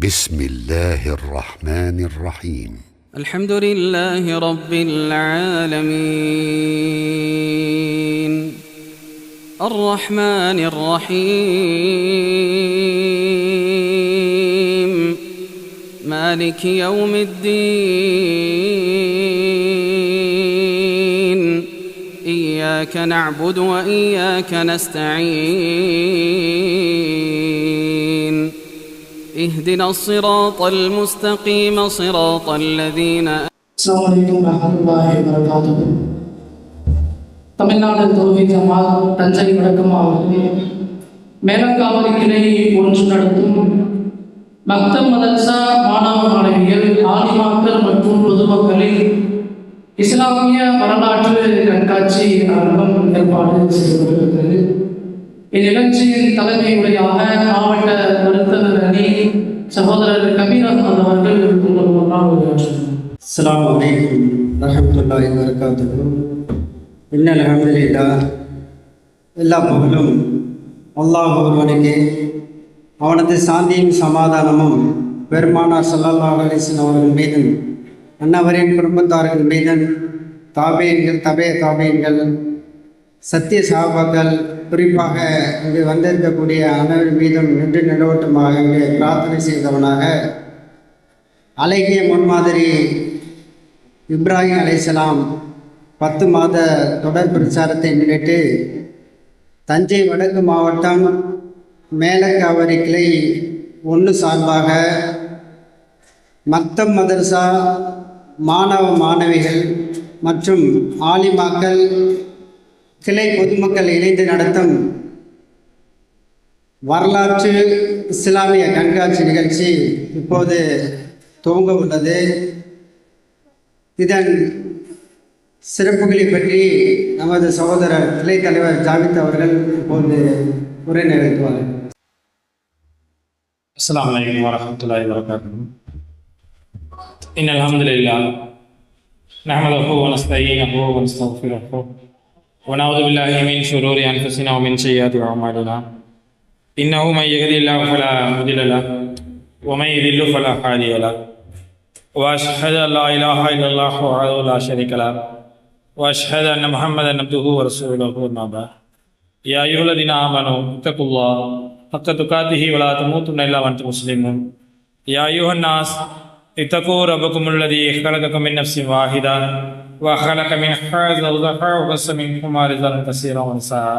بسم الله الرحمن الرحيم. الحمد لله رب العالمين الرحمن الرحيم مالك يوم الدين إياك نعبد وإياك نستعين اهدنا الصراط المستقيم صراط الذين السلام عليكم ورحمة الله وبركاته. தமிழ்நாடு தௌஹீத் ஜமாத் தஞ்சை வடக்கு மாவட்டத்தில் மேலங்காவலி கிளை ஒன்று நடத்தும் மக்தப் மதரசா மாணவ மாணவிகள் ஆலிமாக்கள் மற்றும் பொதுமக்களின் இஸ்லாமிய வரலாற்று கண்காட்சி அரங்கம் ஏற்பாடு செய்யப்பட்டிருக்கிறது. இந்நிகழ்ச்சியின் தலைமை உரையாக மாவட்ட மருத்துவர் அணி சகோதரர் கபீர் அஹ்மத் அவர்கள் உங்கள் முன்னால் உரையாற்றுகிறார். அஸ்ஸலாமு அலைக்கும் வரஹ்மத்துல்லாஹி வபரகாத்துஹு. இன்னல் ஹம்துலில்லாஹ், எல்லா புகழும் அல்லாஹ் ஒருவனுக்கே. அவனது சாந்தியும் சமாதானமும் பெருமானார் ஸல்லல்லாஹு அலைஹி வஸல்லம் அவர்கள் மீதும் அன்னவரின் குடும்பத்தார்கள் மீதும் தாபீன்கள் தாபீன்கள் சத்திய சஹாபாக்கள் குறிப்பாக இங்கு வந்திருக்கக்கூடிய அனைவர் மீதும் நின்று நிலவட்டமாக இங்கு பிரார்த்தனை செய்தவனாக அழகிய முன்மாதிரி இப்ராஹிம் அலைஹிஸ்ஸலாம் 10 மாத தொடர் பிரச்சாரத்தை முன்னிட்டு தஞ்சை வடக்கு மாவட்டம் மேலங்காவலி கிளை 1 சார்பாக மக்தப் மதரசா மாணவ மாணவிகள் மற்றும் ஆலிமாக்கள் கிளை பொதுமக்கள் இணைந்து நடத்தும் வரலாற்று இஸ்லாமிய கண்காட்சி நிகழ்ச்சி இப்போது துவங்க உள்ளது. இதன் சிறப்புகளை பற்றி நமது சகோதரர் கிளை தலைவர் ஜாவித் அவர்கள் இப்போது உரை நிகழ்த்துவார். அஸ்ஸலாமு அலைக்கும் வரஹ்மத்துல்லாஹி வபரகாத்துஹு. இன்னல் ஹம்துலில்லாஹ் நஹ்மதுஹு வ நஸ்தஈனுஹு வ நஸ்தக்ஃபிருஹு வ நஊது பில்லாஹி மின் ஷுரூரி அன்ஃபுஸினா வ மின் ஸய்யிஆத்தி அஅமாலினா. இன்னஹு மன் யஹ்திஹில்லாஹு ஃபலா முதில்ல லஹு வ மன் யுதில்லு ஃபலா ஹாதிய லஹு. வ அஷ்ஹது அன் லா இலாஹா இல்லல்லாஹு வஹ்தஹு லா ஷரீக லஹு வ அஷ்ஹது அன்ன முஹம்மதன் அப்துஹு வ ரசூலுஹு அம்மா பஅத். யா அய்யுஹல்லதீன ஆமனூ இத்தகுல்லாஹ ஹக்க துகாத்திஹி வ லா தமூதுன்ன இல்லா வ அன்தும் முஸ்லிமூன். யா அய்யுஹன் நாஸ் இத்தகூ ரப்பக்குமுல்லதீ خلقكم من نفس واحدة وخلق منها زوجها وبث منهما رجالا كثيرا ونساء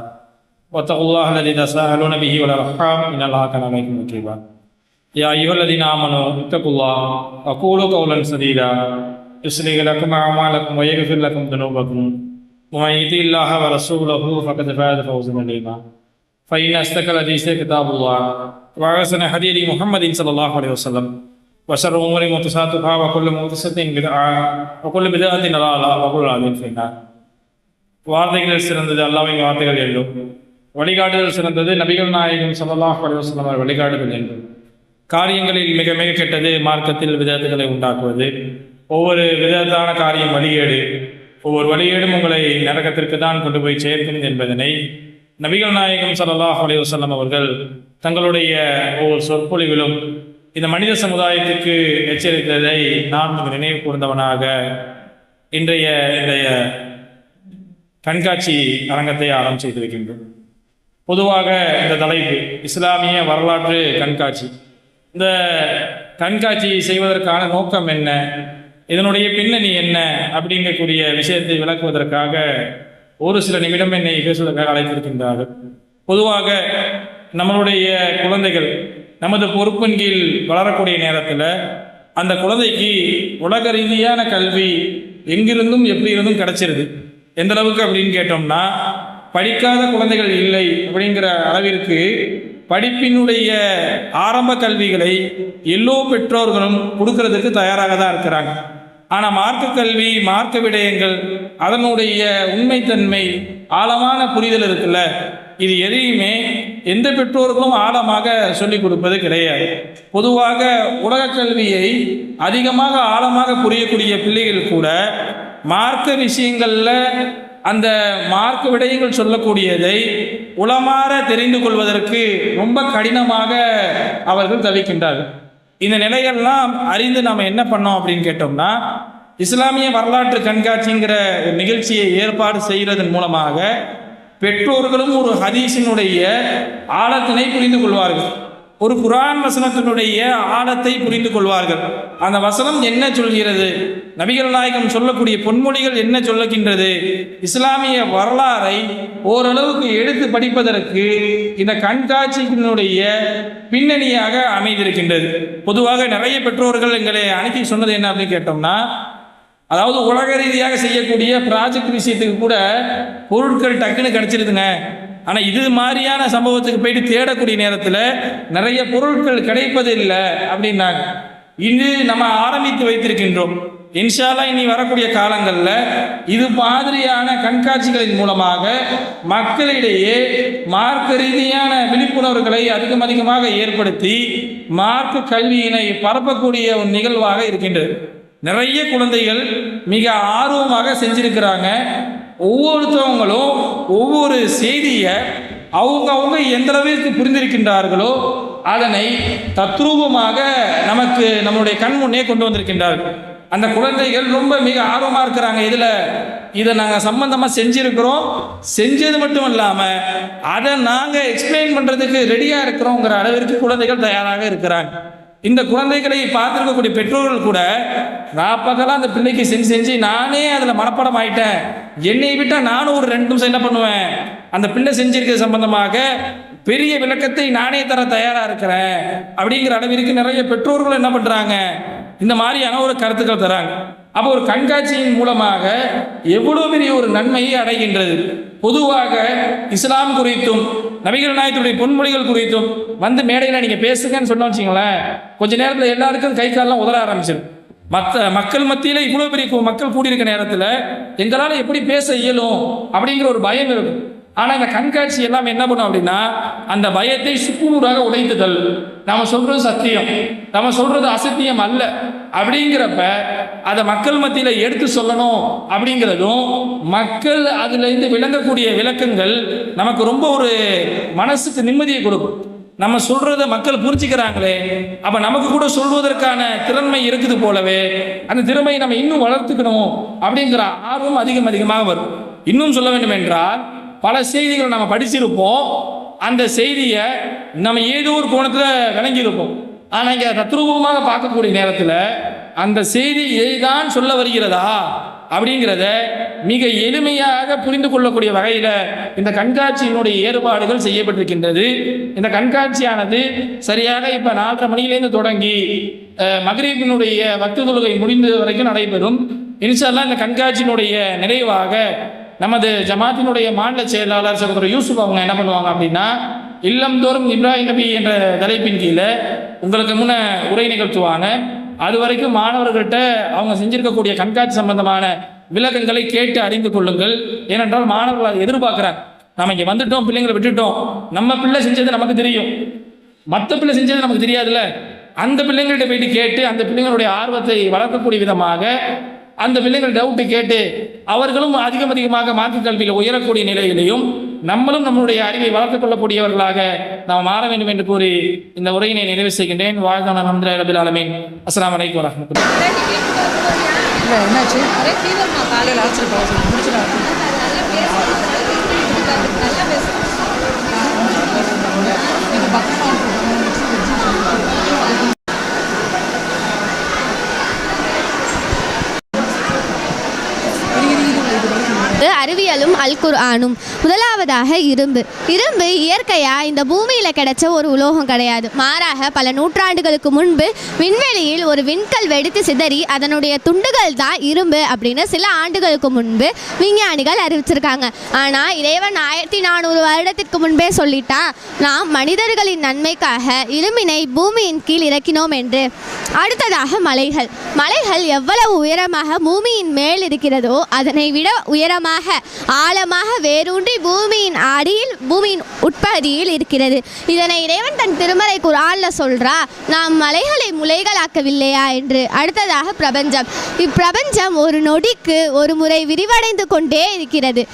واتقوا الله الذي تساءلون به والأرحام إن الله كان عليكم رقيبا. يا أيها الذين آمنوا اتقوا الله وقولوا قولا سديدا يصلح لكم أعمالكم ويغفر لكم ذنوبكم ومن يطع الله ورسوله فقد فاز فوزا عظيما. فإن أصدق الحديث كتاب الله وأحسن الهدي محمد صلى الله عليه وسلم وشر الأمور محدثاتها وكل محدثة بدعة وكل بدعة ضلالة وكل ضلالة في النار. வார்த்தைகளில் சிறந்தது அல்லாஹ்வின் வார்த்தைகள் என்றும், வழிகாட்டுதல் சிறந்தது நபிகள் நாயகம் ஸல்லல்லாஹு அலைஹி வஸல்லம் அவர்கள் வழிகாட்டுதல் என்றும், காரியங்களில் மிக மிக கெட்டது மார்க்கத்தில் விதத்துகளை உண்டாக்குவது. ஒவ்வொரு விதத்தான காரியம் வழிகேடு, ஒவ்வொரு வழிகேடும் உங்களை நரகத்திற்கு தான் கொண்டு போய் சேர்க்கும் என்பதனை நபிகள் நாயகம் ஸல்லல்லாஹு அலைஹி வஸல்லம் அவர்கள் தங்களுடைய ஒவ்வொரு சொற்பொழிவிலும் இந்த மனித சமுதாயத்துக்கு எச்சரித்ததை நான் நினைவு கூர்ந்தவனாக இன்றைய கண்காட்சி அரங்கத்தை ஆரம்பம் செய்திருக்கின்றோம். பொதுவாக இந்த தலைப்பு இஸ்லாமிய வரலாற்று கண்காட்சி. இந்த கண்காட்சியை செய்வதற்கான நோக்கம் என்ன, இதனுடைய பின்னணி என்ன அப்படிங்கக்கூடிய விஷயத்தை விளக்குவதற்காக ஒரு சில நிமிடம் என்னை பேசுவதற்காக அழைத்திருக்கின்றார்கள். பொதுவாக நம்மளுடைய குழந்தைகள் நமது பொறுப்பின் கீழ் வளரக்கூடிய நேரத்தில் அந்த குழந்தைக்கு உலக ரீதியான கல்வி எங்கிருந்தும் எப்படி இருந்தும் கிடைச்சிருது. எந்த அளவுக்கு அப்படின்னு கேட்டோம்னா, படிக்காத குழந்தைகள் இல்லை அப்படிங்கிற அளவிற்கு படிப்பினுடைய ஆரம்ப கல்விகளை எல்லோ பெற்றோர்களும் கொடுக்கறதுக்கு தயாராக தான் இருக்கிறாங்க. ஆனால் மார்க்க கல்வி, மார்க்க விடயங்கள், அதனுடைய உண்மைத்தன்மை, ஆழமான புரிதல் இருக்குல்ல, இது எதையுமே எந்த பெற்றோர்களும் ஆழமாக சொல்லிக் கொடுப்பது கிடையாது. பொதுவாக உலக கல்வியை அதிகமாக ஆழமாக புரியக்கூடிய பிள்ளைகள் கூட மார்க்க விஷயங்களில் அந்த மார்க்க விடயங்கள் சொல்லக்கூடியதை உளமாற தெரிந்து கொள்வதற்கு ரொம்ப கடினமாக அவர்கள் தவிக்கின்றார்கள். இந்த நிலையெல்லாம் அறிந்து நாம் என்ன பண்ணோம் அப்படின்னு கேட்டோம்னா, இஸ்லாமிய வரலாற்று கண்காட்சிங்கிற ஒரு நிகழ்ச்சியை ஏற்பாடு செய்கிறதன் மூலமாக பெற்றோர்களும் ஒரு ஹதீஸினுடைய ஆழத்தினை புரிந்து கொள்வார்கள், ஒரு குர்ஆன் வசனத்தினுடைய ஆழத்தை புரிந்து கொள்வார்கள். அந்த வசனம் என்ன சொல்கிறது, நபிகள் நாயகம் சொல்லக்கூடிய பொன்மொழிகள் என்ன சொல்லுகின்றது, இஸ்லாமிய வரலாறை ஓரளவுக்கு எடுத்து படிப்பதற்கு இந்த கண்காட்சியினுடைய பின்னணியாக அமைந்திருக்கின்றது. பொதுவாக நிறைய பெற்றோர்கள் எங்களை அனுப்பி சொன்னது என்ன அப்படின்னு கேட்டோம்னா, அதாவது உலக ரீதியாக செய்யக்கூடிய ப்ராஜெக்ட் விஷயத்துக்கு கூட பொருட்கள் டக்குன்னு கிடைச்சிருதுங்க, ஆனால் இது மாதிரியான சம்பவத்துக்கு போயிட்டு தேடக்கூடிய நேரத்தில் நிறைய பொருட்கள் கிடைப்பதில்லை அப்படின்னாங்க. இது நம்ம ஆரம்பித்து வைத்திருக்கின்றோம். இன்ஷா அல்லாஹ் இனி வரக்கூடிய காலங்களில் இது மாதிரியான கண்காட்சிகளின் மூலமாக மக்களிடையே மார்க்க ரீதியான விழிப்புணர்வுகளை அதிகமாக ஏற்படுத்தி மார்க்க கல்வியினை பரப்பக்கூடிய ஒரு நிகழ்வாக இருக்கின்றது. நிறைய குழந்தைகள் மிக ஆர்வமாக செஞ்சிருக்கிறாங்க. ஒவ்வொருத்தவங்களும் ஒவ்வொரு செய்தியை அவங்க எந்த அளவிற்கு புரிந்திருக்கின்றார்களோ அதனை தத்ரூபமாக நமக்கு நம்முடைய கண் முன்னே கொண்டு வந்திருக்கின்றார்கள். அந்த குழந்தைகள் ரொம்ப மிக ஆர்வமாக இருக்கிறாங்க. இதை நாங்கள் சம்பந்தமாக செஞ்சுருக்கிறோம், செஞ்சது மட்டும் இல்லாமல் அதை நாங்கள் எக்ஸ்பிளைன் பண்ணுறதுக்கு ரெடியாக இருக்கிறோங்கிற அளவிற்கு குழந்தைகள் தயாராக இருக்கிறாங்க. இந்த குழந்தைகளை பார்த்துருக்கக்கூடிய பெற்றோர்கள் கூட ராப்பகலாம் அந்த பிள்ளைக்கு செஞ்சு நானே அதில் மனப்பாடம் ஆயிட்டேன், என்னை விட்டால் நானும் ஒரு 2 நிமிஷம் என்ன பண்ணுவேன், அந்த பிள்ளை செஞ்சிருக்கிறது சம்பந்தமாக பெரிய விளக்கத்தை நானே தர தயாராக இருக்கிறேன் அப்படிங்கிற அளவிற்கு நிறைய பெற்றோர்கள் என்ன பண்ணுறாங்க, இந்த மாதிரியான ஒரு கருத்துக்கள் தராங்க. அப்போ ஒரு கண்காட்சியின் மூலமாக எவ்வளோ பெரிய ஒரு நன்மையை அடைகின்றது. பொதுவாக இஸ்லாம் குறித்தும் நபிகள் நாயகத்துடைய பொன்மொழிகள் குறித்தும் வந்து மேடையில் நீங்கள் பேசுங்கன்னு சொன்னோம் வச்சுங்களேன், கொஞ்ச நேரத்தில் எல்லாருக்கும் கை காலெலாம் உதற ஆரம்பிச்சிடும். மக்கள் மத்தியில் இவ்வளோ பெரிய மக்கள் கூடியிருக்க நேரத்தில் எங்களால் எப்படி பேச இயலும் அப்படிங்கிற ஒரு பயம் இருக்கும். ஆனால் இந்த கண்காட்சி எல்லாம் என்ன பண்ணும் அப்படின்னா, அந்த பயத்தை சுக்குநூறாக உடைத்து தள்ளும். நம்ம சொல்கிறது சத்தியம், நம்ம சொல்கிறது அசத்தியம் அல்ல அப்படிங்கிறப்ப அதை மக்கள் மத்தியில் எடுத்து சொல்லணும் அப்படிங்கிறதும், மக்கள் அதுலேருந்து விளங்கக்கூடிய விளக்கங்கள் நமக்கு ரொம்ப ஒரு மனசுக்கு நிம்மதியை கொடுக்கும். நம்ம சொல்கிறத மக்கள் புரிஞ்சுக்கிறாங்களே, அப்போ நமக்கு கூட சொல்வதற்கான திறன்மை இருக்குது போலவே, அந்த திறமையை நம்ம இன்னும் வளர்த்துக்கணும் அப்படிங்கிற ஆர்வம் அதிகமாக வரும். இன்னும் சொல்ல வேண்டும் என்றால், பல செய்திகளை நம்ம படிச்சிருப்போம், அந்த செய்தியை நம்ம ஏதோ ஒரு கோணத்தில் விளங்கியிருப்போம். ஆனால் இங்கே தத்ரூபமாக பார்க்கக்கூடிய நேரத்தில் அந்த செய்தி இதைதான் சொல்ல வருகிறதா அப்படிங்கிறத மிக எளிமையாக புரிந்து கொள்ளக்கூடிய வகையில் இந்த கண்காட்சியினுடைய ஏற்பாடுகள் செய்யப்பட்டிருக்கின்றது. இந்த கண்காட்சியானது சரியாக இப்போ 4:30 மணியிலேருந்து தொடங்கி மக்ரிபினுடைய வக்து தொழுகை முடிந்த வரைக்கும் நடைபெறும். இன்ஷா அல்லாஹ் இந்த கண்காட்சியினுடைய நிறைவாக நமது ஜமாத்தினுடைய மாநில செயலாளர் சகோதரர் யூசுப் அவங்க என்ன பண்ணுவாங்க அப்படின்னா, இல்லம்தோறும் இப்ராஹிம் நபி என்ற தலைப்பின் கீழே உங்களுக்கு முன்ன உரை நிகழ்த்துவாங்க. அது வரைக்கும் மாணவர்கள்ட்ட அவங்க செஞ்சிருக்கக்கூடிய கண்காட்சி சம்பந்தமான விளக்கங்களை கேட்டு அறிந்து கொள்ளுங்கள். ஏனென்றால் மாணவர்கள் அதை எதிர்பார்க்குறாங்க. நம்ம இங்கே வந்துட்டோம், பிள்ளைங்களை விட்டுட்டோம், நம்ம பிள்ளை செஞ்சது நமக்கு தெரியும், மற்ற பிள்ளை செஞ்சது நமக்கு தெரியாதுல்ல. அந்த பிள்ளைங்கள்ட்ட போயிட்டு கேட்டு அந்த பிள்ளைங்களுடைய ஆர்வத்தை வளர்க்கக்கூடிய விதமாக அந்த பிள்ளைகள் டவுட்டு கேட்டு அவர்களும் அதிகமாக மார்க்க கல்வியில் உயரக்கூடிய நிலையிலையும் நம்மளும் நம்மளுடைய அறிவை வளர்த்துக் கொள்ளக்கூடியவர்களாக நாம் மாற வேண்டும் என்று கூறி இந்த உரையினை நிறைவு செய்கின்றேன். வாழ்க அல்ஹம்துலில்லாஹி ரப்பில் ஆலமீன். அஸ்ஸலாமு அலைக்கும் வரஹ்மத்துல்லாஹி. அறிவியலும் அல் குர்ஆனும். முதலாவதாக இரும்பு. இரும்பு இயற்கையாக இந்த பூமியில் கிடைச்ச ஒரு உலோகம் கிடையாது. மாறாக பல நூற்றாண்டுகளுக்கு முன்பு விண்வெளியில் ஒரு விண்கல் வெடித்து சிதறி அதனுடைய துண்டுகள் தான் இரும்பு அப்படின்னு சில ஆண்டுகளுக்கு முன்பு விஞ்ஞானிகள் அறிவிச்சிருக்காங்க. ஆனால் இறைவன் 1400 வருடத்திற்கு முன்பே சொல்லிட்டா, நாம் மனிதர்களின் நன்மைக்காக இரும்பினை பூமியின் கீழ் இறக்கினோம் என்று. அடுத்ததாக மலைகள். மலைகள் எவ்வளவு உயரமாக பூமியின் மேல் இருக்கிறதோ அதனை விட உயரமாக ஆழமாக வேரூன்றி பூமியின் அடியில் பூமியின் உட்பகுதியில் இருக்கிறது. இதனை இறைவன் தன் திருமறை குர்ஆன்ல சொல்றா, நாம் மலைகளை முளைகளாக்கவில்லையா என்று. அடுத்ததாக பிரபஞ்சம். இப்பிரபஞ்சம் ஒரு நொடிக்கு ஒரு முறை விரிவடைந்து கொண்டே இருக்கிறது.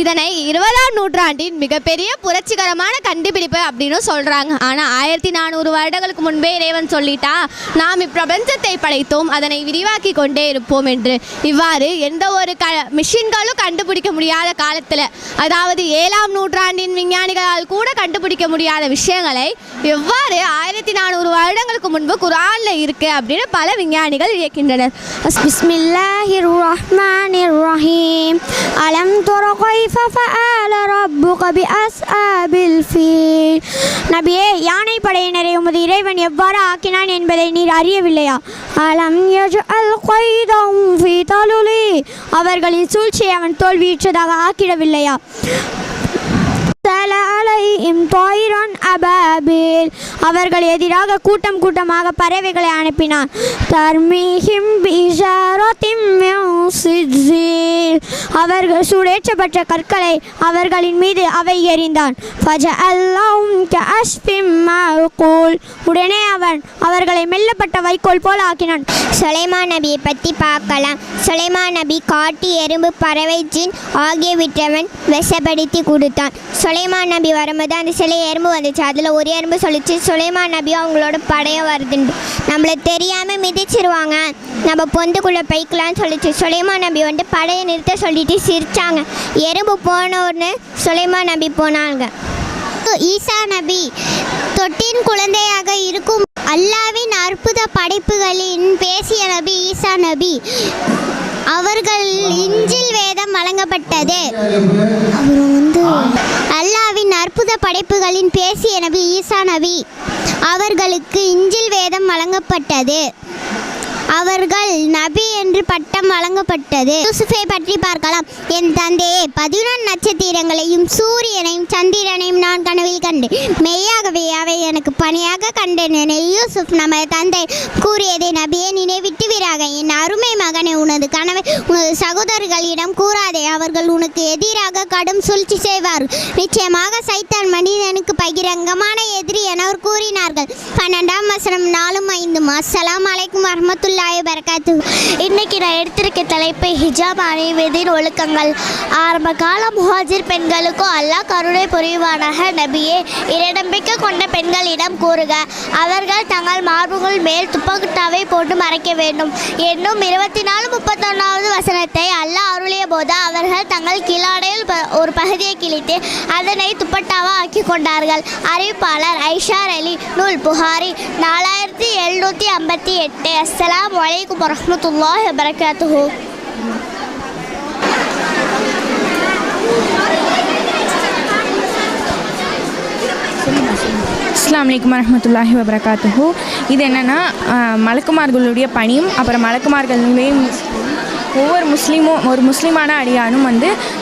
இதனை 20ஆம் நூற்றாண்டின் மிகப்பெரிய புரட்சிகரமான கண்டுபிடிப்பு அப்படின்னு சொல்கிறாங்க. ஆனால் 1400 வருடங்களுக்கு முன்பே இறைவன் சொல்லிட்டா நாம் இப்பிரபஞ்சத்தை படைத்தோம், அதனை விரிவாக்கி கொண்டே இருப்போம் என்று. இவ்வாறு எந்த ஒரு மிஷின்களும் கண்டுபிடிக்க முடியாத காலத்தில், அதாவது 7ஆம் நூற்றாண்டின் விஞ்ஞானிகளால் கூட கண்டுபிடிக்க முடியாத விஷயங்களை எவ்வாறு 1400 வருடங்களுக்கு முன்பு குர்ஆனில் இருக்குது அப்படின்னு பல விஞ்ஞானிகள் இயக்கின்றனர். பிஸ்மில்லாஹிர் ரஹ்மானிர் ரஹீம். அலம் தர கைஃப ஃபஅல ரப்புக பிஅஸ்ஹாபில் ஃபீல். நபியே, யானை படையினரை உமது இறைவன் எவ்வாறு ஆக்கினான் என்பதை நீர் அறியவில்லையா? அலம் யஜ்அல் கைதஹும் ஃபீ தலுலி. அவர்களின் சூழ்ச்சியை அவன் தோல்வியுற்றதாக ஆக்கிடவில்லையா? அபாபில். அவர்கள் எதிராக கூட்டம் கூட்டமாக பறவைகளை அனுப்பினான். தர்மீஹிம் பிஷாரத்தின் அவர்கள் சூடேற்றப்பட்ட கற்களை அவர்களின் மீது அவை எறிந்தான். உடனே அவன் அவர்களை மெல்லப்பட்ட வைக்கோல் போல் ஆக்கினான். சுலைமான் நபியை பற்றி பார்க்கலாம். சுலைமான் நபி காட்டு, எறும்பு, பறவை, ஜின் ஆகியவற்றவன் விஷப்படுத்தி கொடுத்தான். சுலைமான் நபி வரும்போது அந்த சில எறும்பு வந்துச்சு. அதில் ஒரு எறும்பு சொல்லிச்சு, சுலைமான் நபி அவங்களோட படையை வருதுன்னு, நம்மளை தெரியாமல் மிதிச்சிருவாங்க, நம்ம பொந்துக்குள்ளே பைக்கலான்னு சொல்லிச்சு. சுலைமான் நபி வந்துட்டு படையை நிறுத்த சொல்லிட்டு சிரித்தாங்க. எறும்பு போனோன்னு சுலைமான் நபி போனாங்க. ஈசா நபி தொட்டின் குழந்தையாக இருக்கும் அல்லாவின் அற்புத படைப்புகளின் பேசிய நபி ஈசா நபி. அவர்கள் இஞ்சில் வேதம் வழங்கப்பட்டது. அல்லாவின் அற்புத படைப்புகளின் பேசிய நபி ஈசா நபி. அவர்களுக்கு இஞ்சில் வேதம் வழங்கப்பட்டது. அவர்கள் நபி என்று பட்டம் வழங்கப்பட்டது. யூசுஃபை பற்றி பார்க்கலாம். என் தந்தையே, 11 நட்சத்திரங்களையும் சூரியனையும் சந்திரனையும் நான் கனவில் கண்டேன். மெய்யாகவே அவை எனக்கு பணியாக கண்டேன். யூசுப் நமது தந்தை கூறியதை நபியை நினைவிட்டு வீராக, என் அருமை மகனை, உனது கனவை உனது சகோதரர்களிடம் கூறாதே, அவர்கள் உனக்கு எதிராக கடும் சூழ்ச்சி செய்வார். நிச்சயமாக சைத்தான் மனிதனுக்கு பகிரங்கமான எதிரி என அவர் கூறினார்கள். 12ஆம் வசனம் 4-5. அஸ்ஸலாமு அலைக்கும் வரஹ்மத்துல்லாஹி வரகாத்து. இன்னைக்கு நான் எடுத்திருக்க தலைப்பு ஹிஜாப் அணிவதின் ஒழுக்கங்கள். ஆரம்ப கால முஹாஜிர் பெண்களுக்கும் அல்லாஹ் கருணை புரிவானாக. நபியே, இறைநம்பிக்கை கொண்ட பெண்களிடம் கூறுக, அவர்கள் தங்கள் மார்புகள் மேல் துப்பட்டாவை போட்டு மறைக்க வேண்டும் என்னும் 24-31 வசனத்தை அல்லாஹ் அருளிய போது அவர்கள் தங்கள் கிளாடையில் ஒரு பகுதியை கிழித்து அதனை துப்பட்டாவா ஆக்கி கொண்டார்கள். அறிவிப்பாளர் ஐஷார் அலி, நூல் புகாரி 4758. அஸ்ஸலாமு அலைக்கும் வரஹ்மத்துல்லாஹி வபரகாத்துஹு. அஸ்ஸலாமு அலைக்கும் வரஹ்மத்துல்லாஹி வபரகாத்துஹு. இது என்னென்னா, மலக்குமார்களுடைய பணியும் அப்புறம் மலக்குமார்களுடைய ஒரு முஸ்லீமான அடியானும்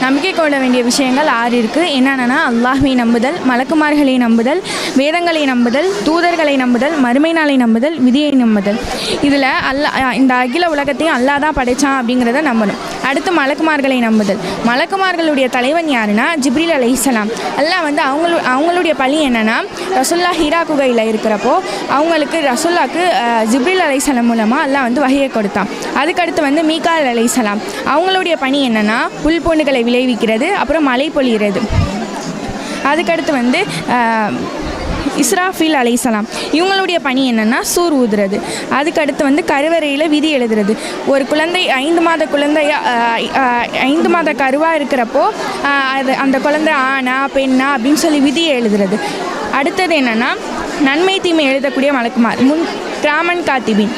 நம்பிக்கை கொள்ள வேண்டிய விஷயங்கள் 6 இருக்குது. என்னென்னா, அல்லாஹ்வை நம்புதல், மலக்குமார்களை நம்புதல், வேதங்களை நம்புதல், தூதர்களை நம்புதல், மறுமை நாளை நம்புதல், விதியை நம்புதல். இதில் இந்த அகில உலகத்தையும் அல்லாஹ் தான் படைத்தான் அப்படிங்கிறத நம்பணும். அடுத்து மலக்குமார்களை நம்புதல். மலக்குமார்களுடைய தலைவன் யாருன்னா ஜிப்ரீல் அலைஹிஸ்ஸலாம். அல்லாஹ் அவங்களுடைய பணி என்னென்னா, ரசூல்லா ஹீரா குகையில் இருக்கிறப்போ அவங்களுக்கு ரசூல்லாக்கு ஜிப்ரீல் அலைஹிஸ்ஸலாம் மூலமாக அல்லாஹ் வஹியை கொடுத்தான். அதுக்கடுத்து மீகால் அலைஹிஸ்ஸலாம். அவங்களுடைய பணி என்னென்னா, புல்பூண்டுகளை விளைவிக்கிறது, அப்புறம் மழை பொழிகிறது. அதுக்கடுத்து இஸ்ராஃபீல் அலைஹிஸ்ஸலாம். இவங்களுடைய பணி என்னென்னா, சூர் ஊதுறது. அதுக்கடுத்து கருவறையில் விதி எழுதுறது. ஒரு குழந்தை 5 மாத குழந்தையா 5 மாத கருவாக இருக்கிறப்போ அந்த குழந்தை ஆணா பெண்ணா அப்படின்னு சொல்லி விதியை எழுதுறது. அடுத்தது என்னென்னா, நன்மை தீமை எழுதக்கூடிய மலக்குமார், கிராமன் காத்திபின்,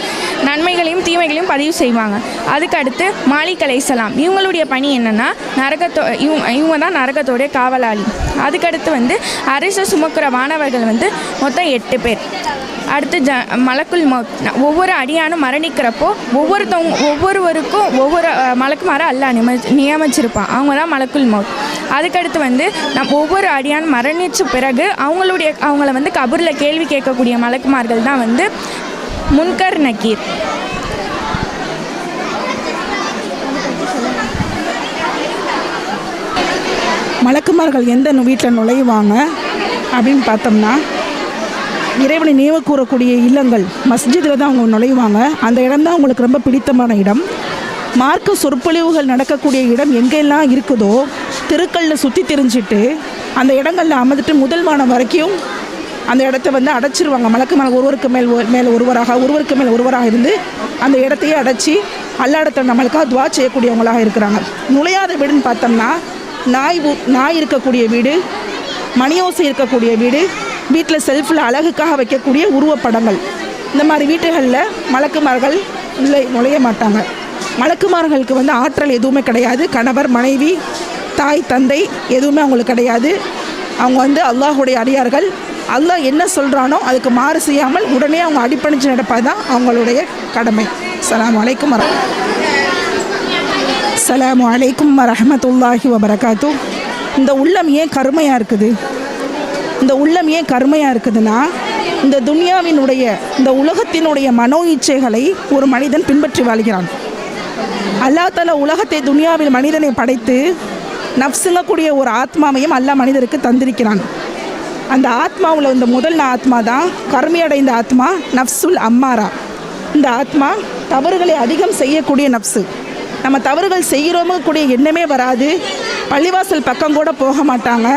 நன்மைகளையும் தீமைகளையும் பதிவு செய்வாங்க. அதுக்கடுத்து மாலிக் அலைஹிஸ்ஸலாம். இவங்களுடைய பணி என்னென்னா, இவங்க தான் நரகத்தோடைய காவலாளி. அதுக்கடுத்து அரசு சுமக்கிற வானவர்கள் மொத்தம் 8 பேர். அடுத்து மலக்குல் மௌத். ஒவ்வொரு அடியானும் மரணிக்கிறப்போ ஒவ்வொருவருக்கும் ஒவ்வொரு மலக்குமாரை அல்லாஹ் நியமிச்சிருப்பான். அவங்க தான் மலக்குல் மௌத். அதுக்கடுத்து ஒவ்வொரு அடியானும் மரணித்த பிறகு அவங்கள கபூரில் கேள்வி கேட்கக்கூடிய மலக்குமார்கள் தான் முன்கர் நக்கீர். மலக்குமார்கள் எந்த வீட்டில் நுழைவாங்க அப்படின்னு பார்த்தோம்னா, இறைவனை நினைவு கூறக்கூடிய இல்லங்கள் மஸ்ஜிதில் தான் அவங்க நுழைவாங்க. அந்த இடம் தான் அவங்களுக்கு ரொம்ப பிடித்தமான இடம். மார்க்க சொற்பொழிவுகள் நடக்கக்கூடிய இடம் எங்கெல்லாம் இருக்குதோ தெருக்களில் சுற்றி திரிஞ்சிட்டு அந்த இடங்களில் அமர்ந்துட்டு முதல் வானம் வரைக்கும் அந்த இடத்த வந்து அடைச்சிருவாங்க. மலக்குமார்கள் ஒருவருக்கு மேல் ஒருவராக இருந்து அந்த இடத்தையே அடைச்சி அல்லாஹ்விடத்தை நம்மளுக்காக துவா செய்யக்கூடியவங்களாக இருக்கிறாங்க. நுழையாத வீடுன்னு பார்த்தோம்னா நாய் இருக்கக்கூடிய வீடு, மணியோசை இருக்கக்கூடிய வீடு, வீட்டில் செல்ஃபில் அழகுக்காக வைக்கக்கூடிய உருவப்படங்கள், இந்த மாதிரி வீட்டுகளில் மலக்குமார்கள் நுழைய மாட்டாங்க. மலக்குமார்களுக்கு வந்து ஆற்றல் எதுவுமே கிடையாது. கணவர் மனைவி தாய் தந்தை எதுவுமே அவங்களுக்கு கிடையாது. அவங்க வந்து அல்லாஹுடைய அடியார்கள். அல்லாஹ் என்ன சொல்கிறானோ அதுக்கு மாறு செய்யாமல் உடனே அவங்க அடிப்பணிச்சு நடப்பது தான் அவங்களுடைய கடமை. அஸ்ஸலாமு அலைக்கும் வரஹ்மத்துல்லாஹி வபரகாத்து. இந்த உள்ளம் ஏன் கருமையாக இருக்குது? இந்த உள்ளம் ஏன் கருமையாக இருக்குதுன்னா, இந்த துனியாவினுடைய இந்த உலகத்தினுடைய மனோ இச்சைகளை ஒரு மனிதன் பின்பற்றி வாழ்கிறான். அல்லாஹ் தஆலா உலகத்தை துனியாவில் மனிதனை படைத்து நஃப்ஸுங்கக்கூடிய ஒரு ஆத்மாவையும் அல்லாஹ் மனிதருக்கு தந்திருக்கிறான். அந்த ஆத்மாவில் இந்த முதல் ஆத்மா தான் கருமையடைந்த ஆத்மா, நஃப்ஸுல் அம்மாரா. இந்த ஆத்மா தவறுகளை அதிகம் செய்யக்கூடிய நஃப்ஸு. நம்ம தவறுகள் செய்கிறோமோ கூடிய எண்ணமே வராது. பள்ளிவாசல் பக்கம் கூட போக மாட்டாங்க.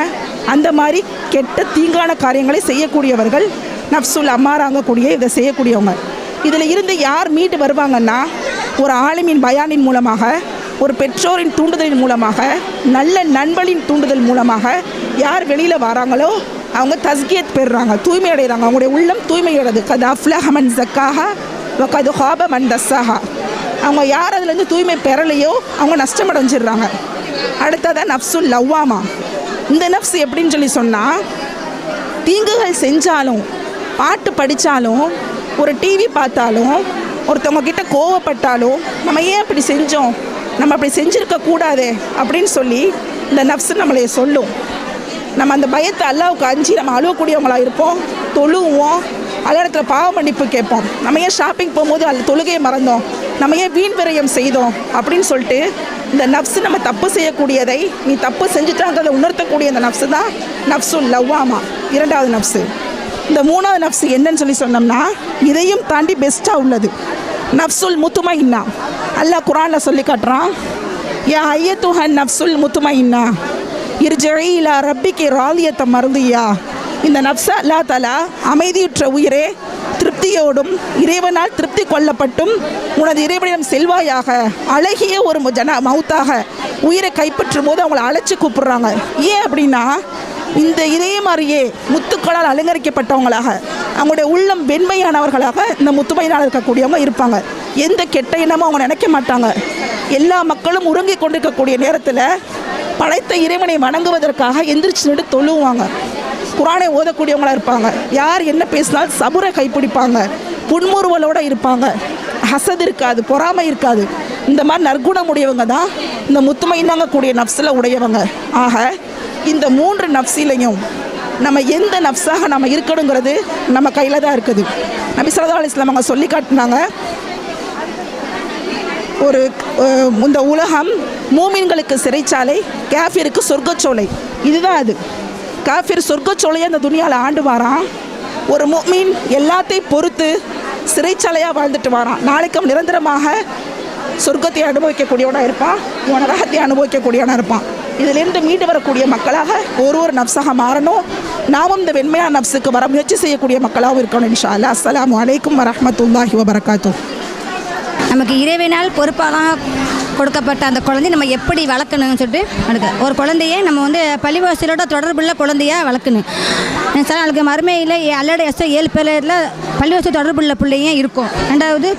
அந்த மாதிரி கெட்ட தீங்கான காரியங்களை செய்யக்கூடியவர்கள் நஃப்ஸுல் அம்மாராங்கக்கூடிய இதை செய்யக்கூடியவங்க. இதில் இருந்து யார் மீண்டு வருவாங்கன்னா, ஒரு ஆலிமின் பயானின் மூலமாக, ஒரு பெற்றோரின் தூண்டுதலின் மூலமாக, நல்ல நண்பனின் தூண்டுதல் மூலமாக யார் வெளியில் வராங்களோ அவங்க தஸ்கியத் பெறுறாங்க, தூய்மை அடைகிறாங்க. அவங்களுடைய உள்ளம் தூய்மையடைது. கத் அஃப்லஹ மன் ஸக்காஹா வ கத் ஹாப மன் தஸ்ஸாஹா. அவங்க யார் அதுலேருந்து தூய்மை பெறலையோ அவங்க நஷ்டமடைஞ்சிடுறாங்க. அடுத்ததான் நஃப்ஸுல் லவ்வாமா. இந்த நஃப்ஸ் எப்படின்னு சொல்லி சொன்னால், தீங்குகள் செஞ்சாலும், பாட்டு படித்தாலும், ஒரு டிவி பார்த்தாலும், ஒருத்தவங்க கிட்ட கோவப்பட்டாலும், நம்ம ஏன் அப்படி செஞ்சோம், நம்ம அப்படி செஞ்சுருக்க கூடாது அப்படின்னு சொல்லி இந்த நஃப்ஸ் நம்மளை சொல்லும். நம்ம அந்த பயத்தை அல்லாவுக்கு அஞ்சி நம்ம அழுவக்கூடியவங்களாக இருப்போம். தொழுவோம், அல்லாஹ்விடத்தில் பாவ மன்னிப்பு கேட்போம். நம்ம ஏன் ஷாப்பிங் போகும்போது அந்த தொழுகையை மறந்தோம், நம்ம ஏன் வீண் விரயம் செய்தோம் அப்படின்னு சொல்லிட்டு இந்த நஃப்ஸ் நம்ம தப்பு செய்யக்கூடியதை நீ தப்பு செஞ்சுட்டாங்கிறத உணர்த்தக்கூடிய இந்த நஃப்ஸ் தான் நஃப்ஸுல் லவ்வாமா, இரண்டாவது நஃப்ஸு. இந்த மூணாவது நஃப்ஸ் என்னன்னு சொல்லி சொன்னோம்னா, இதையும் தாண்டி பெஸ்ட்டாக உள்ளது நஃப்ஸுல் முத்துமையின்னா. அல்லாஹ் குர்ஆனில் சொல்லி காட்டுறான், யா அய்யத்துஹன் நஃப்ஸுல் முத்துமையின்னா இர்ஜஇ இலா ரப்பிகி ராலியத்த மர்தியா. இந்த நஃப்ஸ அல்லாஹ் தஆலா அமைதியுற்ற உயிரே, திருப்தியோடும் இறைவனால் திருப்தி கொள்ளப்பட்டும் உனது இறைவனிடம் செல்வாயாக. அழகிய ஒரு மௌத்தாக உயிரை கைப்பற்றும் போது அவங்கள அழைச்சி கூப்பிடுறாங்க. ஏன் அப்படின்னா, இந்த இதே மாதிரியே முத்துக்களால் அலங்கரிக்கப்பட்டவங்களாக, அவங்களுடைய உள்ளம் வெண்மையானவர்களாக இந்த முத்துமையினால் இருக்கக்கூடியவங்க இருப்பாங்க. எந்த கெட்ட எண்ணமும் அவங்க நினைக்க மாட்டாங்க. எல்லா மக்களும் உறங்கி கொண்டிருக்கக்கூடிய நேரத்தில் படைத்த இறைவனை வணங்குவதற்காக எந்திரிச்சு நின்று தொழுவாங்க. குர்ஆனை ஓதக்கூடியவங்களாக இருப்பாங்க. யார் என்ன பேசினாலும் சபுரை கைப்பிடிப்பாங்க. புன்முறுவலோடு இருப்பாங்க. ஹசத் இருக்காது, பொறாமை இருக்காது. இந்த மாதிரி நற்குணம் உடையவங்க தான் இந்த முத்துமையினாங்கக்கூடிய நஃப்ஸில் உடையவங்க. ஆக இந்த மூன்று நஃப்ஸிலையும் நம்ம எந்த நஃப்ஸாக நம்ம இருக்கணுங்கிறது நம்ம கையில் தான் இருக்குது. நபி ஸல்லல்லாஹு அலைஹி வஸல்லம் அவங்க சொல்லி காட்டினாங்க, இந்த உலகம் மூமின்களுக்கு சிறைச்சாலை, காஃபிருக்கு சொர்க்கச்சோலை. இதுதான் அது. காஃபிர் சொர்க்கச்சோலையை அந்த துனியாவில் ஆண்டு வாரான். ஒரு மூமின் எல்லாத்தையும் பொறுத்து சிறைச்சாலையாக வாழ்ந்துட்டு வாரான். நாளைக்கு அவன் நிரந்தரமாக சொர்க்கத்தை அனுபவிக்கக்கூடியவனாக இருப்பான், இவன் நரகத்தை அனுபவிக்கக்கூடியவனாக இருப்பான். இதிலிருந்து மீண்டு வரக்கூடிய மக்களாக ஒரு நஃப்ஸாக மாறணும். நாமும் இந்த வெண்மையான நஃப்ஸுக்கு வர முயற்சி செய்யக்கூடிய மக்களாகவும் இருக்கணும் இன்ஷா அல்லாஹ். அஸ்ஸலாமு அலைக்கும் வரஹ்மத்துல்லாஹி வபரகாத்துஹ். நமக்கு இறைவனால் பொறுப்பாக கொடுக்கப்பட்ட அந்த குழந்தை நம்ம எப்படி வளர்க்கணும்னு சொல்லிட்டு அடுத்து ஒரு குழந்தைய நம்ம வந்து பள்ளிவாசலோட தொடர்புள்ள குழந்தையாக வளர்க்கணும். சில நாளுக்கு மறுமையில் அல்லோட 7 பேரில் பள்ளிவாசல் தொடர்புள்ள பிள்ளைங்க இருக்கும். ரெண்டாவது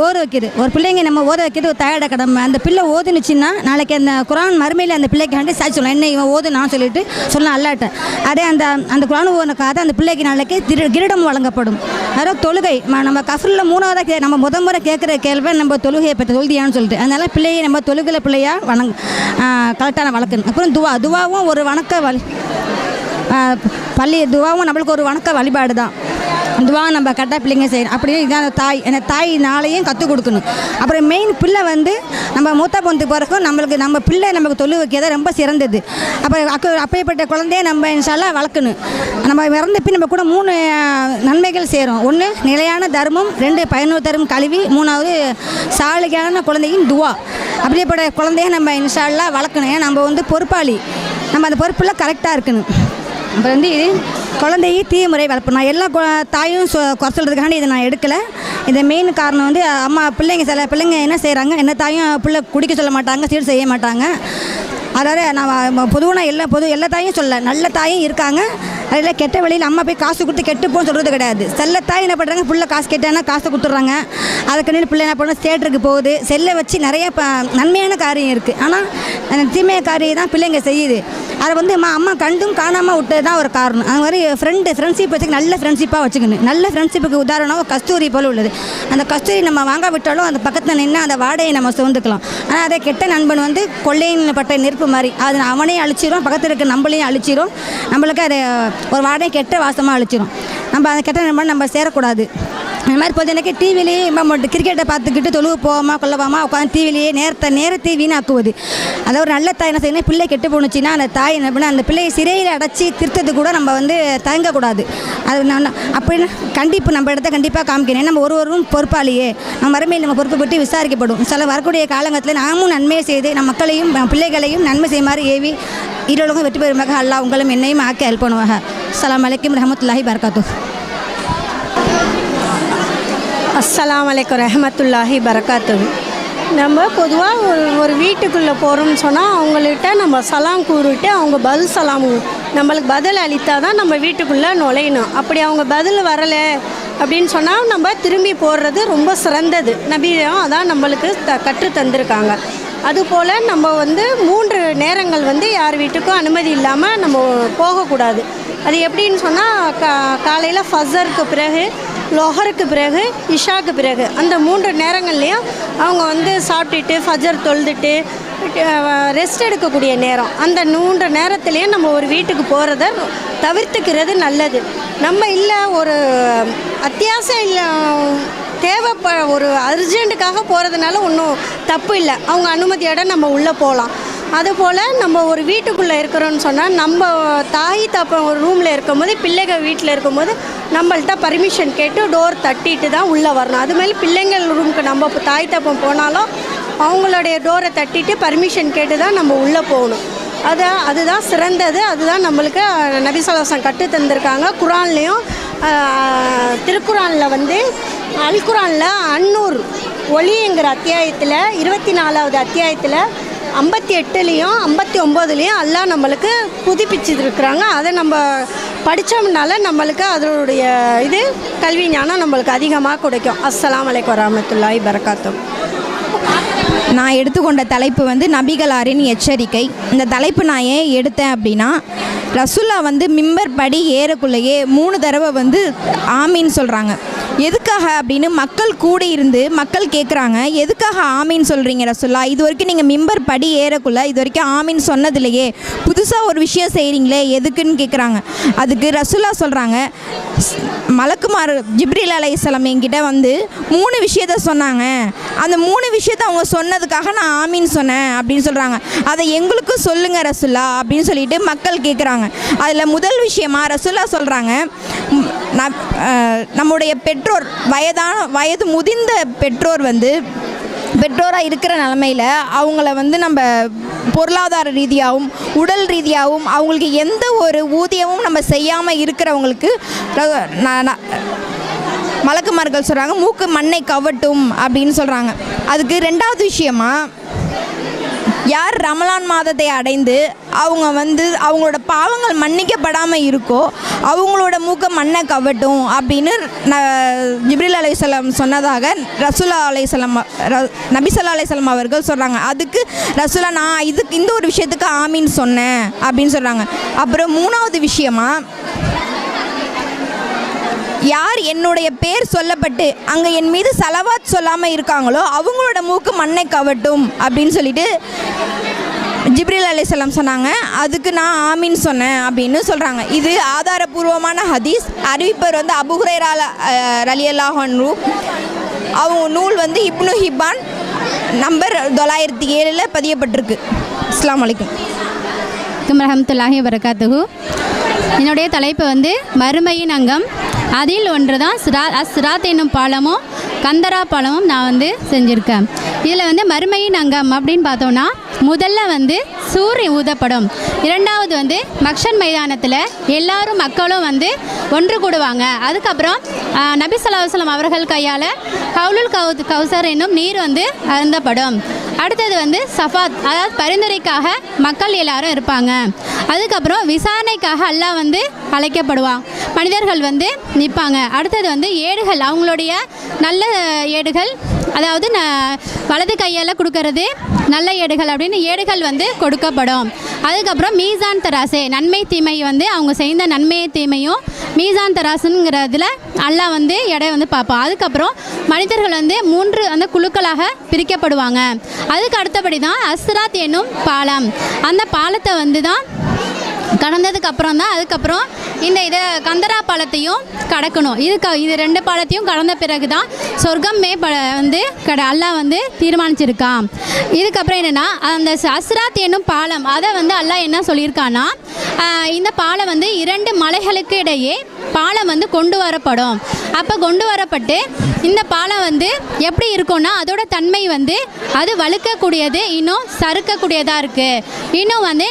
ஓத வைக்கிது. ஒரு பிள்ளைங்க நம்ம ஓத வைக்கிறது ஒரு தயாரிட கடமை. அந்த பிள்ளை ஓதுனுச்சுன்னா நாளைக்கு அந்த குர்ஆன் மறுமையில் அந்த பிள்ளைக்கு வந்து சாட்சி சொல்லலாம், என்ன இவன் ஓது நான் சொல்லிட்டு சொல்லலாம் அல்லாட்ட. அதே அந்த குர்ஆன் ஓதுனக்காக அந்த பிள்ளைக்கு நாளைக்கு கிரீடம் வழங்கப்படும். அதாவது தொழுகை நம்ம கஃப்ரில் 3ஆவதாக நம்ம முறை கேட்குற கேள்வி நம்ம தொழுகையை பற்றி தொழுதியான்னு சொல்லிட்டு, அதனால் பிள்ளையை நம்ம தொழுகிற பிள்ளையாக கரெக்டான வளர்க்கணும். அப்புறம் துவாவும் ஒரு வணக்க துவாவும் நம்மளுக்கு ஒரு வணக்க வழிபாடு தான். துவா நம்ம கரெக்டாக பிள்ளைங்க செய்யணும். அப்படியே இதான் தாய் அந்த தாயினாலையும் கற்றுக் கொடுக்கணும். அப்புறம் மெயின் பிள்ளை வந்து நம்ம மூத்தா பொந்து பிறக்கும் நம்மளுக்கு நம்ம பிள்ளை நமக்கு தொழில் வைக்கிறத ரொம்ப சிறந்தது. அப்புறம் அப்பேற்பட்ட குழந்தைய நம்ம இன்ஷால்லா வளர்க்கணும். நம்ம இறந்த பின் நம்ம கூட 3 நன்மைகள் சேரும். 1 நிலையான தர்மம், 2 பயனுறு தரும் கல்வி, 3வது சாலிகான குழந்தையின் துவா. அப்படியேப்பட்ட குழந்தைய நம்ம இன்ஷால்லா வளர்க்கணும். ஏன்னா நம்ம வந்து பொறுப்பாளி, நம்ம அந்த பொறுப்பில் கரெக்டாக இருக்கணும். அப்புறம் வந்து இது குழந்தையை தீமுறை வளர்ப்பு. நான் எல்லா தாயும் குறை சொல்கிறதுக்காண்டி இதை நான் எடுக்கலை. இந்த மெயின் காரணம் வந்து அம்மா சில பிள்ளைங்க என்ன செய்கிறாங்க, என்ன தாயும் பிள்ளை குடிக்க சொல்ல மாட்டாங்க, சீர் செய்ய மாட்டாங்க. அதாவது நான் பொதுவாக எல்லா தாயும் சொல்ல, நல்ல தாயும் இருக்காங்க. அதில் கெட்ட வழியில் அம்மா போய் காசு கொடுத்து கெட்டு போன்னு சொல்கிறது கிடையாது. செல்ல தாய் என்ன பண்ணுறாங்க, பிள்ளை காசு கேட்டாங்கன்னா காசை கொடுத்துட்றாங்க. அதுக்கு பிள்ளை என்ன பண்ண தேட்டருக்கு போகுது. செல்லை வச்சு நிறைய நன்மையான காரியம் இருக்குது, ஆனால் தீமைய காரியம் தான் பிள்ளைங்க செய்யுது. அதை வந்து அம்மா கண்டும் காணாமல் விட்டது தான் ஒரு காரணம். அது மாதிரி ஃப்ரெண்ட்ஷிப் வச்சுக்க, நல்ல ஃப்ரெண்ட்ஷிப்பாக வச்சுக்கணும். நல்ல ஃப்ரெண்ட்ஷிப்புக்கு உதாரணம் கஸ்தூரி போல் உள்ளது. அந்த கஸ்தூரி நம்ம வாங்க விட்டாலும் அந்த பக்கத்தில் நின்று அந்த வாடையை நம்ம சுமந்துக்கலாம். ஆனால் அதே கெட்ட நண்பன் வந்து கொள்ளையின் பட்ட நெருப்பு மாதிரி, அது அவனையும் அழிச்சிடும், பக்கத்தில் இருக்க நம்மளையும் அழிச்சிடும். நம்மளுக்கு அது ஒரு வாடையை கெட்ட வாசமாக அழிச்சிடும். நம்ம அந்த கெட்ட நண்பன் நம்ம சேரக்கூடாது. இந்த மாதிரி போது எனக்கு டிவிலேயே கிரிக்கெட்டை பார்த்துக்கிட்டு தொழுவு போகாமல் கொள்ளவாமா உட்காந்து டிவிலேயே நேரத்தை வீணாக்குவது. அதாவது ஒரு நல்ல தாய் என்ன செய்யணும், பிள்ளை கெட்டு போணுச்சுன்னா அந்த தாய் என்ன பண்ண, அந்த பிள்ளையை சிறையில் அடைச்சி திருத்தத்துக்கு கூட நம்ம வந்து தயங்கக்கூடாது. அது அப்படின்னு நம்ம இடத்த கண்டிப்பாக காமிக்கணும். நம்ம ஒருவரும் பொறுப்பாளியே, நம்ம மறுமையில் நம்ம பொறுப்பு பற்றி விசாரிக்கப்படும். சில வரக்கூடிய காலங்கத்தில் நாமும் நன்மையை செய்து நம் மக்களையும் பிள்ளைகளையும் நன்மை செய்யுமாறு ஏவி இருளுக்கும் வெற்றி பெறுமாக அல்லாஹ் உங்களும் என்னையும் ஆக்கி ஹெல்ப் பண்ணுவாங்க. அஸ்ஸலாமு அலைக்கும் ரஹ்மத்துல்லாஹி பரகாத்துஹு. அஸ்ஸலாமு அலைக்கும் ரஹ்மத்துல்லாஹி பரகாத்துஹு. நம்ம பொதுவாக ஒரு வீட்டுக்குள்ளே போகிறோம்னு சொன்னால் அவங்கள்ட்ட நம்ம சலாம் கூறிட்டு அவங்க சலாம் நம்மளுக்கு பதில் அளித்தா தான் நம்ம வீட்டுக்குள்ளே நுழையணும். அப்படி அவங்க பதில் வரலை அப்படின்னு சொன்னால் நம்ம திரும்பி போடுறது ரொம்ப சிறந்தது. நபியும் அதான் நம்மளுக்கு கற்று தந்திருக்காங்க. அதுபோல் நம்ம வந்து 3 நேரங்கள் வந்து யார் வீட்டுக்கும் அனுமதி இல்லாமல் நம்ம போகக்கூடாது. அது எப்படின்னு சொன்னால் காலையில் ஃபஜருக்கு பிறகு, லொஹருக்கு பிறகு, இஷாக்கு பிறகு, அந்த 3 நேரங்கள்லேயும் அவங்க வந்து சாப்பிட்டுட்டு ஃபஜர் தொழுதுட்டு ரெஸ்ட் எடுக்கக்கூடிய நேரம். அந்த 3 நேரத்துலேயும் நம்ம ஒரு வீட்டுக்கு போகிறத தவிர்த்துக்கிறது நல்லது. நம்ம இல்லை ஒரு அத்தியாவசியம் இல்லை ஒரு அர்ஜென்ட்டுக்காக போகிறதுனால ஒன்றும் தப்பு இல்லை. அவங்க அனுமதியோட நம்ம உள்ளே போகலாம். அதுபோல் நம்ம ஒரு வீட்டுக்குள்ளே இருக்கிறோன்னு சொன்னால் நம்ம தாய் தாப்பன் ஒரு ரூமில் இருக்கும்போது, பிள்ளைகள் வீட்டில் இருக்கும்போது நம்மள்ட்ட பர்மிஷன் கேட்டு டோர் தட்டிட்டு தான் உள்ளே வரணும். அதுமாதிரி பிள்ளைங்கள் ரூமுக்கு நம்ம தாய் தாப்பன் போனாலும் அவங்களுடைய டோரை தட்டிட்டு பர்மிஷன் கேட்டு தான் நம்ம உள்ளே போகணும். அதுதான் சிறந்தது. அதுதான் நம்மளுக்கு நபி ஸல்லல்லாஹு அலைஹி வஸல்லம் கற்று தந்திருக்காங்க. குரான்லேயும் திருக்குறானில் வந்து அல்குரானில் அன்னூர் ஒளிங்கிற அத்தியாயத்தில் 24வது அத்தியாயத்தில் 58லேயும் 59லேயும் எல்லாம் நம்மளுக்கு புதுப்பிச்சிருக்கிறாங்க. அதை நம்ம படித்தோம்னால நம்மளுக்கு அதனுடைய கல்வி ஞானம் நம்மளுக்கு அதிகமாக கிடைக்கும். அஸ்ஸலாமு அலைக்கும் வரஹ்மத்துல்லாஹி பரகாத்துஹு. நான் எடுத்துக்கொண்ட தலைப்பு வந்து நபிகளாரின் எச்சரிக்கை. இந்த தலைப்பு நான் ஏன் எடுத்தேன் அப்படின்னா, ரசூல்லா வந்து மிம்பர் படி ஏறக்குள்ளேயே 3 தடவை வந்து ஆமீன் சொல்கிறாங்க. எதுக்காக அப்படின்னு மக்கள் கூடி இருந்து மக்கள் கேட்குறாங்க, எதுக்காக ஆமீன் சொல்கிறீங்க ரசூல்லா? இது வரைக்கும் நீங்கள் மிம்பர் படி ஏறக்குள்ள இது வரைக்கும் ஆமீன் சொன்னதில்லையே, புதுசாக ஒரு விஷயம் செய்கிறீங்களே, எதுக்குன்னு கேட்குறாங்க. அதுக்கு ரசூல்லா சொல்கிறாங்க, மலக்குமார் ஜிப்ரீல் அலைஹிஸ்ஸலாம் என்கிட்ட வந்து 3 விஷயத்த சொன்னாங்க. அந்த 3 விஷயத்த அவங்க சொன்னதுக்காக நான் ஆமீன் சொன்னேன் அப்படின்னு சொல்கிறாங்க. அதை எங்களுக்கும் சொல்லுங்கள் ரசூல்லா அப்படின்னு சொல்லிட்டு மக்கள் கேட்குறாங்க. அதில் முதல் விஷயமா ரசூல்லா சொல்கிறாங்க, நம்முடைய பெற்றோர் வயது முதிர்ந்த பெற்றோர் வந்து பெற்றோராக இருக்கிற நிலமையில் அவங்கள வந்து நம்ம பொருளாதார ரீதியாகவும் உடல் ரீதியாகவும் அவங்களுக்கு எந்த ஒரு ஊதியமும் நம்ம செய்யாமல் இருக்கிறவங்களுக்கு மலக்குமார்கள் சொல்கிறாங்க மூக்கு மண்ணை கவட்டும் அப்படின்னு சொல்கிறாங்க. அதுக்கு 2வது விஷயமா, யார் ரமலான் மாதத்தை அடைந்து அவங்க வந்து அவங்களோட பாவங்கள் மன்னிக்கப்படாமல் இருக்கோ அவங்களோட மூக்க மண்ணை கவட்டும் அப்படின்னு ஜிப்ரீல் அலைஹிஸ்ஸலாம் சொன்னதாக ரசூலா அலைஹிஸ்ஸலாம் நபி ஸல்லல்லாஹு அலைஹி வஸல்லம் அவர்கள் சொல்கிறாங்க. அதுக்கு ரசூலா நான் இந்த ஒரு விஷயத்துக்கு ஆமீன் சொன்னேன் அப்படின்னு சொல்கிறாங்க. அப்புறம் 3வது விஷயமா, யார் என்னுடைய பேர் சொல்லப்பட்டு அங்கே என் மீது சலவாத் சொல்லாமல் இருக்காங்களோ அவங்களோட மூக்கு மண்ணை கவட்டும் அப்படின்னு சொல்லிட்டு ஜிப்ரீல் அலைஹிஸ்ஸலாம் சொன்னாங்க, அதுக்கு நான் ஆமீன் சொன்னேன் அப்படின்னு சொல்கிறாங்க. இது ஆதாரபூர்வமான ஹதீஸ். அறிவிப்பர் வந்து அபூ ஹுரைரா ரலியல்லாஹு அன்ஹு. அவங்க நூல் வந்து இப்னு ஹிப்பான் நம்பர் 907 பதியப்பட்டிருக்கு. அஸ்ஸலாமு அலைக்கும் ரஹ்மத்துல்லாஹி வபரகாத்துஹு. என்னுடைய தலைப்பு வந்து மறுமையின் அங்கம். அதில் ஒன்று தான் சிராத் என்னும் பாலமும் கந்தரா பாலமும் நான் வந்து செஞ்சுருக்கேன். இதில் வந்து மறுமையின் அங்கம் அப்படின்னு பார்த்தோன்னா, முதல்ல வந்து சூரியன் ஊதப்படும். இரண்டாவது வந்து மக்ஷர் மைதானத்தில் எல்லாரும் மக்களும் வந்து ஒன்று கூடுவாங்க. அதுக்கப்புறம் நபி ஸல்லல்லாஹு அலைஹி வஸல்லம் அவர்கள் கையால் கவுலுல் கௌசர் என்னும் நீர் வந்து அருந்தப்படும். அடுத்தது வந்து சஃபாத், அதாவது பரிந்துரைக்காக மக்கள் எல்லாரும் இருப்பாங்க. அதுக்கப்புறம் விசாரணைக்காக அல்லாஹ் வந்து அழைக்கப்படுவான். மனிதர்கள் வந்து நிற்பாங்க. அடுத்தது வந்து ஏடுகள், அவங்களுடைய நல்ல ஏடுகள், அதாவது வலது கையால் கொடுக்கறது நல்ல ஏடுகள் அப்படின்னு ஏடுகள் வந்து கொடுக்கப்படும். அதுக்கப்புறம் மீசான் தராசே, நன்மை தீமை வந்து அவங்க செய்த நன்மையை தீமையும் மீசான் தராசுங்கிறதுல அல்லாஹ் வந்து எடை வந்து பார்ப்போம். அதுக்கப்புறம் மனிதர்கள் வந்து 3 அந்த குழுக்களாக பிரிக்கப்படுவாங்க. அதுக்கு அடுத்தபடி தான் அஸ்ராத் என்னும் பாலம். அந்த பாலத்தை வந்து தான் கடந்ததுக்கு அப்புறம் தான் அதுக்கப்புறம் இதை கந்தரா பாலத்தையும் கடக்கணும். இது 2 பாலத்தையும் கடந்த பிறகு தான் சொர்க்கமே வந்து அல்லாஹ் வந்து தீர்மானிச்சிருக்கான். இதுக்கப்புறம் என்னென்னா, அந்த அஸ்ராத் என்னும் பாலம் அதை வந்து அல்லாஹ் என்ன சொல்லியிருக்கான்னா, இந்த பாலம் வந்து 2 மலைகளுக்கு இடையே பாலம் வந்து கொண்டு வரப்படும். அப்போ கொண்டு வரப்பட்டு இந்த பாலம் வந்து எப்படி இருக்கும்னா, அதோட தன்மை வந்து அது வழுக்கக்கூடியது, இன்னும் சறுக்கக்கூடியதாக இருக்குது. இன்னும் வந்து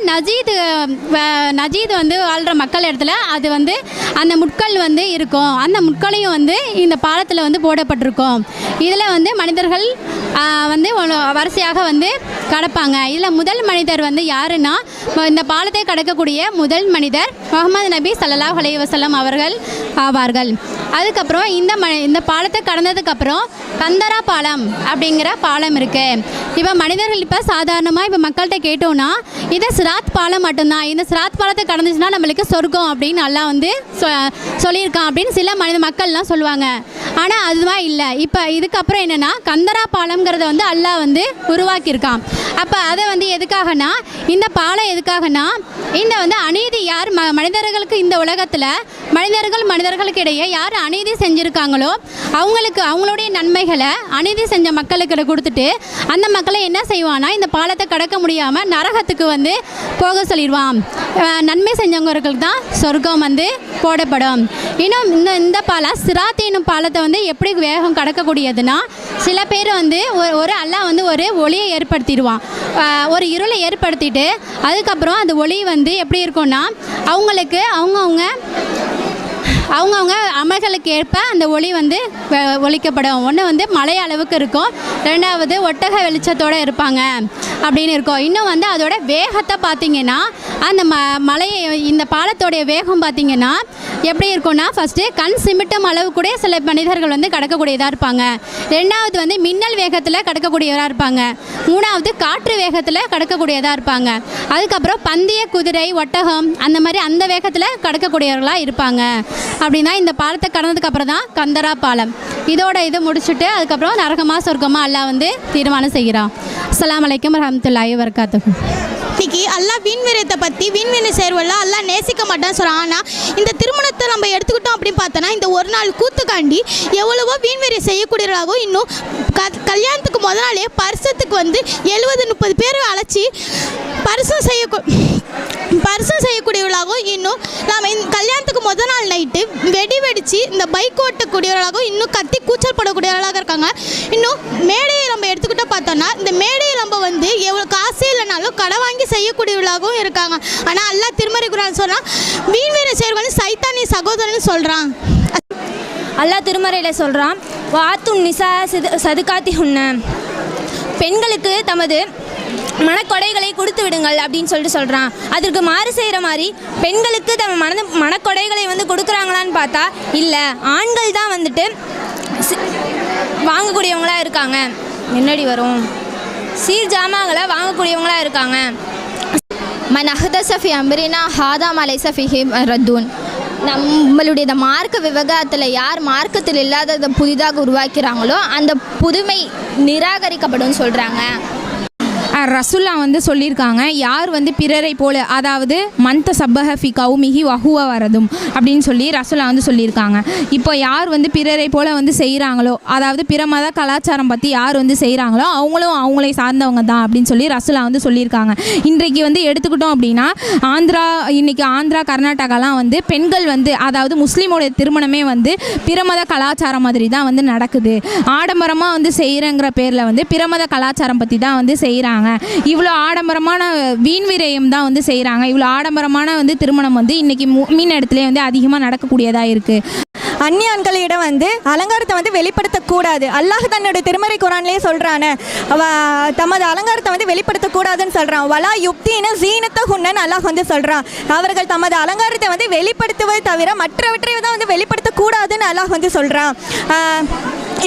நஜீத் வந்து வாழ்கிற மக்கள் இடத்துல அது வந்து அந்த முட்கள் வந்து இருக்கும். அந்த முட்களையும் வந்து இந்த பாலத்தில் வந்து போடப்பட்டிருக்கும். இதில் வந்து மனிதர்கள் வந்து வரிசையாக வந்து கடப்பாங்க. இதில் முதல் மனிதர் வந்து யாருன்னா, இந்த பாலத்தை கடக்கக்கூடிய முதல் மனிதர் முஹம்மது நபி ஸல்லல்லாஹு அலைஹி வஸல்லம் அவர்கள் ஆவார்கள். அதுக்கப்புறம் இந்த பாலத்தை கடந்ததுக்கப்புறம் கந்தரா பாலம் அப்படிங்கிற பாலம் இருக்குது. இப்போ மனிதர்கள் இப்போ சாதாரணமாக இப்போ மக்கள்கிட்ட கேட்டோன்னா, இது சிராத் பாலம் மட்டும்தான், இந்த சிராத் பாலத்தை கடந்துச்சுன்னா நம்மளுக்கு சொர்க்கம் அப்படின்னு அல்லாஹ் வந்து சொல்லியிருக்கான் அப்படின்னு சில மக்கள்லாம் சொல்லுவாங்க. ஆனால் அதுதான் இல்லை. இப்போ இதுக்கப்புறம் என்னென்னா, கந்தரா பாலம்ங்கிறத வந்து அல்லாஹ் வந்து உருவாக்கியிருக்கான். அப்போ அதை வந்து எதுக்காகனா, இந்த பாலம் எதுக்காகனா, இந்த வந்து அநீதி யார் மனிதர்களுக்கு இந்த உலகத்தில் மனிதர்களுக்கு இடையே யார் அநீதி செஞ்சுருக்காங்களோ அவங்களுடைய நன்மைகளை அநீதி செஞ்ச மக்களுக்கு கொடுத்துட்டு அந்த மக்களை என்ன செய்வான்னா, இந்த பாலத்தை கடக்க முடியாமல் நரகத்துக்கு வந்து போக சொல்லிடுவான். நன்மை செஞ்சவங்களுக்கு தான் சொர்க்கம் வந்து போடப்படும். இன்னும் இந்த பாலம் சிராத் என்னும் பாலத்தை வந்து எப்படி வேகம் கடக்கக்கூடியதுன்னா, சில பேர் வந்து ஒரு அல்லாஹ் வந்து ஒரு ஒளியை ஏற்படுத்திடுவான். ஒரு இருளை ஏற்படுத்திட்டு அதுக்கப்புறம் அந்த ஒளி வந்து எப்படி இருக்கும்னா, அவங்களுக்கு அவங்கவுங்க அமல்களுக்கு ஏற்ப அந்த ஒளி வந்து ஒலிக்கப்படும். ஒன்று வந்து மலை அளவுக்கு இருக்கும், ரெண்டாவது ஒட்டக வெளிச்சத்தோடு இருப்பாங்க அப்படின்னு இருக்கும். இன்னும் வந்து அதோட வேகத்தை பார்த்திங்கன்னா, அந்த மலையை இந்த பாலத்தோடைய வேகம் பார்த்திங்கன்னா எப்படி இருக்கும்னா, ஃபஸ்ட்டு கண் சிமிட்டும் அளவு கூட சில மனிதர்கள் வந்து கடக்கக்கூடியதாக இருப்பாங்க. ரெண்டாவது வந்து மின்னல் வேகத்தில் கடக்கக்கூடியவராக இருப்பாங்க. மூணாவது காற்று வேகத்தில் கடக்கக்கூடியதாக இருப்பாங்க. அதுக்கப்புறம் பந்தய குதிரை, ஒட்டகம் அந்த மாதிரி அந்த வேகத்தில் கடக்கக்கூடியவர்களாக இருப்பாங்க. அப்படின்னா இந்த பாலத்தை கடந்ததுக்கப்புறம் தான் கந்தரா பாலம். இதோட இது முடிச்சுட்டு அதுக்கப்புறம் நரகமா சொர்க்கமா அல்லாஹ் வந்து தீர்மானம் செய்கிறான். அஸ்ஸலாமு அலைக்கும் வரஹ்மத்துல்லாஹி வபரகாத்துஹு. இன்னைக்கு அல்லாஹ் வீண்விரயத்தை பற்றி வீண்வினை சேர்வெல்லாம் அல்லாஹ் நேசிக்க மாட்டான்னு சொல்கிறான். ஆனால் இந்த திருமணத்தை நம்ம எடுத்துக்கிட்டோம் அப்படின்னு பார்த்தோன்னா, இந்த ஒரு நாள் கூத்துக்காண்டி எவ்வளவோ வீண்விரயம் செய்யக்கூடியவர்களாகவும், இன்னும் கல்யாணத்துக்கு முதல் நாளே பரிசத்துக்கு வந்து 70-30 பேர் அழைச்சி பரிசம் செய்யக்கூடியவர்களாகவும், இன்னும் நாம் கல்யாணத்துக்கு முதல் நாள் நைட்டு வெடிச்சு இந்த பைக் ஓட்டக்கூடியவர்களாகவும், இன்னும் கத்தி கூச்சல் போடக்கூடியவர்களாக இருக்காங்க. இன்னும் மேடையை நம்ம எடுத்துக்கிட்டோம் பார்த்தோன்னா, இந்த மேடையை நம்ம வந்து எவ்வளோ காசே இல்லைனாலும் கடை வாங்கி செய்யக்கூடியவர்களாகவும் இருக்காங்க. ஆனால் அல்லாஹ் திருமறை குர்ஆன் சொல்கிறான், வீண்விரயம் செய்கிறவங்க சைத்தானிய சகோதரன்னு சொல்கிறான். அல்லாஹ் திருமறையில் சொல்கிறான், வாத்துன் நிசா சதுகாத்தி உன்ன, பெண்களுக்கு தமது மனக்கொடைகளை கொடுத்து விடுங்கள் அப்படின்னு சொல்லிட்டு சொல்கிறான். அதற்கு மாறு செய்கிற மாதிரி பெண்களுக்கு தம் மனக்கொடைகளை வந்து கொடுக்குறாங்களான்னு பார்த்தா இல்லை, ஆண்கள் தான் வந்துட்டு வாங்கக்கூடியவங்களாக இருக்காங்க. என்னடி வரும் சீர் ஜாமான்களை வாங்கக்கூடியவங்களாக இருக்காங்க. மனஹதசஃபி அம்ரினா ஹாதாம் அலைசஃபிஹி ரத்தூன். நம்மளுடைய இந்த மார்க்க விவகாரத்தில் யார் மார்க்கத்தில் இல்லாததை புதிதாக உருவாக்கிறாங்களோ அந்த புதுமை நிராகரிக்கப்படும் சொல்கிறாங்க. ரசுல்லா வந்து சொல்லியிருக்காங்க, யார் வந்து பிறரை போல, அதாவது மந்த சப்பஹ ஃபி கௌமிஹி வஹுவ வரதும் அப்படின்னு சொல்லி ரசுல்லா வந்து சொல்லியிருக்காங்க. இப்போ யார் வந்து பிறரை போல வந்து செய்கிறாங்களோ, அதாவது பிற மத கலாச்சாரம் பற்றி யார் வந்து செய்கிறாங்களோ அவங்களும் அவங்களை சார்ந்தவங்க தான் அப்படின்னு சொல்லி ரசுல்லா வந்து சொல்லியிருக்காங்க. இன்றைக்கு வந்து எடுத்துக்கிட்டோம் அப்படின்னா இன்னைக்கு ஆந்திரா கர்நாடகாலாம் வந்து பெண்கள் வந்து, அதாவது முஸ்லீமோட திருமணமே வந்து பிற மத கலாச்சாரம் மாதிரி தான் வந்து நடக்குது. ஆடம்பரமாக வந்து செய்கிறங்கிற பேரில் வந்து பிற மத கலாச்சாரம் பற்றி தான் வந்து செய்கிறாங்க. இவ்வளோ ஆடம்பரமான வீண் விரயம் தான் வந்து செய்கிறாங்க. இவ்வளோ ஆடம்பரமான வந்து திருமணம் வந்து இன்றைக்கி மீன் இடத்துல வந்து அதிகமாக நடக்கக்கூடியதாக இருக்குது. அந்நியான்களிடம் வந்து அலங்காரத்தை வந்து வெளிப்படுத்தக்கூடாது. அல்லாஹ் தன்னுடைய திருமறை குரான்லேயே சொல்கிறானே, தமது அலங்காரத்தை வந்து வெளிப்படுத்தக்கூடாதுன்னு சொல்கிறான். வலா யுப்தீன சீனத்தை ஹுன்னன்னு அல்லாஹ் வந்து சொல்கிறான். அவர்கள் தமது அலங்காரத்தை வந்து வெளிப்படுத்துவதை தவிர மற்றவற்றை தான் வந்து வெளிப்படுத்தக்கூடாதுன்னு அல்லாஹ் வந்து சொல்கிறான்.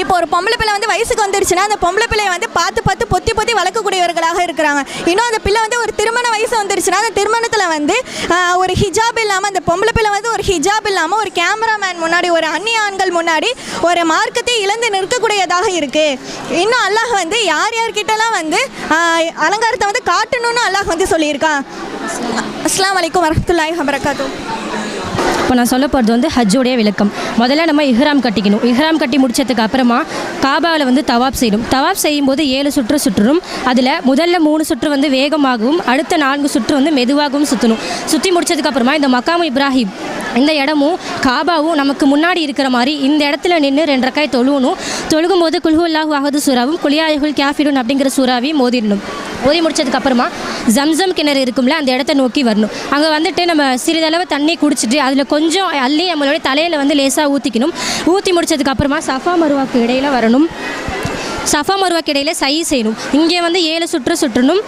இப்போ ஒரு பொம்பளை பிள்ளை வந்து வயசுக்கு வந்துருச்சுன்னா அந்த பொம்பளை பிள்ளையை வந்து பார்த்து பொத்தி வளர்க்கக்கூடியவர்களாக இருக்கிறாங்க. இன்னும் அந்த பிள்ளை வந்து ஒரு திருமண வயசு வந்துருச்சுன்னா அந்த திருமணத்தில் வந்து ஒரு ஹிஜாப் இல்லாமல், அந்த பொம்பளை பிள்ளை வந்து ஒரு ஹிஜாப் இல்லாமல் ஒரு கேமராமேன் முன்னாடி, ஒரு அந்நிய ஆண்கள் முன்னாடி ஒரு மார்க்கத்தை இழந்து நிற்கக்கூடியதாக இருக்குது. இன்னும் அல்லாஹ் வந்து யார்கிட்டலாம் வந்து அலங்காரத்தை வந்து காட்டணும்னு அல்லாஹ் வந்து சொல்லியிருக்கான். அஸ்ஸலாமு அலைக்கும் வரஹ்மத்துல்லாஹி வபரகாத்துஹு. இப்போ நான் சொல்ல போகிறது வந்து ஹஜ்ஜோடைய விளக்கம். முதல்ல நம்ம இஹ்ராம் கட்டிக்கணும். இஹ்ராம் கட்டி முடிச்சதுக்கு அப்புறமா காபாவில் வந்து தவாப் செய்யணும். தவாப் செய்யும்போது 7 சுற்று சுற்றணும். அதில் முதல்ல 3 சுற்று வந்து வேகமாகவும் அடுத்த 4 சுற்று வந்து மெதுவாகவும் சுற்றணும். சுற்றி முடிச்சதுக்கப்புறமா இந்த மக்காமு இப்ராஹிம் இந்த இடமும் காபாவும் நமக்கு முன்னாடி இருக்கிற மாதிரி இந்த இடத்துல நின்று 2 ரக்காய் தொழுவணும். தொழுகும்போது குல்ஹுல்லாஹு அஹது சூறாவும் குலியாயுல் கேஃபிருன் அப்படிங்கிற சூறாவையும் மோதிடணும். ஓதி முடிச்சதுக்கப்புறமா ஜம்சம் கிணறு இருக்கும்ல, அந்த இடத்த நோக்கி வரணும். அங்கே வந்துட்டு நம்ம சிறிதளவு தண்ணி குடிச்சிட்டு அதில் கொஞ்சம் அள்ளி நம்மளுடைய தலையில் வந்து லேசாக ஊற்றிக்கணும். ஊற்றி முடிச்சதுக்கப்புறமா சஃபா மருவாக்கு இடையில் வரணும். சஃபா மருவாக்கு இடையில் சை செய்யணும். இங்கே வந்து 7 சுற்று சுற்றணும்.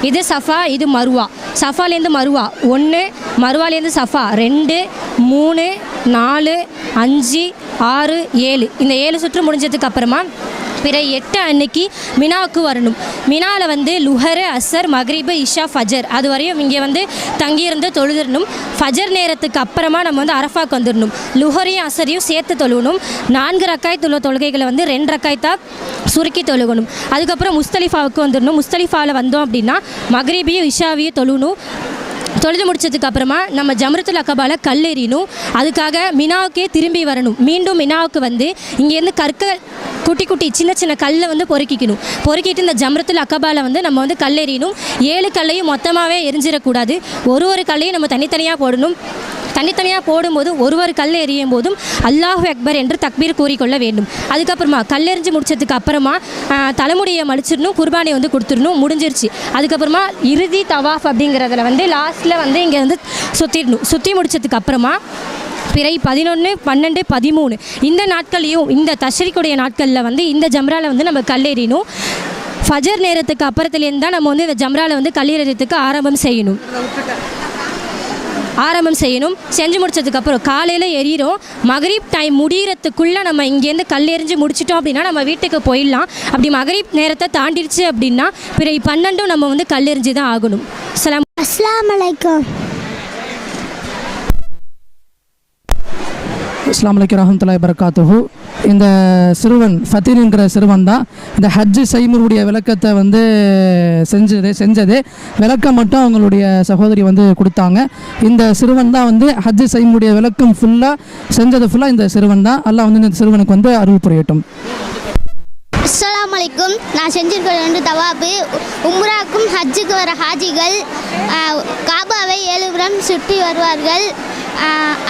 இது சஃபா, இது மருவா. சஃபாலேருந்து மருவா 1, மருவாலேருந்து சஃபா 2, 3, 4, 5, 6, 7. இந்த 7 சுற்று முடிஞ்சதுக்கு அப்புறமா பிற 8 அன்னைக்கு மினாவுக்கு வரணும். மினாவில் வந்து லுஹரு, அசர், மக்ரிபு, இஷா, ஃபஜர் அது வரையும் இங்கே வந்து தங்கியிருந்து தொழுதிடணும். ஃபஜர் நேரத்துக்கு அப்புறமா நம்ம வந்து அரஃபாக்கு வந்துடணும். லுஹரையும் அசரையும் சேர்த்து தொழுகணும். 4 ரக்காய் தொழுகைகளை வந்து 2 ரக்காய்த்தா சுருக்கி தொழுகணும். அதுக்கப்புறம் முஸ்தலிஃபாவுக்கு வந்துடணும். முஸ்தலிஃபாவில் வந்தோம் அப்படின்னா மக்ரிபையும் இஷாவையும் தொழுகணும். தொழுது முடிச்சதுக்கு அப்புறமா நம்ம ஜம்ரத்துல் அக்கபால கல் எறியணும். அதுக்காக மினாவுக்கே திரும்பி வரணும். மீண்டும் மினாவுக்கு வந்து இங்கேருந்து கற்கள் குட்டி சின்ன கல்லை வந்து பொறுக்கிட்டு இந்த ஜம்ரத்துல் அக்கபால வந்து நம்ம வந்து கல் எறியணும். 7 கல்லையும் மொத்தமாகவே எரிஞ்சிடக்கூடாது. ஒரு கல்லையும் நம்ம தனித்தனியாக போடணும். தனித்தனியாக போடும்போது ஒரு கல் எறியும் போதும் அல்லாஹு அக்பர் என்று தக்பீர் கூறிக்கொள்ள வேண்டும். அதுக்கப்புறமா கல்லெறிஞ்சு முடிச்சதுக்கு அப்புறமா தலைமுடியை மலிச்சிடணும். குர்பானை வந்து கொடுத்துடணும். முடிஞ்சிருச்சு. அதுக்கப்புறமா இறுதி தவாஃப் அப்படிங்கிறதுல வந்து லாஸ்ட்டில் வந்து இங்கே வந்து சுற்றிடணும். சுற்றி முடிச்சதுக்கு அப்புறமா பிறை 11, 12, 13 இந்த நாட்களையும் இந்த தஷ்ரீக்குடைய நாட்களில் வந்து இந்த ஜம்ராவில் வந்து நம்ம கல்லெறியணும். ஃபஜர் நேரத்துக்கு அப்புறத்துலேருந்து தான் நம்ம வந்து இந்த ஜம்ராவில் வந்து கல்லெறியறதுக்கு ஆரம்பம் செய்யணும். செஞ்சு முடிச்சதுக்கப்புறம் காலையில் எறிகிறோம். மகரீப் டைம் முடிகிறதுக்குள்ளே நம்ம இங்கேருந்து கல்லெறிஞ்சு முடிச்சிட்டோம் அப்படின்னா நம்ம வீட்டுக்கு போயிடலாம். அப்படி மகரீப் நேரத்தை தாண்டிடுச்சு அப்படின்னா பிறை 12 நம்ம வந்து கல்லெறிஞ்சு தான் ஆகணும். அஸ்ஸலாமு அலைக்கும். அஸ்ஸலாமு அலைக்கும் வரஹ்மத்துல்லாஹி வபரகாத்துஹு. இந்த சிறுவன் ஃபத்தீன்ங்கிற சிறுவன் தான் இந்த ஹஜ்ஜு செய்முறையுடைய விளக்கத்தை வந்து செஞ்சது விளக்கம் மட்டும் அவங்களுடைய சகோதரி வந்து கொடுத்தாங்க. இந்த சிறுவன் தான் வந்து ஹஜ்ஜு செய்முறையுடைய விளக்கம் செஞ்சது ஃபுல்லாக இந்த சிறுவன் தான். அல்லாஹ் வந்து இந்த சிறுவனுக்கு வந்து அருள் புரியட்டும். அஸ்ஸலாமு அலைக்கும். நான் செஞ்சிருக்கிற 2 தவாப்பு. உம்ராக்கும் ஹஜ்ஜுக்கு வர ஹாஜிகள் காபாவை 7 புறம் சுற்றி வருவார்கள்.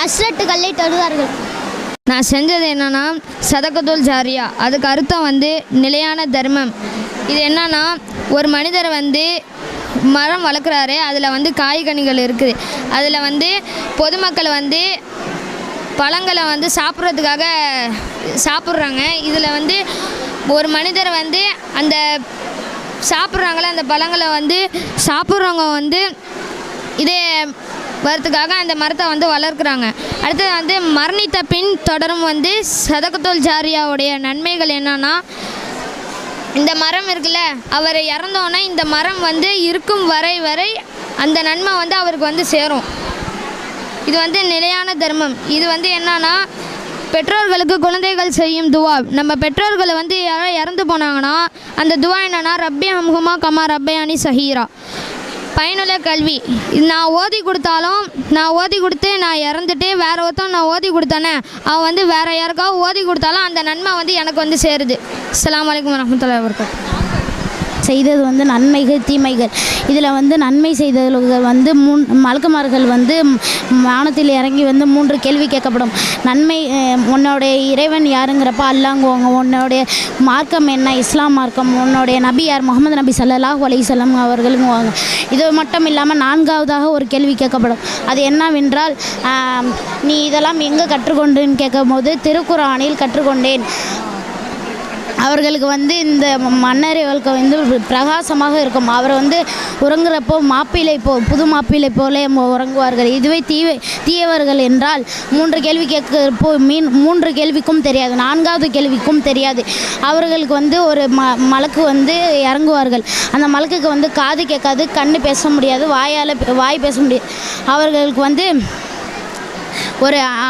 அஸ்ரட்டு கல்லை தொடுவார்கள். நான் செஞ்சது என்னன்னா சதகத்துல் ஜாரியா. அதுக்கு அர்த்தம் வந்து நிலையான தர்மம். இது என்னன்னா ஒரு மனிதரை வந்து மரம் வளர்க்குறாரு, அதில் வந்து காய்கனிகள் இருக்குது. அதில் வந்து பொதுமக்கள் வந்து பழங்களை வந்து சாப்பிட்றதுக்காக சாப்பிட்றாங்க. இதில் வந்து ஒரு மனிதரை வந்து அந்த சாப்பிட்றாங்களே அந்த பழங்களை வந்து சாப்பிட்றவங்க வந்து இதே வரத்துக்காக அந்த மரத்தை வந்து வளர்க்குறாங்க. அடுத்தது வந்து மரணித்த பின் தொடரும் வந்து சதகத்துல் ஜாரியாவுடைய நன்மைகள் என்னன்னா, இந்த மரம் இருக்குல்ல, அவர் இறந்தோன்னே இந்த மரம் வந்து இருக்கும் வரை அந்த நன்மை வந்து அவருக்கு வந்து சேரும். இது வந்து நிலையான தர்மம். இது வந்து என்னன்னா பெற்றோர்களுக்கு குழந்தைகள் செய்யும் துவா. நம்ம பெற்றோர்களை வந்து யாராவது இறந்து போனாங்கன்னா அந்த துவா என்னன்னா, ரப்பி ஹம்ஹுமா கமா ரப்பயானி சஹீரா. பயனுள்ள கல்வி. நான் ஓதி கொடுத்து நான் இறந்துட்டு வேற ஒருத்தன் நான் ஓதி கொடுத்தானே, அவன் வந்து வேற யாருக்காவது ஓதி கொடுத்தாலும் அந்த நன்மை வந்து எனக்கு வந்து சேருது. அஸ்ஸலாமு அலைக்கும் வரஹ்மத்துல்லாஹி வபரகாத்துஹு. செய்தது வந்து நன்மைகள் தீமைகள். இதில் வந்து நன்மை செய்தவர்கள் வந்து மலக்குமார்கள் வந்து வானத்தில் இறங்கி வந்து 3 கேள்வி கேட்கப்படும். நன்மை, உன்னுடைய இறைவன் யாருங்கிறப்ப அல்லாங்குவாங்க. உன்னுடைய மார்க்கம் என்ன, இஸ்லாம் மார்க்கம். உன்னுடைய நபி யார், முகமது நபி ஸல்லல்லாஹு அலைஹி வஸல்லம் அவர்களுங்குவாங்க. இது மட்டும் இல்லாமல் 4வதாக ஒரு கேள்வி கேட்கப்படும். அது என்னவென்றால், நீ இதெல்லாம் எங்கே கற்றுக்கொண்டேன்னு கேட்கும்போது திருக்குர்ஆனில் கற்றுக்கொண்டேன். அவர்களுக்கு வந்து இந்த மன்னர்களுக்கு வந்து பிரகாசமாக இருக்கும். அவர் வந்து உறங்குறப்போ புது மாப்பிள்ளை போல உறங்குவார்கள். இதுவே தீயவர்கள் என்றால் 3 கேள்வி கேட்கிறப்போ 3 கேள்விக்கும் தெரியாது, 4வது கேள்விக்கும் தெரியாது. அவர்களுக்கு வந்து ஒரு மலக்கு வந்து இறங்குவார்கள். அந்த மலக்குக்கு வந்து காது கேட்காது, கண்ணு பேச முடியாது, வாய் பேச முடியாது. அவர்களுக்கு வந்து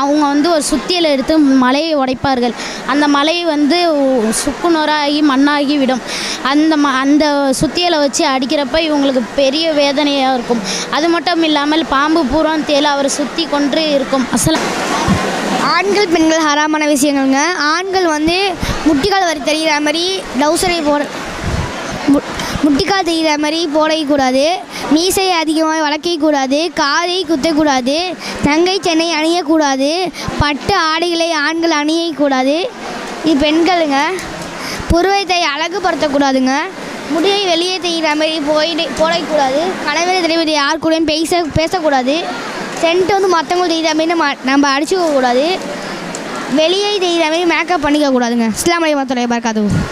அவங்க வந்து ஒரு சுத்தியலை எடுத்து மலையை உடைப்பார்கள். அந்த மலை வந்து சுக்குநூறாகி மண்ணாகி விடும். அந்த சுத்தியலை வச்சு அடிக்கிறப்ப இவங்களுக்கு பெரிய வேதனையாக இருக்கும். அது மட்டும் இல்லாமல் பாம்பு பூரம் தேலை அவர் சுற்றி கொண்டு இருக்கும். ஆண்கள் பெண்கள் ஹராமான விஷயங்கள்ங்க. ஆண்கள் வந்து முட்டிக்கால் வரி தெரிகிற மாதிரி டவுசரை முட்டிக்கால் தெரிகிற மாதிரி போடக்கூடாது. மீசையை அதிகமாக வளர்க்கக்கூடாது. காதை குத்தக்கூடாது. தங்கை சென்னை அணியக்கூடாது. பட்டு ஆடைகளை ஆண்கள் அணியக்கூடாது. இது பெண்களுங்க. புருவத்தை அழகுபடுத்தக்கூடாதுங்க. முடியை வெளியே தெரிகிற மாதிரி போடக்கூடாது. கணவரை தலைவர் யார் கூடயும் பேசக்கூடாது. சென்ட் வந்து மற்றவங்களுக்கு தெரிகிற மாதிரி நம்ம அடிச்சுக்கக்கூடாது. வெளியே தெரிகிற மாதிரி மேக்கப் பண்ணிக்கக்கூடாதுங்க. அஸ்ஸலாமு அலைக்கும் வரஹ்மத்துல்லாஹி வபரகாத்துஹு.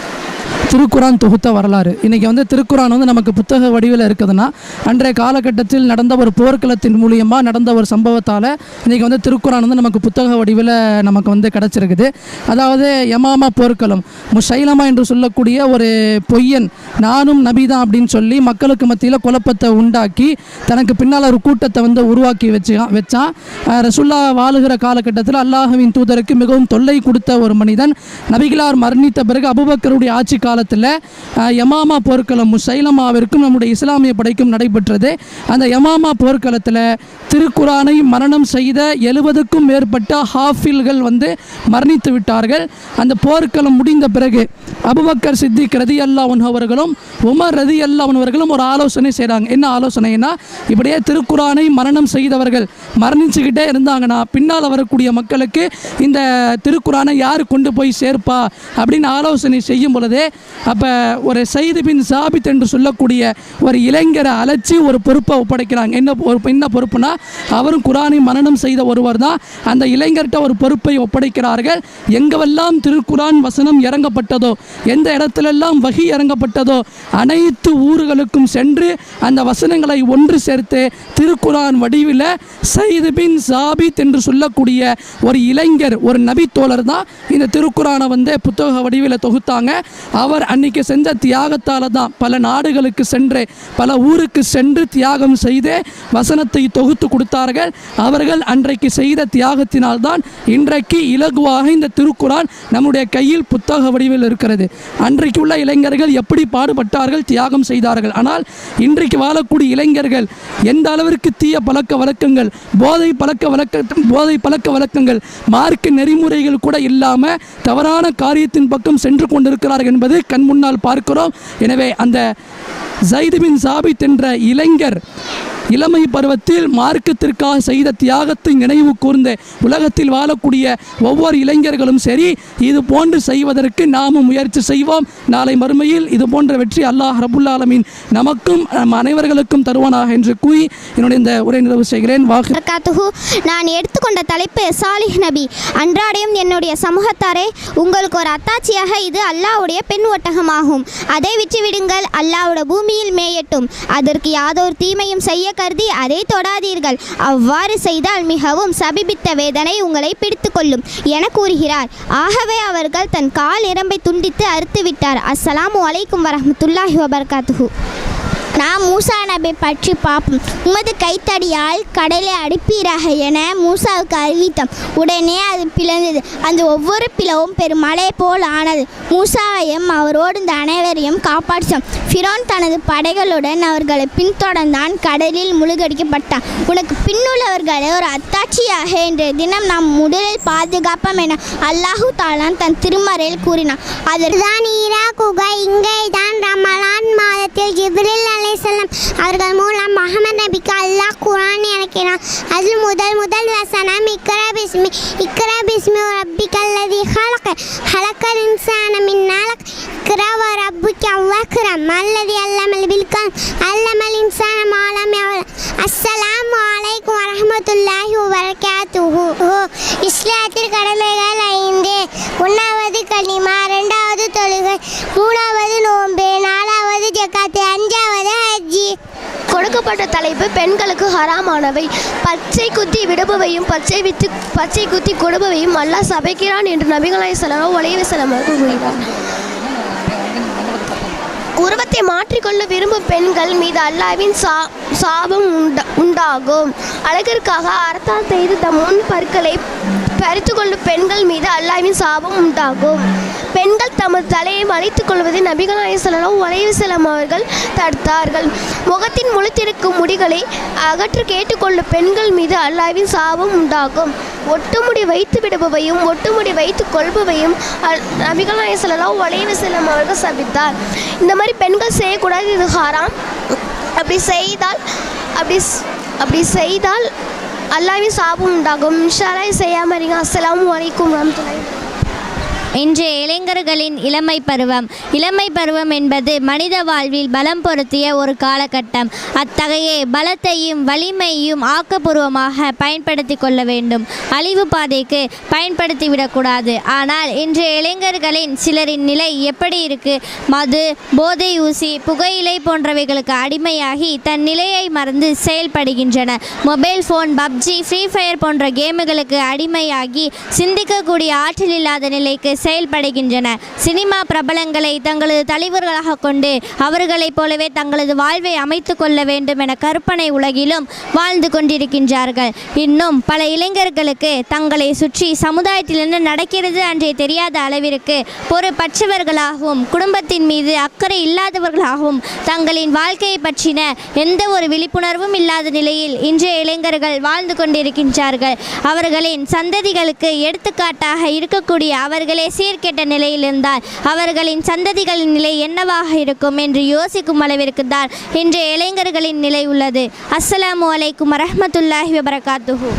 திருக்குரான் தொகுத்த வரலாறு. இன்றைக்கி வந்து திருக்குரான் வந்து நமக்கு புத்தக வடிவில் இருக்குதுன்னா, அன்றைய காலகட்டத்தில் நடந்த ஒரு போர்க்களத்தின் மூலியமாக நடந்த ஒரு சம்பவத்தால் இன்றைக்கி வந்து திருக்குரான் வந்து நமக்கு புத்தக வடிவில் நமக்கு வந்து கிடச்சிருக்குது. அதாவது யமாமா போர்க்களம், முஷைலமா என்று சொல்லக்கூடிய ஒரு பொய்யன், நானும் நபி தான் அப்படின்னு சொல்லி மக்களுக்கு மத்தியில் குழப்பத்தை உண்டாக்கி தனக்கு பின்னால் ஒரு கூட்டத்தை வந்து உருவாக்கி வச்சான். ரசூல்லா வாழுகிற காலகட்டத்தில் அல்லாஹ்வின் தூதருக்கு மிகவும் தொல்லை கொடுத்த ஒரு மனிதன். நபிகளார் மரணித்த பிறகு அபூபக்கருடைய ஆட்சி காலத்தில் யமாமா போர்க்களம் முசைலமாவிற்கும் நம்முடைய இஸ்லாமிய படைக்கும் நடைபெற்றது. அந்த யமாமா போர்க்களத்தில் திருக்குரானை மரணம் செய்த 70க்கும் மேற்பட்ட ஹாஃபில்கள் வந்து மரணித்து விட்டார்கள். அந்த போர்க்களம் முடிந்த பிறகு அபூபக்கர் சித்திக் ரலியல்லாஹு அன்ஹு அவர்களும் உமர் ரலியல்லாஹு அன்ஹு அவர்களும் ஒரு ஆலோசனை செய்கிறாங்க. என்ன ஆலோசனைனா, இப்படியே திருக்குரானை மரணம் செய்தவர்கள் மரணிச்சுக்கிட்டே இருந்தாங்கன்னா பின்னால் வரக்கூடிய மக்களுக்கு இந்த திருக்குரானை யார் கொண்டு போய் சேர்ப்பா அப்படின்னு ஆலோசனை செய்யும் பொழுதே, அப்போ ஒரு ஸைத் பின் சாபித் என்று சொல்லக்கூடிய ஒரு இளைஞரை அழைச்சி ஒரு பொறுப்பை ஒப்படைக்கிறாங்க. என்ன பொறுப்புனா, அவரும் குரானை மரணம் செய்த ஒருவர் தான். அந்த இளைஞர்கிட்ட ஒரு பொறுப்பை ஒப்படைக்கிறார்கள். எங்கெல்லாம் திருக்குரான் வசனம் இறங்கப்பட்டதோ, எந்த இடத்துலெல்லாம் வஹி இறங்கப்பட்டதோ அனைத்து ஊர்களுக்கும் சென்று அந்த வசனங்களை ஒன்று சேர்த்து திருக்குரான் வடிவில் ஸைத் பின் சாபித் என்று சொல்லக்கூடிய ஒரு இளைஞர், ஒரு நபி தோழர் தான் இந்த திருக்குரானை வந்து புத்தக வடிவில் தொகுத்தாங்க. அவர் அன்னைக்கு செஞ்ச தியாகத்தால் தான் பல நாடுகளுக்கு சென்று பல ஊருக்கு சென்று தியாகம் செய்து வசனத்தை தொகுத்து கொடுத்தார்கள். அவர்கள் அன்றைக்கு செய்த தியாகத்தினால்தான் இன்றைக்கு இலகுவாக இந்த திருக்குரான் நம்முடைய கையில் புத்தக வடிவில் இருக்கிறது. அன்றைக்கு உள்ள இளைஞர்கள் எப்படி பாடுபட்டார்கள், தியாகம் செய்தார்கள். ஆனால் இன்றைக்கு வாழக்கூடிய இளைஞர்கள் எந்த அளவிற்கு தீய பழக்க வழக்கங்கள், போதை பழக்க வழக்கங்கள், மார்க்க நெறிமுறைகள் கூட இல்லாமல் தவறான காரியத்தின் பக்கம் சென்று கொண்டிருக்கிறார்கள் என்பது கண் முன்னால் பார்க்கிறோம். எனவே அந்த ஸைத் பின் சாபித் என்ற இளைஞர் இளமை பருவத்தில் மார்க்கத்திற்காக செய்த தியாகத்தை நினைவு கூர்ந்து உலகத்தில் வாழக்கூடிய ஒவ்வொரு இளைஞர்களும் சரி, இது போன்று செய்வதற்கு நாமும் முயற்சி செய்வோம். நாளை மறுமையில் இது போன்ற வெற்றி அல்லாஹ் ரப்புல் ஆலமீன் நமக்கும் நம் அனைவர்களுக்கும் தருவானாக என்று கூறி என்னுடைய இந்த உரை நிறைவு செய்கிறேன். நான் எடுத்துக்கொண்ட தலைப்பு சாலிஹ் நபி. அன்றாடையும் என்னுடைய சமூகத்தாரே, உங்களுக்கு ஒரு அத்தாட்சியாக இது அல்லாஹ்வுடைய பெண் ஒட்டகமாகும். அதை விட்டுவிடுங்கள், அல்லாஹ்வுடைய பூமியில் மேயட்டும். அதற்கு யாதொரு தீமையும் செய்ய கருதி அதை தொடாதீர்கள். அவ்வாறு செய்தால் மிகவும் சபிபித்த வேதனை உங்களை பிடித்து கொள்ளும் என கூறுகிறார். ஆகவே அவர்கள் தன் கால் இரம்பை துண்டித்து அறுத்து விட்டார். அஸ்ஸலாமு அலைக்கும் வரஹ்மத்துல்லாஹி வபரகாத்துஹு. நாம் மூசா நபி பற்றி பார்ப்போம். உமது கைத்தடியால் கடலை அடிப்பீராக என மூசாவுக்கு அறிவித்தோம். உடனே அது பிளந்தது. அந்த ஒவ்வொரு பிளவும் பெருமழை போல் ஆனது. மூசாவையும் அவரோடு இந்த அனைவரையும் காப்பாற்றினான். ஃபிரௌன் தனது படைகளுடன் அவர்களை பின்தொடர்ந்தான். கடலில் முழுகடிக்கப்பட்டான். உனக்கு பின்னுள்ளவர்களை ஒரு அத்தாட்சியாக இன்றைய தினம் நாம் முதலில் பாதுகாப்போம் என அல்லாஹு தாலான் தன் திருமறையில் கூறினான். அதுதான் ஈரா குகை. இங்கே தான் ரமலான் மாதத்தில் ஜிப்ரில் அலைஹிஸ்ஸலாம் அவர்கள் மூலம் முஹம்மது நபிக்கு அல்லாஹ் குர்ஆன் இறக்கினான். அதில் முதல் வசனம் இக்ரா பிஸ்மி ரப்பிக்கல்லதி ஹலக்கல் இன்சான மின் அலக் இக்ரா வ ரப்புக்க அக்ரம் அல்லதி அல்லமல் பில்கலம் அல்லமல் இன்சான மா லம் யஅலம். அஸ்ஸலாமு அலைக்கும் வரஹ்மத்துல்லாஹி வபரகாத்துஹு. இஸ்லாத்தில் கடமைகள் 5. 1வது கலிமா, 2வது தொழுகை, 3வது நோன்பு, 4வது ஜகாத், 5வது ஹஜ்ஜி. கொடுக்கப்பட்ட தலைப்பு பெண்களுக்கு ஹராமானவை. பச்சை குத்தி விடுபவையும் பச்சை குத்தி கொடுபவையும் அல்லாஹ் சபைக்கிறான் என்று நபிகள் ஸல்லல்லாஹு அலைஹி வஸல்லம் அவர்கள் கூறினார். உருவத்தை மாற்றிக்கொள்ள விரும்பும் பெண்கள் மீது அல்லாஹ்வின் சாபம் உண்டாகும். அழகிற்காக அறத்தால் செய்து தம் முன் பற்களை பறித்து கொள்ளும் பெண்கள் மீது அல்லாஹ்வின் சாபம் உண்டாகும். பெண்கள் தமது தலையை மறைத்துக் கொள்வதை நபிகள் ஸல்லல்லாஹு அலைஹி வஸல்லம் அவர்கள் தடுத்தார்கள். முகத்தின் முளைத்திருக்கும் முடிகளை அகற்ற கேட்டுக்கொள்ளும் பெண்கள் மீது அல்லாஹ்வின் சாபம் உண்டாகும். ஒட்டுமுடி வைத்து விடுபவையும் ஒட்டுமுடி வைத்து கொள்பவையும் நபிகள் ஸல்லல்லாஹு அலைஹி வஸல்லம் அவர்கள் சபித்தார். இந்த மாதிரி பெண்கள் செய்யக்கூடாது, இது ஹராம். அப்படி செய்தால் அல்லாஹ்வின் சாபம் உண்டாகும். இன்ஷா அல்லாஹ் செய்யாமல் இருங்க. அஸ்ஸலாமு அலைக்கும் வரஹ்மத்துல்லாஹி. இன்றைய இளைஞர்களின் இளமை பருவம். இளமை பருவம் என்பது மனித வாழ்வில் பலம் பொருத்திய ஒரு காலகட்டம். அத்தகைய பலத்தையும் வலிமையும் ஆக்கப்பூர்வமாக பயன்படுத்தி கொள்ள வேண்டும். அழிவு பாதைக்கு பயன்படுத்திவிடக்கூடாது. ஆனால் இன்றைய இளைஞர்களின் சிலரின் நிலை எப்படி இருக்கு? மது, போதை ஊசி, புகையிலை போன்றவைகளுக்கு அடிமையாகி தன் நிலையை மறந்து செயல்படுகின்றன. Mobile phone, PUBG, free fire போன்ற கேமுகளுக்கு அடிமையாகி சிந்திக்கக்கூடிய ஆற்றல் இல்லாத நிலைக்கு செயல்படுகின்றன. சினிமா பிரபலங்களை தங்களது தலைவர்களாக கொண்டு அவர்களைப் போலவே தங்களது வாழ்வை அமைத்து கொள்ள வேண்டும் என கற்பனை உலகிலும் வாழ்ந்து கொண்டிருக்கின்றார்கள். இன்னும் பல இளைஞர்களுக்கு தங்களை சுற்றி சமுதாயத்தில் என்ன நடக்கிறது அன்றே தெரியாத அளவிற்கு பொறுப்பற்றவர்களாகவும் குடும்பத்தின் மீது அக்கறை இல்லாதவர்களாகவும் தங்களின் வாழ்க்கையை பற்றின எந்த ஒரு விழிப்புணர்வும் இல்லாத நிலையில் இன்றைய இளைஞர்கள் வாழ்ந்து கொண்டிருக்கின்றார்கள். அவர்களின் சந்ததிகளுக்கு எடுத்துக்காட்டாக இருக்கக்கூடிய அவர்களே சீர்கெட்ட நிலையில் இருந்தால் அவர்களின் சந்ததிகளின் நிலை என்னவாக இருக்கும் என்று யோசிக்கும் அளவிற்கு தான் இன்றைய இளைஞர்களின் நிலை உள்ளது. அஸ்ஸலாமு அலைக்கும் வரஹ்மத்துல்லாஹி வபரகாத்துஹு.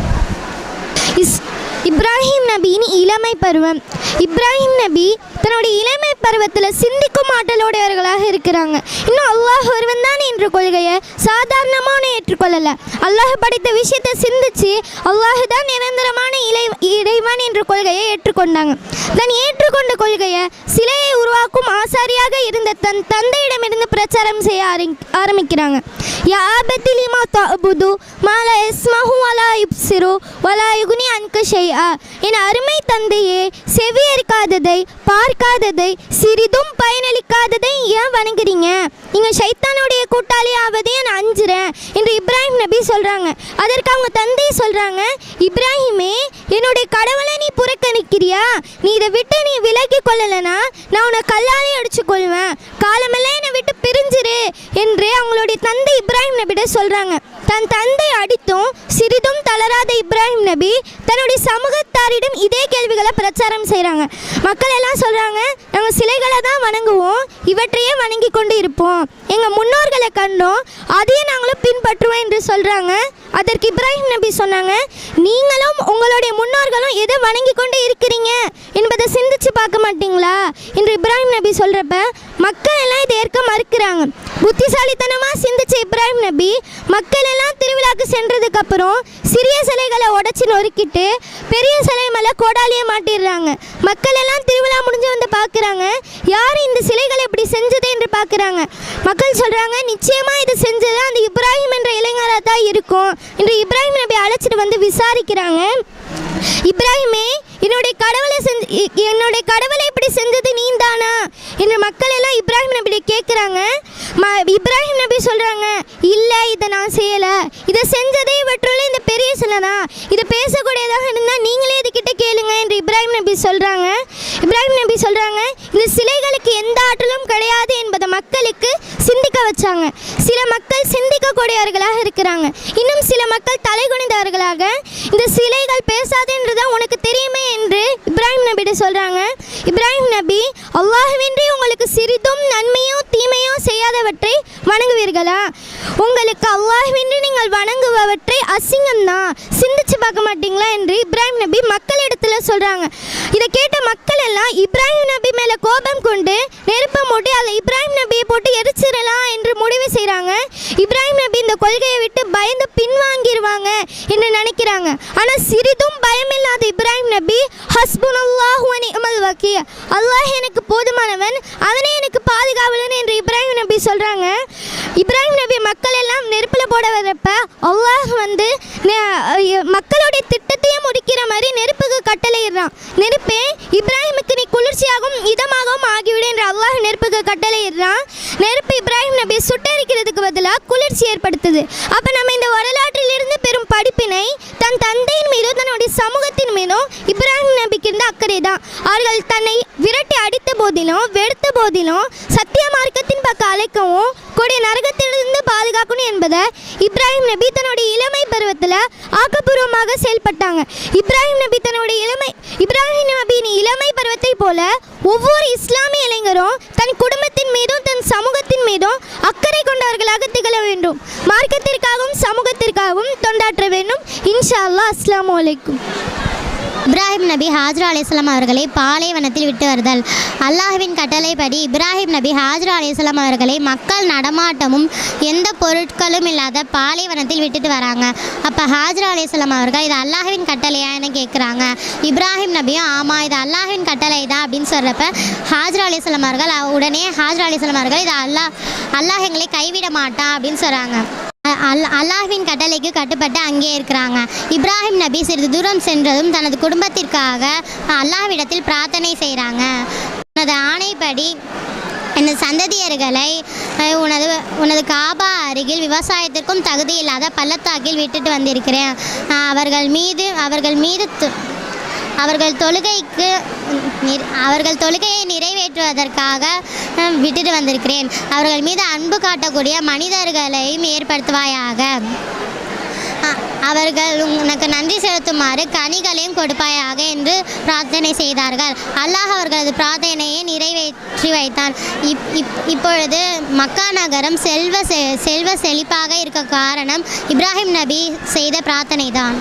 இப்ராஹிம் நபியின் இளமை பருவம். இப்ராஹிம் நபி தன்னுடைய இளமை பருவத்தில் சிந்திக்கும் ஆற்றலோடையவர்களாக இருக்கிறாங்க. இன்னும் அல்லாஹ் ஒருவன் தான் என்ற கொள்கையை சாதாரணமான ஏற்றுக்கொள்ளல. அல்லாஹ் படைத்த விஷயத்தை சிந்திச்சு அல்லாஹ் தான் நிரந்தரமான இறைவன் என்ற கொள்கையை ஏற்றுக்கொண்டாங்க. தன் ஏற்றுக்கொண்ட கொள்கையை சிலையை உருவாக்கும் ஆசாரியாக இருந்த தன் தந்தையிடமிருந்து பிரச்சாரம் செய்ய ஆரம்பிக்கிறாங்க. யா ஆபத்தி லிமா தஅபுது மா லா யஸ்மஹு வலா யுப்சிரு வலா யுக்னி அன்க ஷைஆ. என் அருமை தந்தையே, செவியேற்காததை, பார்க்காததை, சிறிதும் பயனளிக்காததை ஏன் வணங்குறீங்க? நீங்கள் ஷைத்தானுடைய கூட்டாளி ஆவதே நான் அஞ்சுறேன் என்று இப்ராஹிம் நபி சொல்கிறாங்க. அதற்கு அவங்க தந்தை சொல்கிறாங்க, இப்ராஹிமே, என்னுடைய கடவுளை நீ புறக்கணிக்கிறியா? நீ இதை விட்டு நீ விலகி கொள்ளலைன்னா நான் உன்னை கல்லாலே அடிச்சு கொள்வேன். காலமெல்லாம் என்னை விட்டு பிரிஞ்சிரு என்று அவங்களுடைய தந்தை இப்ராஹிம் நபிட்ட சொல்கிறாங்க. தன் தந்தை அடித்தும் சிறிதும் தளராத இப்ராஹிம் நபி தன்னுடைய சமூகத்தாரிடம் இதே கேள்விகளை பிரச்சாரம் செய்கிறாங்க. மக்கள் எல்லாம் சொல்கிறாங்க, நாங்கள் சிலைகளை தான் வணங்குவோம், இவற்றையே வணங்கி கொண்டு இருப்போம், எங்கள் முன்னோர்களை கண்டோம், அதையே நாங்களும் பின்பற்றுவோம் என்று சொல்கிறாங்க. அதற்கு இப்ராஹிம் நபி சொன்னாங்க, நீங்களும் உங்களுடைய முன்னோர்களும் எதை வணங்கி கொண்டு இருக்கிறீங்க என்பதை சிந்திச்சு பார்க்க மாட்டீங்களா என்று இப்ராஹிம் நபி சொல்கிறப்ப மக்கள் எல்லாம் இதை ஏற்க மறுக்கிறாங்க. புத்திசாலித்தனமாக சிந்திச்ச இப்ராஹிம் நபி மக்கள் எல்லாம் திருவிழாக்கு சென்றதுக்கு அப்புறம் சிறிய சிலைகளை உடைச்சி நொறுக்கிட்டு பெரிய சிலை மேலே கோடாலியை மாட்டிடுறாங்க. மக்கள் எல்லாம் திருவிழா முடிஞ்சு வந்து பார்க்குறாங்க, யார் இந்த சிலைகளை இப்படி செஞ்சது என்று பார்க்குறாங்க. மக்கள் சொல்கிறாங்க, நிச்சயமாக இது செஞ்சது அந்த இப்ராஹிம் என்ற இளைஞராக தான் இருக்கும் என்று இப்ராஹிம் நபி அழைச்சிட்டு வந்து விசாரிக்கிறாங்க. இப்ராஹிமே, என்னுடைய கடவுளை இப்படி செஞ்சது நீ தானா என்று மக்கள் எல்லாம் இப்ராஹிம் நபியை கேட்குறாங்க. இப்ராஹிம் நபி சொல்கிறாங்க, இதை செஞ்சதே இவற்றுள்ள இந்த பெரிய சிலை தான். இதை பேசக்கூடியதாக இருந்தால் நீங்களே இதுகிட்ட கேளுங்க என்று இப்ராஹிம் நபி சொல்கிறாங்க. இப்ராஹிம் நபி சொல்கிறாங்க, இந்த சிலைகளுக்கு எந்த ஆற்றலும் கிடையாது என்பதை மக்களுக்கு சிந்திக்க வச்சாங்க. சில மக்கள் சிந்திக்கக்கூடியவர்களாக இருக்கிறாங்க, இன்னும் சில மக்கள் தலைகுனிந்தவர்களாக இந்த சிலைகள் பேசாது என்றுதான் உனக்கு தெரியுமே என்று இப்ராஹிம் நபிகிட்ட சொல்கிறாங்க. இப்ராஹிம் நபி, அல்லாஹ்வின்றி உங்களுக்கு சிறிதும் நன்மையோ தீமையோ செய்யாதவற்றை வணங்குவீர்களா? உங்களுக்கு அல்லாஹ்வின்றி நீங்கள் வணங்குபவற்றை அசிங்கம்தான், சிந்திச்சு பார்க்க மாட்டீங்களா என்று இப்ராஹிம் நபி மக்களிடத்தில் சொல்கிறாங்க. இதை கேட்ட மக்கள் எல்லாம் இப்ராஹிம் நபி மேலே கோபம் கொண்டு நெருப்பை மூட்டி அதை இப்ராஹிம் நபியை போட்டு எரிச்சிடலாம் என்று முடிவு செய்கிறாங்க. இப்ராஹிம் நபி இந்த கொள்கையை விட்டு பயந்து பின்வாங்கிடுவாங்க என்று நினைக்கிறாங்க. ஆனால் சிறிதும் பயமில்லாத இப்ராஹிம் நபி, ஹஸ்புனல்லாஹு வ நிஅமல் வக்கீல், அல்லாஹ் எனக்கு போதுமானவன், அவனே எனக்கு பாதுகாவலன் என்று இப்ராஹிம் நபி சொல்கிறாங்க. இப்ராஹிம் நபி மக்கள் எல்லாம் நெருப்பில் போட வரப்ப அல்லாஹ் வந்து மக்களுடைய திட்டத்தையே முடிக்கிற மாதிரி நெருப்புக்கு கட்டளையிடுறான். நெருப்பே, இப்ராஹிமுக்கு நீ குளிர்ச்சியாகவும் இதமாகவும் ஆகிவிடு என்று அல்லாஹ் நெருப்புக்கு கட்டளையிடுறான். நெருப்பு இப்ராஹிம் நபி சுட்டரிக்கிறதுக்கு பதிலாக குளிர்ச்சி ஏற்படுத்துது. அப்போ நம்ம இந்த வரலாற்றிலிருந்து பெரும் படிப்பினை தன் தந்தையின் மீதும் தன்னுடைய சமூகத்தின் மீதும் இப்ராஹிம் நபிக்கு இருந்த அக்கறை தான். அவர்கள் தன்னை விரட்டி அடித்த போதிலும் வெறுத்த போதிலும் சத்திய மார்க்கத்தின் பக்கம் அழைக்கவும் கொடிய நரகத்திலிருந்து பாதுகாக்கணும் என்பதை இப்ராஹிம் நபி தன்னுடைய இளமை பருவத்தில் ஆக்கப்பூர்வமாக செயல்பட்டாங்க. இப்ராஹிம் நபியின் இளமை பருவத்தை போல ஒவ்வொரு இஸ்லாமிய இளைஞரும் தன் குடும்பத்தின் மீதும் தன் சமூகத்தின் மீதும் அக்கறை கொண்டவர்களாக திகழ வேண்டும். மார்க்கத்திற்காகவும் சமூகத்திற்காகவும் தொண்டாற்ற வேண்டும். இன்ஷா அல்லாஹ். அஸ்ஸலாமு அலைக்கும். இப்ராஹிம் நபி ஹாஜ்ரா அலைஹிஸ்ஸலாம் அவர்களை பாலைவனத்தில் விட்டு வருதல். அல்லாஹ்வின் கட்டளைப்படி இப்ராஹிம் நபி ஹாஜ்ரா அலைஹிஸ்ஸலாம் அவர்களை மக்கள் நடமாட்டமும் எந்த பொருட்களும் இல்லாத பாலைவனத்தில் விட்டுட்டு வராங்க. அப்போ ஹாஜ்ரா அலைஹிஸ்ஸலாம் அவர்கள் இது அல்லாஹ்வின் கட்டளையான்னு கேட்குறாங்க. இப்ராஹிம் நபியும் ஆமாம் இது அல்லாஹ்வின் கட்டளை தான் அப்படின்னு சொல்கிறப்ப ஹாஜ்ரா அலைஹிஸ்ஸலாம் அவர்கள் உடனே ஹாஜ்ரா அலைஹிஸ்ஸலாம் அவர்கள் இது அல்லாஹ் எங்களை கைவிட மாட்டான் அப்படின்னு சொல்கிறாங்க. அல்லாஹ்வின் கட்டளைக்கு கட்டுப்பட்டு அங்கே இருக்கிறாங்க. இப்ராஹிம் நபி சிறிது தூரம் சென்றதும் தனது குடும்பத்திற்காக அல்லாஹ்விடத்தில் பிரார்த்தனை செய்கிறாங்க. உனது ஆணைப்படி எனது சந்ததியர்களை உனது காபா அருகில் விவசாயத்திற்கும் தகுதி இல்லாத பள்ளத்தாக்கில் விட்டுட்டு வந்திருக்கிறேன். அவர்கள் தொழுகையை நிறைவேற்றுவதற்காக விட்டுட்டு வந்திருக்கிறேன். அவர்கள் மீது அன்பு காட்டக்கூடிய மனிதர்களையும் ஏற்படுத்துவாயாக. அவர்கள் உனக்கு நன்றி செலுத்துமாறு கனிகளையும் கொடுப்பாயாக என்று பிரார்த்தனை செய்தார்கள். அல்லாஹ் அவர்களது பிரார்த்தனையை நிறைவேற்றி வைத்தான். இப்பொழுது மக்கா நகரம் செல்வ செழிப்பாக இருக்க காரணம் இப்ராஹிம் நபி செய்த பிரார்த்தனை தான்.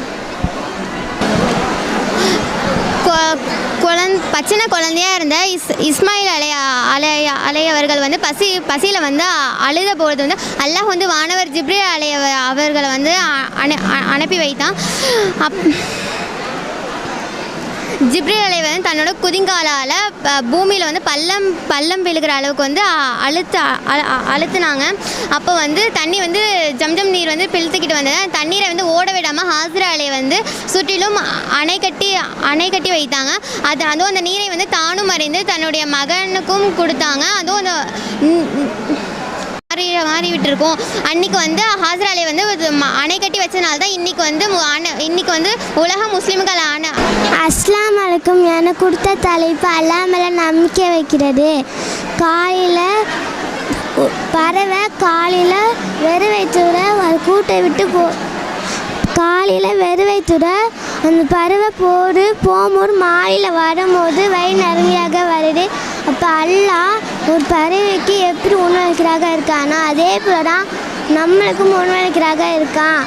பச்சின குழந்தையாக இருந்த இஸ்மாயில் அலையவர்கள் வந்து பசியில் வந்து அழுத பொழுது வந்து அல்லாஹ் வந்து வானவர் ஜிப்ரீல் அவர்களை வந்து அனுப்பி வைத்தான். ஜிப்ரீல் அலை வந்து தன்னோட குதிங்காலால் பூமியில் வந்து பள்ளம் விழுகிற அளவுக்கு வந்து அழுத்துனாங்க. அப்போ வந்து தண்ணி வந்து ஜம்ஜம் நீர் வந்து பிழுத்துக்கிட்டு வந்தது. தண்ணீரை வந்து ஓட விடாமல் ஹாஜ்ரா அலையை வந்து சுற்றிலும் அணை கட்டி வைத்தாங்க. அதுவும் அந்த நீரை வந்து தானும் அறிந்து தன்னுடைய மகனுக்கும் கொடுத்தாங்க. அதுவும் அந்த மாறி விட்டுருக்கோம். அன்றைக்கி வந்து ஹாஜ்ரா அலை வந்து அணை கட்டி வச்சனால தான் இன்றைக்கி வந்து உலக முஸ்லீம்கள் அஸ்ஸலாமு அலைக்கும். எனக்கு கொடுத்த தலைப்பு அல்லாஹ் மேலே நம்பிக்கை வைக்கிறது. பறவை காலையில் வெறும் வயிற்றுட ஒரு கூட்டை விட்டு காலையில் வெறும் வயிற்றுட அந்த பறவை போகும்போது மாலையில் வரும்போது வயிறு நறுமையாக வருது. அப்போ அல்லாஹ் ஒரு பறவைக்கு எப்படி உணவளிக்கிறாக இருக்கானா அதே போல தான் நம்மளுக்கும் உணவளிக்கிறாக இருக்கான்.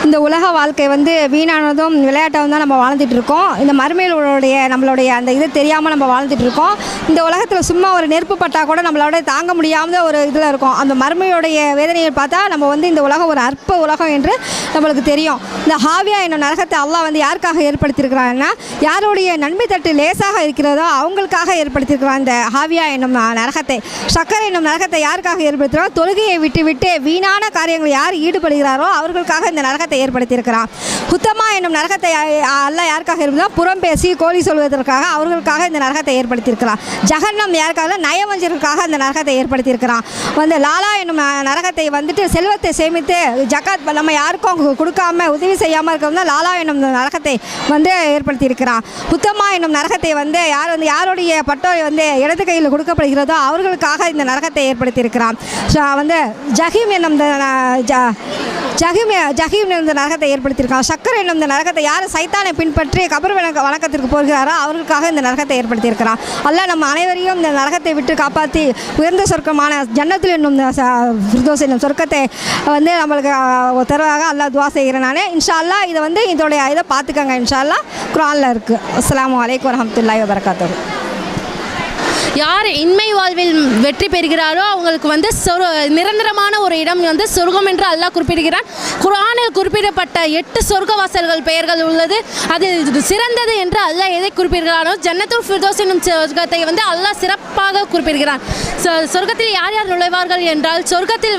இந்த உலக வாழ்க்கை வந்து வீணானதும் விளையாட்டாகவும் தான் நம்ம வாழ்ந்துட்டுருக்கோம். இந்த மறுமையிலுடைய நம்மளுடைய அந்த இது தெரியாமல் நம்ம வாழ்ந்துட்டுருக்கோம். இந்த உலகத்தில் சும்மா ஒரு நெருப்பு பட்டால் கூட நம்மளோட தாங்க முடியாமல் ஒரு இதில் இருக்கும். அந்த மறுமையுடைய வேதனையை பார்த்தா நம்ம வந்து இந்த உலகம் ஒரு அற்ப உலகம் என்று நம்மளுக்கு தெரியும். இந்த ஹாவியா என்னும் நரகத்தை அல்லாஹ் வந்து யாருக்காக ஏற்படுத்தியிருக்கிறாங்கன்னா யாருடைய நன்மை தட்டு லேசாக இருக்கிறதோ அவங்களுக்காக ஏற்படுத்தியிருக்கிறான். இந்த ஹாவியா என்னும் நரகத்தை, சக்கரை என்னும் நரகத்தை யாருக்காக ஏற்படுத்துகிறாரோ தொழுகையை விட்டு வீணான காரியங்கள் யார் ஈடுபடுகிறாரோ அவர்களுக்காக இந்த நரகத்தை ஏற்படுத்தியிருக்கிறான். ஹுத்தமா என்னும் நரகத்தை அல்லாஹ் யாருக்காக இருந்தால் புறம் பேசி கோழி சொல்வதற்காக அவர்களுக்காக இந்த நரகத்தை ஏற்படுத்தியிருக்கிறான். ஜஹன்னம் யாருக்காக நயவஞ்சர்களுக்காக இந்த நரகத்தை ஏற்படுத்தியிருக்கிறான். லாலா என்னும் நரகத்தை செல்வத்தை சேமித்து ஜக்காத் நம்ம யாருக்கும் கொடுக்காம உதவி செய்யாமல் இருக்கிறவங்க லாலா என்னும் நரகத்தை ஏற்படுத்தியிருக்கிறான். ஹுத்தமா என்னும் நரகத்தை யாருடைய பட்டோரை இடது கையில் கொடுக்கப்படுகிறதோ அவர்களுக்காக இந்த நரகத்தை ஏற்படுத்தியிருக்கிறான். ஜஹீம் என்னும் ஜஹீம் என்ற நரகத்தை ஏற்படுத்தியிருக்கான். சக்கர் என்னும் இந்த நரகத்தை யார் சைத்தானை பின்பற்றி கபர் வணக்கத்திற்கு போகிறாரோ அவர்களுக்காக இந்த நரகத்தை ஏற்படுத்தியிருக்கிறான். அல்லாஹ் நம்ம அனைவரையும் இந்த நரகத்தை விட்டு காப்பாற்றி உயர்ந்த சொர்க்கமான ஜன்னத்தில் என்னும் ஃபிர்தௌஸ் என்னும் சொர்க்கத்தை நம்மளுக்கு தருவாக அல்லாஹ் துவா செய்கிறேன். நான் இன்ஷா அல்லாஹ் இதோடைய இதை பார்த்துக்கங்க. இன்ஷா அல்லாஹ் குர்ஆனில் இருக்குது. அஸ்ஸலாமு அலைக்கும் வரஹ்மத்துல்லாஹி வபரகாத்துஹு. யார் இன்மை வாழ்வில் வெற்றி பெறுகிறாரோ அவங்களுக்கு நிரந்தரமான ஒரு இடம் சொர்க்கம் என்று அல்லாஹ் குறிப்பிடுகிறான். குர்ஆனில் குறிப்பிடப்பட்ட 8 சொர்க்க வாசல்கள் பெயர்கள் உள்ளது. அதில் சிறந்தது என்று அல்லாஹ் எதை குறிப்பிடுகிறானோ ஜன்னத்துல் ஃபிர்தௌஸ் என்னும் சொர்க்கத்தை அல்லாஹ் சிறப்பாக குறிப்பிடுகிறான். சொர்க்கத்தில் யார் யார் நுழைவார்கள் என்றால் சொர்க்கத்தில்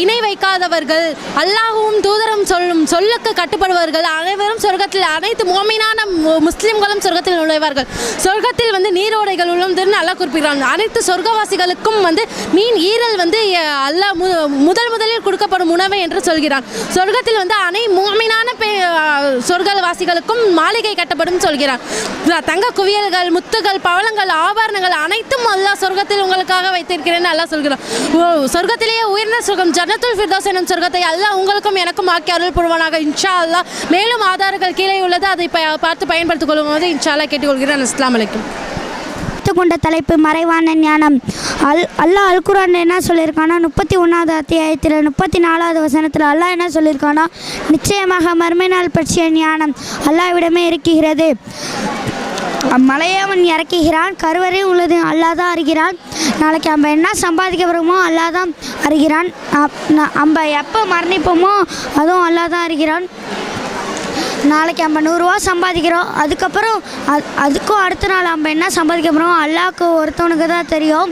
இணை வைக்காதவர்கள், அல்லாஹ்வும் தூதரும் சொல்லும் சொல்லுக்கு கட்டுப்படுபவர்கள் அனைவரும் சொர்க்கத்தில், அனைத்து முஃமினான முஸ்லிம்களும் சொர்க்கத்தில் நுழைவார்கள். சொர்க்கத்தில் நீரோடைகள் உள்ளது அல்லாஹ் குறிப்பிடுகிறான். அனைத்து சொர்க்கவாசிகளுக்கும் மீன் ஈரல் அல்லாஹ் முதலில் கொடுக்கப்படும் உணவு என்று சொல்கிறான். சொர்க்கத்தில் அனை முஃமினான சொர்க்கவாசிகளுக்கும் மாளிகை கட்டப்படும் சொல்கிறான். தங்க குவியல்கள், முத்துகள், பவளங்கள், ஆபரணங்கள் அனைத்தும் அல்லாஹ் சொர்க்கத்தில் உங்களுக்காக வைத்திருக்கிறேன் அல்லாஹ் சொல்கிறான். சொர்க்கத்திலேயே உயர்ந்த சொர்க்கம் ஜன்னத்துல் ஃபிர்தௌஸ் எனும் சொர்க்கத்தை அல்லாஹ் உங்களுக்கும் எனக்கும் ஆக்கி அருள் புரிவானாக இன்ஷா அல்லாஹ். மேலும் ஆதாரங்கள் கீழே உள்ளது, அதை பார்த்து பயன்படுத்திக் கொள்ளும்போது இன்ஷா அல்லாஹ் கேட்டுக்கொள்கிறேன். அஸ்ஸலாமு அலைக்கும். கொண்ட தலைப்பு மறைவான ஞானம். அல்லாஹ் அல் குர்ஆன் என்ன சொல்லியிருக்கானா 31வது அத்தியாயத்தில் 34வது வசனத்தில் அல்லாஹ் என்ன சொல்லியிருக்கானா, நிச்சயமாக மறுமை நாள் பற்றிய ஞானம் அல்லாஹ்விடமே இருக்கிறது. மலையை அவன் இறக்குகிறான், கருவறை உள்ளது அல்லாஹ் தான் அறிகிறான். நாளைக்கு நம்ம என்ன சம்பாதிக்க போகிறோமோ அல்லாஹ் தான் அறிகிறான். நம்ம எப்போ மரணிப்போமோ அதுவும் அல்லாஹ் தான் அறிகிறான். நாளைக்கு நம்ம 100 ரூபா சம்பாதிக்கிறோம், அதுக்கப்புறம் அதுக்கும் அடுத்த நாள் நம்ம என்ன சம்பாதிக்க போகிறோம் அல்லாஹ்க்கு ஒருத்தவனுக்கு தான் தெரியும்.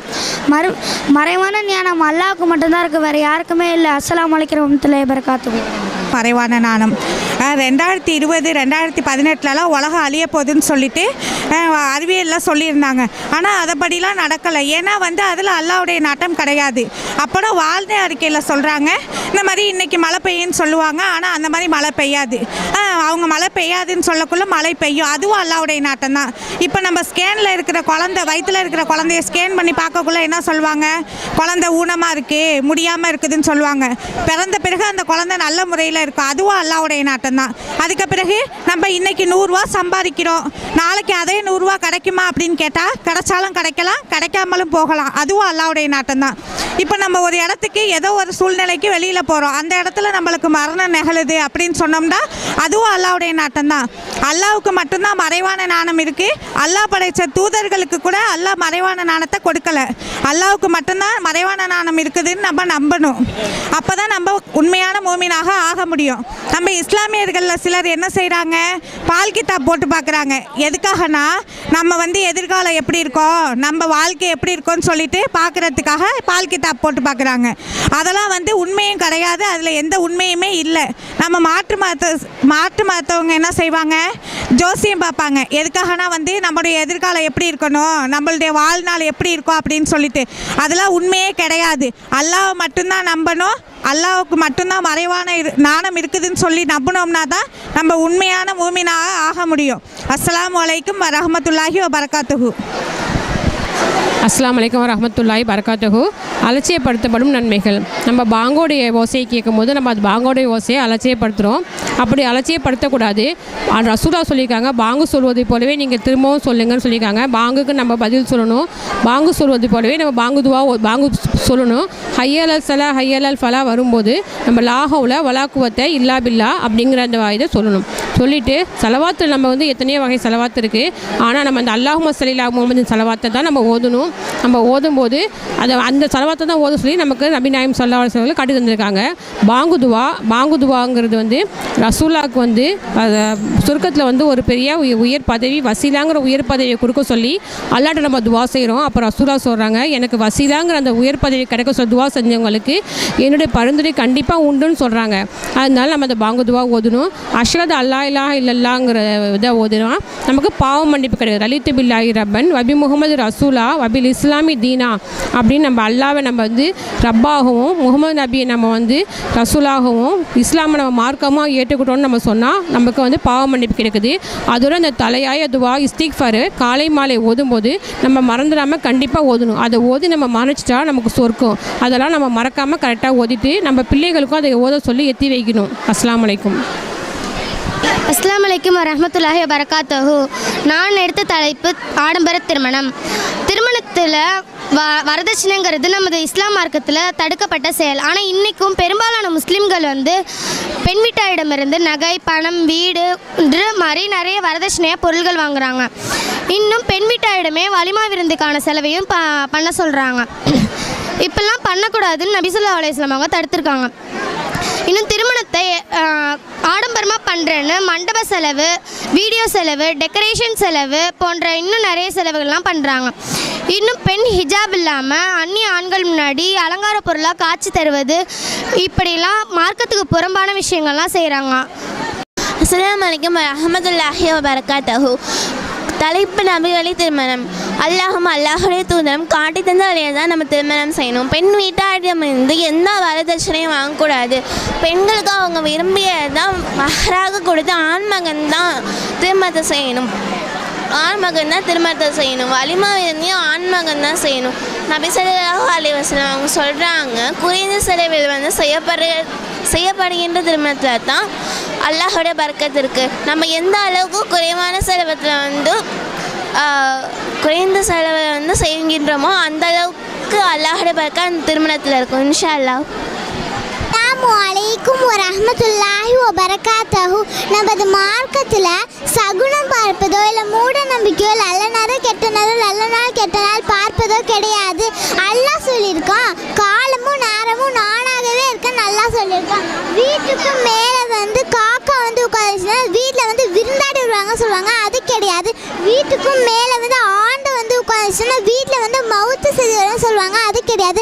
மறைவான ஞானம் அல்லாஹ்க்கு மட்டும்தான் இருக்குது, வேறு யாருக்குமே இல்லை. அஸ்ஸலாமு அலைக்கும் வரஹ்மத்துல்லாஹி வபரகாத்துஹு. மறைவான ஞானம் 2020 2018 உலகம் அழிய போகுதுன்னு சொல்லிட்டு அறிவியலில் சொல்லியிருந்தாங்க. ஆனால் அதைப்படிலாம் நடக்கலை. ஏன்னா அதில் அல்லாஹ்வுடைய நாட்டம் கிடையாது. அப்புறம் வாழ்ந்த அறிக்கையில் சொல்கிறாங்க இந்த மாதிரி இன்றைக்கி மழை பெய்யுன்னு சொல்லுவாங்க, ஆனால் அந்த மாதிரி மழை பெய்யாது. அவங்க மழை பெய்யாதுன்னு சொல்லக்குள்ளே மழை பெய்யும், அதுவும் அல்லாஹ்வுடைய நாட்டம் தான். இப்போ நம்ம ஸ்கேனில் இருக்கிற குழந்தை, வயிற்றில் இருக்கிற குழந்தைய ஸ்கேன் பண்ணி பார்க்கக்குள்ளே என்ன சொல்லுவாங்க, குழந்தை ஊனமாக இருக்குது, முடியாமல் இருக்குதுன்னு சொல்லுவாங்க. பிறந்த பிறகு அந்த குழந்தை நல்ல முறையில் இருக்கும், அதுவும் அல்லாஹ்வுடைய நாட்டம் தான். அதுக்கு பிறகு நம்ம இன்றைக்கி 100 ரூபா சம்பாதிக்கிறோம், நாளைக்கு அதே 100 ரூபா கிடைக்குமா அப்படின்னு கேட்டால் கிடைச்சாலும் கிடைக்கலாம், கிடைக்காமலும் போகலாம், அதுவும் அல்லாஹ்வுடைய நாட்டம் தான். இப்போ நம்ம ஒரு இடத்துக்கு ஏதோ ஒரு சூழ்நிலைக்கு வெளியில் போகிறோம், அந்த இடத்துல நம்மளுக்கு மரணம் நிகழுது அப்படின்னு சொன்னோம்னா அதுவும் அல்லாஹ்வுடைய நாட்டம் தான். அல்லாஹ்வுக்கு மட்டும்தான் மறைவான ஞானம் இருக்குது. அல்லாஹ் படைத்த தூதர்களுக்கு கூட அல்லாஹ் மறைவான ஞானத்தை கொடுக்கல. அல்லாஹ்வுக்கு மட்டும்தான் மறைவான ஞானம் இருக்குதுன்னு நம்ம நம்பணும். அப்போ தான் நம்ம உண்மையான மூமினாக ஆக முடியும். நம்ம இஸ்லாமியர்களில் சிலர் என்ன செய்கிறாங்க, பால் கிதாப் போட்டு பார்க்குறாங்க. எதுக்காகனா நம்ம எதிர்காலம் எப்படி இருக்கோம், நம்ம வாழ்க்கை எப்படி இருக்கோன்னு சொல்லிட்டு பார்க்குறதுக்காக பால் கிதாப் போட்டு பார்க்குறாங்க. அதெல்லாம் உண்மையும் கிடையாது, அதில் எந்த உண்மையுமே இல்லை. நம்ம மாற்று மதத்தவங்க என்ன செய்வாங்க, ஜோசியம் பார்ப்பாங்க. எதுக்காகனா நம்மளுடைய எதிர்காலம் எப்படி இருக்கணும், நம்மளுடைய வாழ்நாள் எப்படி இருக்கும் அப்படின்னு சொல்லிட்டு. அதெல்லாம் உண்மையே கிடையாது. அல்லாஹ் மட்டும்தான் நம்பணும், அல்லாஹ்வுக்கு மட்டும்தான் மறைவான ஞானம் இருக்குதுன்னு சொல்லி நம்பினோம்னா தான் நம்ம உண்மையான மூமினாக ஆக முடியும். அஸ்ஸலாமு அலைக்கும் வரஹ்மத்துல்லாஹி வபரகாத்துஹு. அஸ்ஸலாமு அலைக்கும் வரஹ்மத்துல்லாஹி வபரகாத்துஹு. அலட்சியப்படுத்தப்படும் நன்மைகள். நம்ம பாங்கோடைய ஓசையை கேட்கும்போது நம்ம அது பாங்கோடைய ஓசையை அலட்சியப்படுத்துகிறோம். அப்படி அலட்சியப்படுத்தக்கூடாது. ரசூலா சொல்லியிருக்காங்க, பாங்கு சொல்வதை போலவே நீங்கள் திரும்பவும் சொல்லுங்கன்னு சொல்லியிருக்காங்க. பாங்குக்கு நம்ம பதில் சொல்லணும். பாங்கு சொல்வது போலவே நம்ம பாங்கு சொல்லணும். ஹையல் அல் சலா ஹையல் அல் ஃபலா வரும்போது நம்ம லாஹவுல வலாக்குவத்தை இல்லா பில்லா அப்படிங்கிற அந்த இதை சொல்லணும். சொல்லிவிட்டு செலவாத்து நம்ம எத்தனையோ வகை செலவாத்து இருக்குது. ஆனால் நம்ம அந்த அல்லாஹும்ம ஸல்லி அலா முஹம்மதின் செலவாத்தை தான் நம்ம ஓதணும். நம்ம ஓதும்போது அந்த செலவாத்தை தான் ஓத சொல்லி நமக்கு நபி நாயம் ஸல்லல்லாஹு அலைஹி வஸல்லம் காட்டி தந்திருக்காங்க. பாங்குதுவாங்கிறது வந்து ரசூலாவுக்கு வந்து சொர்க்கத்தில் வந்து ஒரு பெரிய உயர் பதவி வசீலாங்கிற உயர் பதவியை கொடுக்க சொல்லி அல்லாட்ட நம்ம துவா செய்கிறோம். அப்போ ரசூலா சொல்கிறாங்க, எனக்கு வசீலாங்கிற அந்த உயர் பதவி கிடைக்க சொல்லி துவா செஞ்சவங்களுக்கு என்னுடைய பரிந்துரை கண்டிப்பாக உண்டுன்னு சொல்கிறாங்க. அதனால நம்ம அந்த பாங்குதுவா ஓதணும். அஷ்ஹது அல்லா இலாஹ இல்லல்லாங்கிற இதை ஓதுனா நமக்கு பாவம் மன்னிப்பு கிடையாது. ரலித்து பில்லாஹி ரப்பன் வபி முகமது ரசூலா வபில் இஸ்லாமி தீனா அப்படின்னு நம்ம அல்லாவை நம்ம வந்து ரப்பாகவும் முகமது நபியை நம்ம வந்து ரசூலாகவும் இஸ்லாமை நம்ம மார்க்கமாக ஏற்றுக்கிட்டோன்னு நம்ம சொன்னால் நமக்கு வந்து பாவ மன்னிப்பு கிடைக்குது. அதோட அந்த தலையாய துவா இஸ்திக்ஃபார் காலை மாலை ஓதும்போது நம்ம மறந்துடாமல் கண்டிப்பாக ஓதணும். அதை ஓதி நம்ம மறைச்சிட்டா நமக்கு சொர்க்கம். அதெல்லாம் நம்ம மறக்காமல் கரெக்டாக ஓதிட்டு நம்ம பிள்ளைகளுக்கும் அதை ஓத சொல்லி எத்தி வைக்கணும். அஸ்ஸலாமு அலைக்கும். அஸ்ஸலாமு அலைக்கும் வரஹ்மத்துல்லாஹி வபரகாத்துஹு. நான் எடுத்த தலைப்பு ஆடம்பர திருமணம். திருமணத்தில் வரதட்சணைங்கிறது நமது இஸ்லாம் மார்க்கத்தில் தடுக்கப்பட்ட செயல். ஆனால் இன்றைக்கும் பெரும்பாலான முஸ்லீம்கள் வந்து பெண் வீட்டாரிடமிருந்து நகை, பணம், வீடு மாதிரி நிறைய வரதட்சணையாக பொருள்கள் வாங்குகிறாங்க. இன்னும் பெண் வீட்டாரிடமே வலிமா விருந்துக்கான செலவையும் பண்ண சொல்கிறாங்க. இப்பெல்லாம் பண்ணக்கூடாதுன்னு நபி ஸல்லல்லாஹு அலைஹி வஸல்லம் அவங்க தடுத்துருக்காங்க. இன்னும் திருமணத்தை ஆடம்பரமாக பண்ணுறேன்னு மண்டப செலவு, வீடியோ செலவு, டெக்கரேஷன் செலவு போன்ற இன்னும் நிறைய செலவுகள்லாம் பண்ணுறாங்க. இன்னும் பெண் ஹிஜாப் இல்லாமல் அந்நிய ஆண்கள் முன்னாடி அலங்கார பொருளாக காட்சி தருவது, இப்படிலாம் மார்க்கத்துக்கு புறம்பான விஷயங்கள்லாம் செய்கிறாங்க. அஸ்ஸலாமு அலைக்கும் வரஹ்மத்துல்லாஹி வபரகாத்துஹு. தலைப்பு நபிவழி திருமணம். அல்லாஹுடைய தூதரம் காட்டி தந்த வழியை தான் நம்ம திருமணம் செய்யணும். பெண் வீட்டாரிடமிருந்து எந்த வரதட்சணையும் வாங்கக்கூடாது. பெண்களுக்கு அவங்க விரும்பியதான் மஹராக கொடுத்து ஆண்மகன் தான் திருமணத்தை செய்யணும். வலிமா விருந்தையும் ஆண்மகன் தான் செய்யணும். நபி ஸல்லல்லாஹு அலைஹி வஸல்லம் அவங்க சொல்கிறாங்க, குறைந்த செலவில் வந்து செய்யப்படுகின்ற திருமணத்தில் தான் அல்லாஹோட பரக்கத்து இருக்குது. நம்ம எந்த அளவுக்கு குறைவான செலவத்தில் வந்து குறைந்த செலவில் வந்து செய்கின்றோமோ அந்த அளவுக்கு அல்லாஹோட பரக்கத் அந்த திருமணத்தில் இருக்கும். இன்ஷா அல்லாஹ். அஸ்ஸலாமு அலைக்கும் வரஹ்மத்துல்லாஹி வபரகாத்துஹு. நமது மார்க்கத்தில் சகுனம் பார்ப்பதோ இல்லை மூட நம்பிக்கையோ நல்ல நேரம் கெட்ட நேரம் நல்ல நாள் கெட்ட நாள் பார்ப்பதோ கிடையாது. அல்லாஹ் சொல்லியிருக்கான், காலமும் நேரமும் நானாகவே இருக்க நல்லா சொல்லியிருக்கான். வீட்டுக்கு மேலே வந்து காக்கா வந்து உட்காந்துச்சுன்னா வீட்டில் வந்து விருந்தாடி வருவாங்க சொல்லுவாங்க, அது கிடையாது. வீட்டுக்கும் மேலே வந்து ஆண்டை வந்து உட்காந்துச்சுன்னா வீட்டில் வந்து மவுத்து செய்வாங்க சொல்லுவாங்க, அது கிடையாது.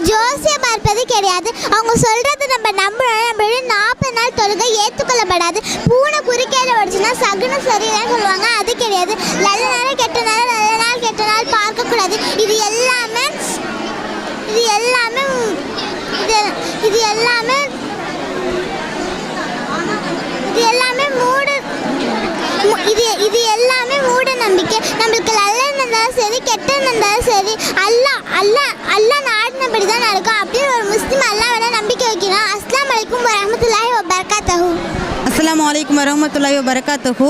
ஜோசியம் பார்ப்பது கிடையாது. அவங்க சொல்கிறது நம்ம நம்புறோம். நம்மளுடைய 40 நாள் தொழுகை ஏற்றுக்கொள்ளப்படாது. பூனை குறுக்கையில வச்சுன்னா சகுனம் சரியில்லைன்னு சொல்லுவாங்க, அது கிடையாது. நல்ல நேரம் கெட்ட நேரம் நல்ல நாள் கெட்ட நாள் பார்க்கக்கூடாது. இது எல்லாமே மூட நம்பிக்கை. நம்மளுக்கு நல்ல நடந்தாலும் சரி கெட்ட நடந்தாலும் சரி அல்லாஹ் நாடினபடி தான் நடக்கும் அப்படின்னு ஒரு முஸ்லீம் அல்லாஹ்வோட நம்பிக்கை வைக்கணும். அஸ்ஸலாமு அலைக்கும் வரஹ்மத்துல்லாஹி வபரகாத்துஹு. அஸ்ஸலாமு அலைக்கும் வரஹ்மத்துல்லாஹி வபரகாத்துஹு.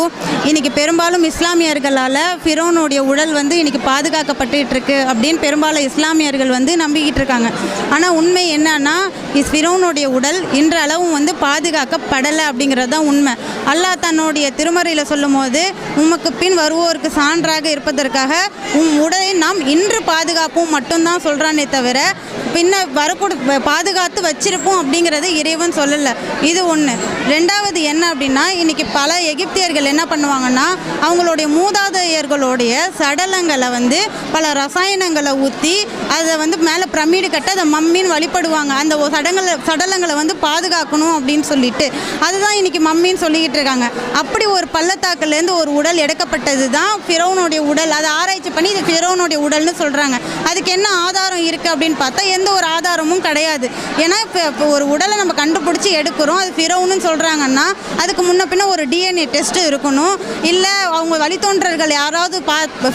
இன்றைக்கி பெரும்பாலும் இஸ்லாமியர்களால் ஃபிரௌனுடைய உடல் வந்து இன்றைக்கி பாதுகாக்கப்பட்டுட்டு இருக்கு அப்படின்னு பெரும்பாலும் இஸ்லாமியர்கள் வந்து நம்பிக்கிட்டு இருக்காங்க. ஆனால் உண்மை என்னன்னா ஃபிரௌனுடைய உடல் இன்றளவும் வந்து பாதுகாக்கப்படலை அப்படிங்கிறது தான் உண்மை. அல்லாஹ் தன்னுடைய திருமறையில் சொல்லும் போது, உமக்கு பின் வருவோருக்கு சான்றாக இருப்பதற்காக உடலை நாம் இன்று பாதுகாப்போம் மட்டும்தான் சொல்கிறானே தவிர பின்ன பாதுகாத்து வச்சிருப்போம் அப்படிங்கிறது இறைவன் சொல்லலை. இது ஒன்று. ரெண்டாவது என்ன அப்படின்னா, இன்றைக்கி பல எகிப்தியர்கள் என்ன பண்ணுவாங்கன்னா, அவங்களுடைய மூதாதையர்களுடைய சடலங்களை வந்து பல ரசாயனங்களை ஊற்றி அதை வந்து மேலே பிரமிடு கட்ட அதை மம்மின்னு வழிபடுவாங்க. அந்த சடலங்களை வந்து பாதுகாக்கணும் அப்படின்னு சொல்லிட்டு அதுதான் இன்றைக்கி மம்மின்னு சொல்லிக்கிட்டு இருக்காங்க. அப்படி ஒரு பள்ளத்தாக்குலேருந்து ஒரு உடல் எடுக்கப்பட்டது தான் ஃபிரௌனுடைய உடல். அதை ஆராய்ச்சி பண்ணி இது ஃபிரௌனுடைய உடல்னு சொல்கிறாங்க. அதுக்கு என்ன ஆதாரம் இருக்குது அப்படின்னு பார்த்தா எந்த ஒரு ஆதாரமும் கிடையாது. ஏன்னா இப்போ ஒரு உடலை நம்ம கண்டுபிடிச்சி எடுக்கிறோம், அது ஃபிரௌன்னு சொல்கிறாங்கன்னா அதுக்கு முன்ன பின்ன ஒரு டிஎன்ஏ டெஸ்ட்டு இருக்கணும். இல்லை அவங்க வழித்தோன்றர்கள் யாராவது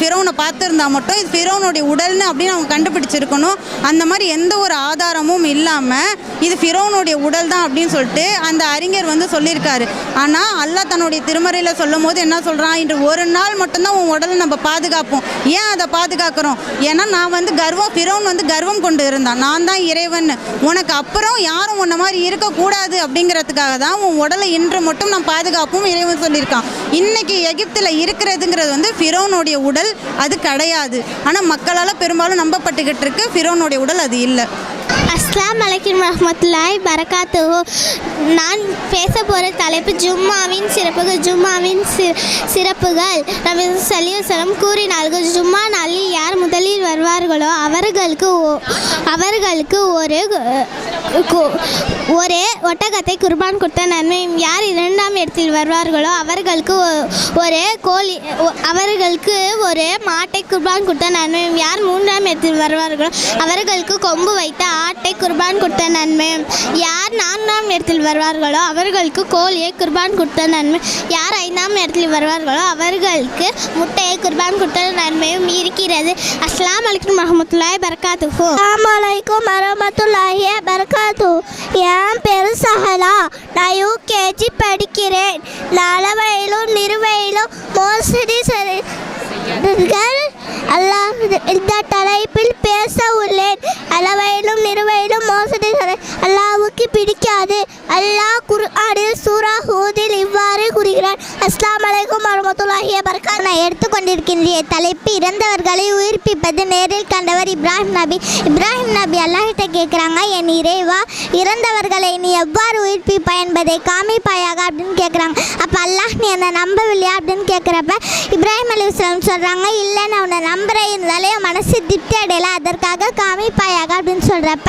ஃபிரௌனை பார்த்துருந்தா மட்டும் இது ஃபிரௌனுடைய உடல்னு அப்படின்னு அவங்க கண்டுபிடிச்சிருக்கணும். அந்த மாதிரி எந்த ஒரு ஆதாரமும் இல்லாமல் இது ஃபிரௌனுடைய உடல் தான் அப்படின்னு சொல்லிட்டு அந்த அறிஞர் வந்து சொல்லியிருக்காரு. ஆனால் அல்லாஹ் தன்னுடைய திருமறையில் சொல்லும் போது என்ன சொல்கிறான், இன்று ஒரு நாள் மட்டும்தான் உன் உடலை நம்ம பாதுகாப்போம். ஏன் அதை பாதுகாக்கிறோம்? ஏன்னா நான் வந்து ஃபிரௌன் வந்து கர்வம் கொண்டு இருந்தான், நான் தான் இறைவன், உனக்கு அப்புறம் யாரும் உன்ன மாதிரி இருக்கக்கூடாது அப்படிங்கிறதுக்காக தான் உன் உடலை இன்று மட்டும் நாம் பாதுகாப்பும் இறைவன் சொல்லியிருக்கான். இன்றைக்கி எகிப்தில் இருக்கிறதுங்கிறது வந்து ஃபிரௌனுடைய உடல் அது கிடையாது. ஆனால் மக்களால் பெரும்பாலும் நம்பப்பட்டுக்கிட்டு இருக்கு ஃபிரௌனுடைய உடல் அது இல்லை. அஸ்ஸலாமு அலைக்கும் வரஹ்மத்துல்லாஹி பரகாத்துஹு. நான் பேச போகிற தலைப்பு ஜும்மாவின் சிறப்புகள். ஜும்மாவின் சிறப்புகள். நபி ஸல்லல்லாஹு அலைஹி வஸல்லம் கூறினார்கள், ஜும்மா நாளில் யார் முதலில் வருவார்களோ அவர்களுக்கு ஒரு ஒட்டகத்தை குர்பான் கொடுத்த நன்மையும், யார் இரண்டாம் இடத்தில் வருவார்களோ அவர்களுக்கு ஒரு மாட்டை குர்பான் கொடுத்த நன்மையும், யார் மூன்றாம் இடத்தில் வருவார்களோ அவர்களுக்கு கொம்பு வைத்த ஆட்டை குர்பான் கொடுத்த நன்மையும், யார் நான்காம் இடத்தில் வருவார்களோ அவர்களுக்கு கோழியை குர்பான் கொடுத்த நன்மை, யார் ஐந்தாம் இடத்தில் வருவார்களோ அவர்களுக்கு முட்டையை குர்பான் கொடுத்த நன்மையும் இருக்கிறது. அஸ்ஸலாமு அலைக்கும் வரஹ்மத்துல்லாஹி பரகாத்துஹு. அஸ்ஸலாமு அலைக்கும் வரஹ்மத்துல்லாஹி பரகாத்துஹு. என் பேரு சஹலா. நான் யூகேஜி படிக்கிறேன். அளவையிலும் நிறுவையிலும் மோசடி அல்லாஹ் இந்த தலைப்பில் பேச உள்ளேன். அளவையிலும் நிறுவையிலும் மோசடி அல்லாஹ்வுக்கு பிடிக்காது. அல்லாஹ் குர்ஆனில் சூரா ஹூதில் இவ்வாறு கூறுகிறான். அஸ்ஸலாமு அலைக்கும் வரஹ்மத்துல்லாஹி வபரகாத்துஹு. நான் எடுத்துக்கொண்டிருக்கின்ற தலைப்பு இறந்தவர்களை உயிர்ப்பிப்பது. நேரில் கண்டவர் இப்ராஹிம் நபி. இப்ராஹிம் நபி அல்லாஹ்கிட்ட கேட்குறாங்க, என் இறைவா, இறந்தவர்களை நீ எவ்வாறு உயிர்ப்பிப்பாய் என்பதை காமிப்பாயாக அப்படின்னு கேட்குறாங்க. அப்போ அல்லாஹ் நீ என்னை நம்பவில்லையா அப்படின்னு கேட்குறப்ப இப்ராஹிம் அலைஹிஸ்ஸலாம் சொல்கிறாங்க, இல்லை நான் உன்னை நம்புகிறேன், இருந்தாலே மனசு திருப்தி அடையலை, அதற்காக காமிப்பாயாக அப்படின்னு சொல்கிறப்ப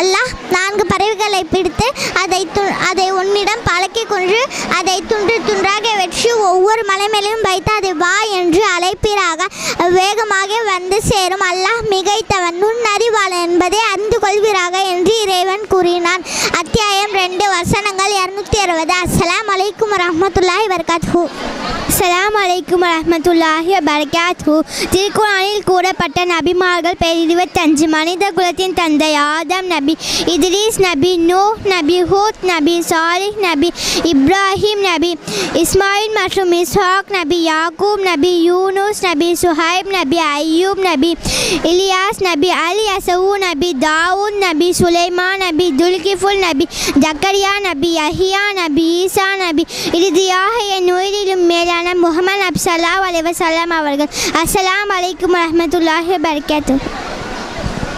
அல்லாஹ் 4 பறவைகளை பிடித்து அதை உன்னிடம் பழக்கி கொண்டு அதை துண்டு துண்டாக வெற்றி ஒவ்வொரு மலை மேலையும் வைத்து அதை வா என்று அழைப்பீராக, வேகமாக வந்து சேரும். அல்லாஹ் மிகைத்தவன் நுண்ணறிவாளன் என்பதை அறிந்து கொள்வீராக என்று இறைவன் கூறினான். அத்தியாயம் 2 வசனங்கள் 260. அஸ்ஸலாமு அலைக்கும் வரஹ்மத்துல்லாஹி வபரகாத்துஹு. அஸ்ஸலாமு அலைக்கும் வரஹ்மத்துல்லாஹி வபரகாத்துஹு. திருக்குர்ஆனில் கூறப்பட்ட நபிமார்கள் பேர் 25. மனித குலத்தின் தந்தை ஆதம் நபி, இத்ரீஸ் நபி, நூஹ் நபி, ஹூத் நபி, சாலிஹ் நபி, இப்ராஹிம் நபி, இஸ்மாயில் மற்றும் இஸ்ஹாக் நபி, யாக்கூப் நபி, யூனுஸ் நபி, சுஹைப் நபி, அய்யூப் நபி, இலியாஸ் நபி, அல் யசவு நபி, தாவூத் நபி, சுலைமான் நபி, துல்கிஃபுல் நபி, ஜக்கரியா நபி, யஹ்யா நபி, ஈசா நபி, இறுதியாக என் உயிரிலும் மேலான முஹம்மது நபி ஸல்லல்லாஹு அலைஹி வஸல்லம் அவர்கள். அஸ்ஸலாமு அலைக்கும் வரஹ்மத்துல்லாஹி வபரகாத்துஹு.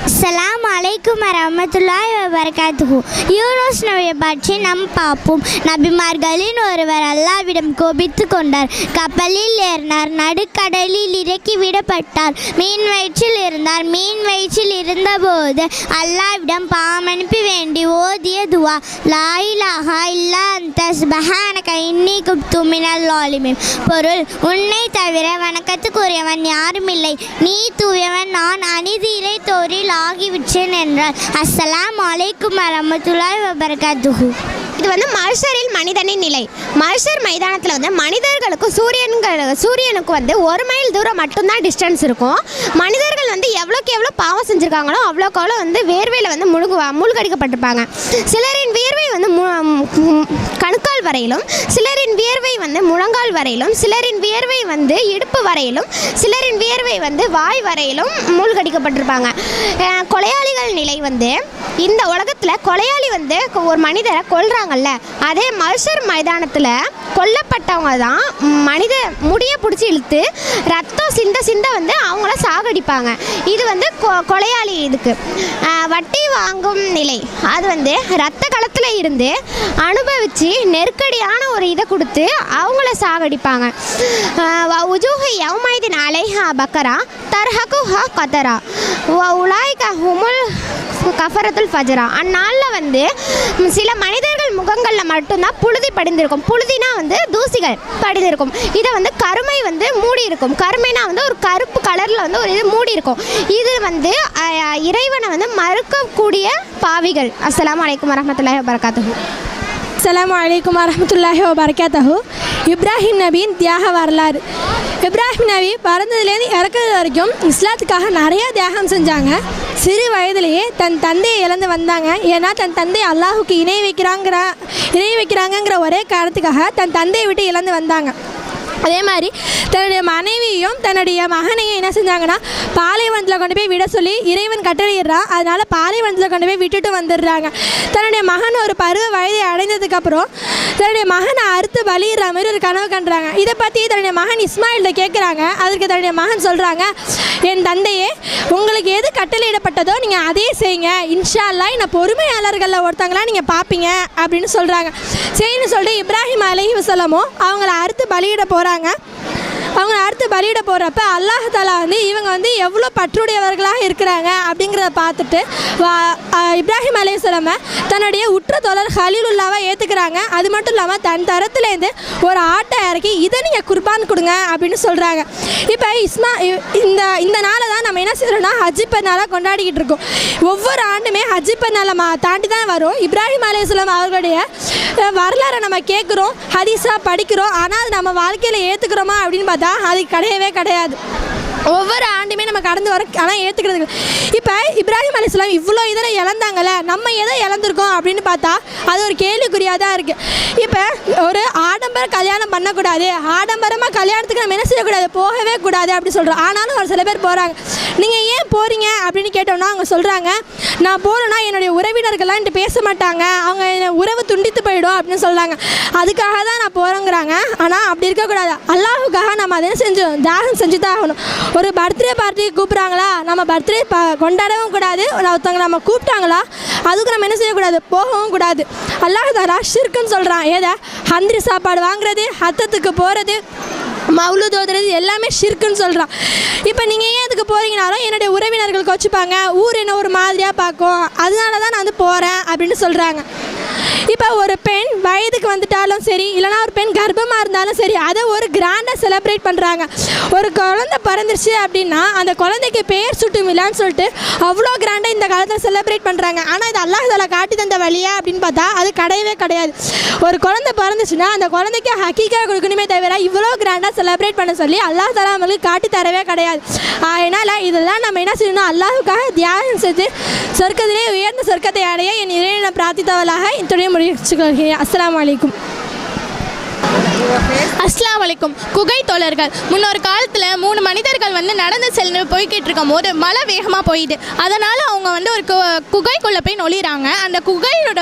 அஸ்ஸலாமு அலைக்கும் வரஹ்மத்துல்லாஹி வபரகாத்துஹு. யூனுஸ் நபியை பற்றி நாம் பார்ப்போம். நபிமார்களின் ஒருவர் அல்லாஹ்விடம் கோபித்து கொண்டார். கப்பலில் ஏறினார். நடுக்கடலில் இறக்கி விடப்பட்டார். மீன் வயிற்றில் இருந்தார். மீன் வயிற்றில் இருந்தபோது அல்லாஹ்விடம் பாவமன்னிப்பு வேண்டி ஓதிய துவா, லா இலாஹா இல்லா அன்த சுப்ஹானக இன்னி குன்து மினல் ஸாலிமீன். பொருள், உன்னை தவிர வணக்கத்துக்குரியவன் யாரும் இல்லை, நீ தூயவன், நான் அநீதி இழைத்தோரில் ஆகிவிட்டேன் என்றார். அஸ்ஸலாமு அலைக்கும் வரஹ்மத்துல்லாஹி வபரகாத்துஹு. இது வந்து மஹ்ஷரில் மனிதனின் நிலை. மஹ்ஷர் மைதானத்தில் வந்து மனிதர்களுக்கும் சூரியனுக்கு வந்து 1 மைல் தூரம் மட்டும்தான் டிஸ்டன்ஸ் இருக்கும். மனிதர்கள் வந்து எவ்வளோக்கு எவ்வளோ பாவம் செஞ்சுருக்காங்களோ அவ்வளோக்கு அவ்வளோ வந்து வேர்வையில் வந்து மூழ்கடிக்கப்பட்டிருப்பாங்க. சிலரின் வியர்வை வந்து கணுக்கால் வரையிலும், சிலரின் வியர்வை வந்து முழங்கால் வரையிலும், சிலரின் வியர்வை வந்து இடுப்பு வரையிலும், சிலரின் வியர்வை வந்து வாய் வரையிலும் மூழ்கடிக்கப்பட்டிருப்பாங்க. கொலையாளிகள் நிலை வந்து, இந்த உலகத்தில் கொலையாளி வந்து ஒரு மனிதரை கொல்றாங்கல்ல, அதே மஹ்ஷர் மைதானத்தில் கொல்லப்பட்டவங்க தான் மனித முடியை பிடிச்சி இழுத்து ரத்தம் சிந்த வந்து அவங்கள சாகடிப்பாங்க. இது வந்து கொலையாளி. இதுக்கு வட்டி வாங்கும் நிலை, அது வந்து ரத்த களத்தில் இருந்து அனுபவித்து நெருக்கடியான ஒரு இதை கொடுத்து அவங்கள சாகடிப்பாங்க. உஜூஹ யௌமைதின் அலைஹா பக்கரா தர்ஹகுஹா கதரா உலாய்க ஹுமுல் கஃபரத்துல் ஃபஜ்ரா. அந்நாளில் வந்து சில மனிதர்கள் முகங்களில் மட்டும்தான் புழுதி படிந்திருக்கும். புழுதினா வந்து தூசிகள் படிந்திருக்கும். இதை வந்து கருமை வந்து மூடி இருக்கும். கருமைனா வந்து ஒரு கருப்பு கலரில் வந்து ஒரு இது மூடி இருக்கும். இது வந்து இறைவனை வந்து மறுக்கக்கூடிய பாவிகள். அஸ்ஸலாமு அலைக்கும் வரஹ்மத்துல்லாஹி வபரகாத்துஹு. அஸ்ஸலாமு அலைக்கும் வரஹ்மத்துல்லாஹி வபரகாத்துஹு. இப்ராஹிம் நபியின் தியாக வரலாறு. இப்ராஹிம் நபி பிறந்ததுலேருந்து இறக்குறது வரைக்கும் இஸ்லாத்துக்காக நிறையா தியாகம் செஞ்சாங்க. சிறு வயதிலேயே தன் தந்தையை இழந்து வந்தாங்க. ஏன்னா தன் தந்தை அல்லாஹுக்கு இணை வைக்கிறாங்கங்கிற ஒரே காரணத்துக்காக தன் தந்தையை விட்டு இழந்து வந்தாங்க. அதே மாதிரி தன்னுடைய மனைவியும் தன்னுடைய மகனையும் என்ன செஞ்சாங்கன்னா பாலைவனத்தில் கொண்டு போய் விட சொல்லி இறைவன் கட்டளையிடுறான். அதனால் பாலைவனத்தில் கொண்டு போய் விட்டுட்டு வந்துடுறாங்க. தன்னுடைய மகன் ஒரு பருவ வயதை அடைந்ததுக்கப்புறம் தன்னுடைய மகனை அறுத்து பலியிடுற மாதிரி ஒரு கனவு கண்டுறாங்க. இதை பற்றி தன்னுடைய மகன் இஸ்மாயில்கிட்ட கேட்குறாங்க. அதுக்கு தன்னுடைய மகன் சொல்கிறாங்க, என் தந்தையே, உங்களுக்கு எது கட்டளையிடப்பட்டதோ நீங்கள் அதே செய்யுங்க, இன்ஷா அல்லாஹ் நான் பொறுமையாளர்களில் ஒருத்தங்களா நீங்கள் பார்ப்பீங்க அப்படின்னு சொல்கிறாங்க. சரின்னு சொல்லிட்டு இப்ராஹிம் அலைஹிஸ்ஸலாமும் அவங்கள அறுத்து பலியிட போகிறாங்க. அவங்க அடுத்து பலியிட போகிறப்ப அல்லாஹ் தஆலா வந்து இவங்க வந்து எவ்வளோ பற்றுடையவர்களாக இருக்கிறாங்க அப்படிங்கிறத பார்த்துட்டு இப்ராஹிம் அலைஹிஸ்ஸலாமை தன்னுடைய உற்ற தோழர் ஹலீலுல்லாவை ஏற்றுக்கிறாங்க. அது மட்டும் இல்லாமல் தன் தரத்துலேருந்து ஒரு ஆட்டை இறக்கி இதை நீங்கள் குர்பான் கொடுங்க அப்படின்னு சொல்கிறாங்க. இப்போ இந்த நாளை தான் நம்ம என்ன செய்கிறோம்னா ஹஜ்ஜி பெருநாளாக கொண்டாடிக்கிட்டு இருக்கோம். ஒவ்வொரு ஆண்டுமே ஹஜ்ஜி பெருநாளை தாண்டி தான் வரும். இப்ராஹிம் அலைஹிஸ்ஸலாம் அவர்களுடைய வரலாறை நம்ம கேட்குறோம், ஹதீஸாக படிக்கிறோம். ஆனால் அது நம்ம வாழ்க்கையில் ஏற்றுக்கிறோமா அப்படின்னு பார்த்தா அது கிடையவே கிடையாது. ஒவ்வொரு ஆண்டுமே நம்ம கடந்து வர ஆனால் ஏற்றுக்கிறது. இப்போ இப்ராஹிம் அலைஹிஸ்ஸலாம் இவ்வளோ இதில் இழந்தாங்கல்ல, நம்ம எதை இழந்திருக்கோம் அப்படின்னு பார்த்தா அது ஒரு கேள்விக்குறியாக தான் இருக்குது. இப்போ ஒரு ஆடம்பர கல்யாணம் பண்ணக்கூடாது, ஆடம்பரமாக கல்யாணத்துக்கு நம்ம என்ன செய்யக்கூடாது, போகவே கூடாது அப்படி சொல்கிறோம். ஆனாலும் ஒரு சில பேர் போகிறாங்க. நீங்கள் ஏன் போகிறீங்க அப்படின்னு கேட்டோம்னா அவங்க சொல்கிறாங்க, நான் போகணுன்னா என்னுடைய உறவினர்கள்லாம் என்கிட்ட பேச மாட்டாங்க, அவங்க உறவு துண்டித்து போயிடும் அப்படின்னு சொல்கிறாங்க. அதுக்காக தான் நான் போகிறேங்கிறாங்க. ஆனால் அப்படி இருக்கக்கூடாது. அல்லாஹுக்காக நம்ம அதை தியாகம் செஞ்சு தான் ஆகணும். ஒரு பர்த்டே பார்ட்டிக்கு கூப்பிட்றாங்களா, நம்ம பர்த்டே கொண்டாடவும் கூடாது. ஒருத்தவங்க நம்ம கூப்பிட்டாங்களா அதுக்கு நம்ம என்ன செய்யக்கூடாது, போகவும் கூடாது. அல்லாஹ் தஆலா ஷிர்க்குன்னு சொல்கிறான். ஏதா ஹந்திரி சாப்பாடு வாங்குறது, ஹத்தத்துக்கு போகிறது, மவுலூத் ஓதுறது எல்லாமே ஷிர்க்குன்னு சொல்கிறான். இப்போ நீங்கள் ஏன் அதுக்கு போகிறீங்கனாலும் என்னுடைய உறவினர்களுக்கு வச்சுப்பாங்க, ஊர் என்ன ஒரு மாதிரியாக பார்க்கும், அதனால தான் நான் வந்து போகிறேன் அப்படின்னு சொல்கிறாங்க. இப்போ ஒரு பெண் வயதுக்கு வந்துட்டாலும் சரி, இல்லைனா ஒரு பெண் கர்ப்பமாக இருந்தாலும் சரி, அதை ஒரு கிராண்டாக செலிப்ரேட் பண்ணுறாங்க. ஒரு குழந்தை பிறந்துருச்சு அப்படின்னா அந்த குழந்தைக்கு பேர் சுட்டும் விழான்னு சொல்லிட்டு அவ்வளோ கிராண்டாக இந்த காலத்தில் செலிப்ரேட் பண்ணுறாங்க. ஆனால் இது அல்லாஹ் தஆலா காட்டி தந்த வழியா அப்படின்னு பார்த்தா அது கிடையவே கிடையாது. ஒரு குழந்தை பிறந்துச்சுன்னா அந்த குழந்தைக்கு ஹக்கீகா கொடுக்கணுமே தவிர இவ்வளோ கிராண்டாக செலிப்ரேட் பண்ண சொல்லி அல்லாஹ் தஆலா நம்மளுக்கு காட்டி தரவே கிடையாது. அதனால் இதெல்லாம் நம்ம என்ன செய்யணும், அல்லாஹுக்காக தியாகம் செஞ்சு சொர்க்கத்திலே உயர்ந்த சொர்க்கத்தை அடைய என் இறைவனை பிரார்த்தித்தவளாக இத்துடைய முடிச்சுக்கொள்கிறேன். அஸ்ஸலாமு அலைக்கும். அஸ்ஸலாமு அலைக்கும். குகை தோழர்கள். முன்னொரு காலத்தில் 3 மனிதர்கள் வந்து நடந்து சென்று போய்கிட்டு இருக்கும் போது மழை வேகமாக போயிடுது. அதனால் அவங்க வந்து ஒரு குகைக்குள்ளே போய் நொழிகிறாங்க. அந்த குகையோட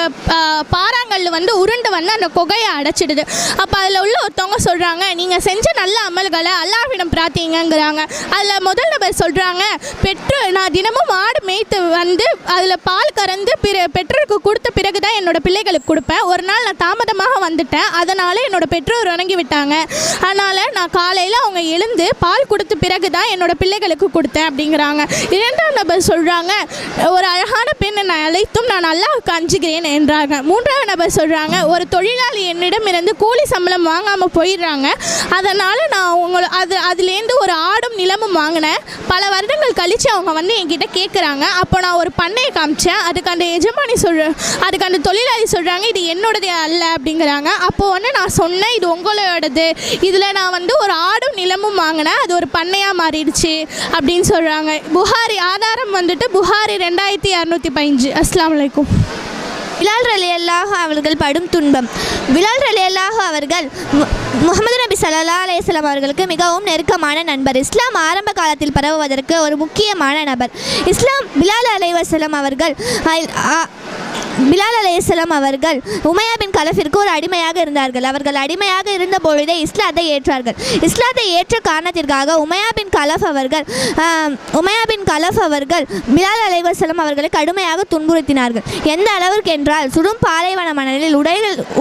பாறாங்கல் வந்து உருண்டு வந்து அந்த குகையை அடைச்சிடுது. அப்போ அதில் உள்ள ஒருத்தவங்க சொல்கிறாங்க, நீங்கள் செஞ்ச நல்ல அமல்களை அல்லாஹ்விடம் பிரார்த்திங்கிறாங்க. அதில் முதல் நபர் சொல்கிறாங்க, நான் தினமும் மாடு மேய்த்து வந்து அதில் பால் கறந்து பெற்றோருக்கு கொடுத்த பிறகு தான் என்னோடய பிள்ளைகளுக்கு கொடுப்பேன். ஒரு நாள் நான் தாமதமாக வந்துட்டேன், அதனால் என்னோட பெற்றோர் வணங்கி விட்டாங்க. அதனால் நான் காலையில் அவங்க எழுந்து பால் கொடுத்த பிறகு தான் என்னோட பிள்ளைகளுக்கு கொடுத்தேன் அப்படிங்கிறாங்க. 2ஆம் நபர் சொல்கிறாங்க, ஒரு அழகான பெண்ணை நான் அழைத்தும் நான் அல்லாஹ்வுக்கு அஞ்சுகிறேன் என்றாங்க. 3ஆவது நபர் சொல்கிறாங்க, ஒரு தொழிலாளி என்னிடமிருந்து கூலி சம்பளம் வாங்காமல் போயிடுறாங்க, அதனால் நான் அதுலேருந்து ஒரு ஆடும் நிலமும் வாங்கினேன். பல வருடங்கள் கழித்து அவங்க வந்து என்கிட்ட கேட்குறாங்க. அப்போ நான் ஒரு பண்ணையை காமிச்சேன். அதுக்கு அந்த எஜமானி அதுக்கு அந்த தொழிலாளி சொல்கிறாங்க, இது என்னோடதே அல்ல அப்படிங்கிறாங்க. அப்போது வந்து நான் சொன்னேன், இது உங்களோடது, இதில் நான் வந்து ஒரு ஆடும் நிலமும் வாங்கினேன், அது ஒரு பண்ணையாக மாறிடுச்சு அப்படின்னு சொல்கிறாங்க. புகாரி ஆதாரம் வந்துட்டு புகாரி 2615. அஸ்ஸலாமு அலைக்கும். பிலால் ரலியல்லாஹு அவர்கள் படும் துன்பம். பிலால் ரலியல்லாஹு அவர்கள் முகமது நபி ஸல்லல்லாஹு அலைஹி வஸல்லம் அவர்களுக்கு மிகவும் நெருக்கமான நண்பர். இஸ்லாம் ஆரம்ப காலத்தில் பரவுவதற்கு ஒரு முக்கியமான நபர். பிலால் அலைஹிஸ்ஸலாம் அவர்கள் உமையா பின் கலஃபிற்கு ஒரு அடிமையாக இருந்தார்கள். அவர்கள் அடிமையாக இருந்த பொழுதே இஸ்லாத்தை ஏற்றார்கள். இஸ்லாத்தை ஏற்ற காரணத்திற்காக உமையா பின் கலஃப் அவர்கள் பிலால் அலைஹிஸ்ஸலாம் அவர்களை கடுமையாக துன்புறுத்தினார்கள். எந்த அளவிற்கு என்றால், சுடும் பாலைவன மணலில்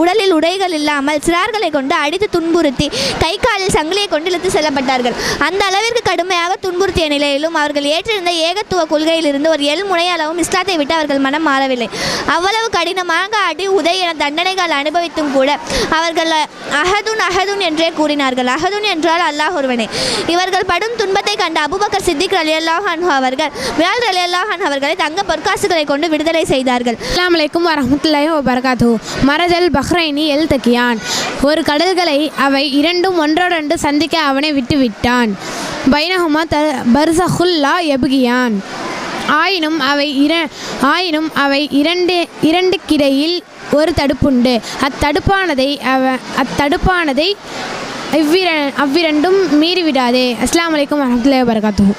உடலில் உடைகள் இல்லாமல் சிறார்களை கொண்டு அடித்து துன்புறுத்தி கை காலில் சங்கிலியை கொண்டு இழுத்து செல்லப்பட்டார்கள். அந்த அளவிற்கு கடுமையாக துன்புறுத்திய நிலையிலும் அவர்கள் ஏற்றிருந்த ஏகத்துவ கொள்கையிலிருந்து ஒரு முனை அளவும் இஸ்லாத்தை விட்டு அவர்கள் மனம் மாறவில்லை. அவ்வளவு கடினமாக அடி உதை என தண்டனைகள் அனுபவித்தும் கூட அவர்கள் அஹதுன் என்றே கூறினார்கள். அஹதுன் என்றால் அல்லாஹ் ஒருவனே. இவர்கள் படும் துன்பத்தை கண்ட அபூபக்கர் சித்திக் ரலியல்லாஹு அன்ஹு அவர்கள் பிலால் ரலியல்லாஹு அன்ஹு அவர்களை தங்க பொற்காசுகளை கொண்டு விடுதலை செய்தார்கள். அஸ்ஸலாமு அலைக்கும் வரஹ்மத்துல்லாஹி வபரகாத்துஹு. மரஜல் பஹ்ரைனி எல் தக்கியான். ஒரு கடல்களை அவை இரண்டும் ஒன்றோடொன்று சந்திக்க அவனை விட்டு விட்டான். பைனஹுமா பர்ஸஹுல் லா யப்கியான். ஆயினும் அவை இரண்டுக்கிடையில் ஒரு தடுப்புண்டு. அத்தடுப்பானதை அவ்விரண்டும் மீறிவிடாதே. அஸ்ஸலாமு அலைக்கும் வரஹ்மத்துல்லாஹி வபரகாத்துஹு.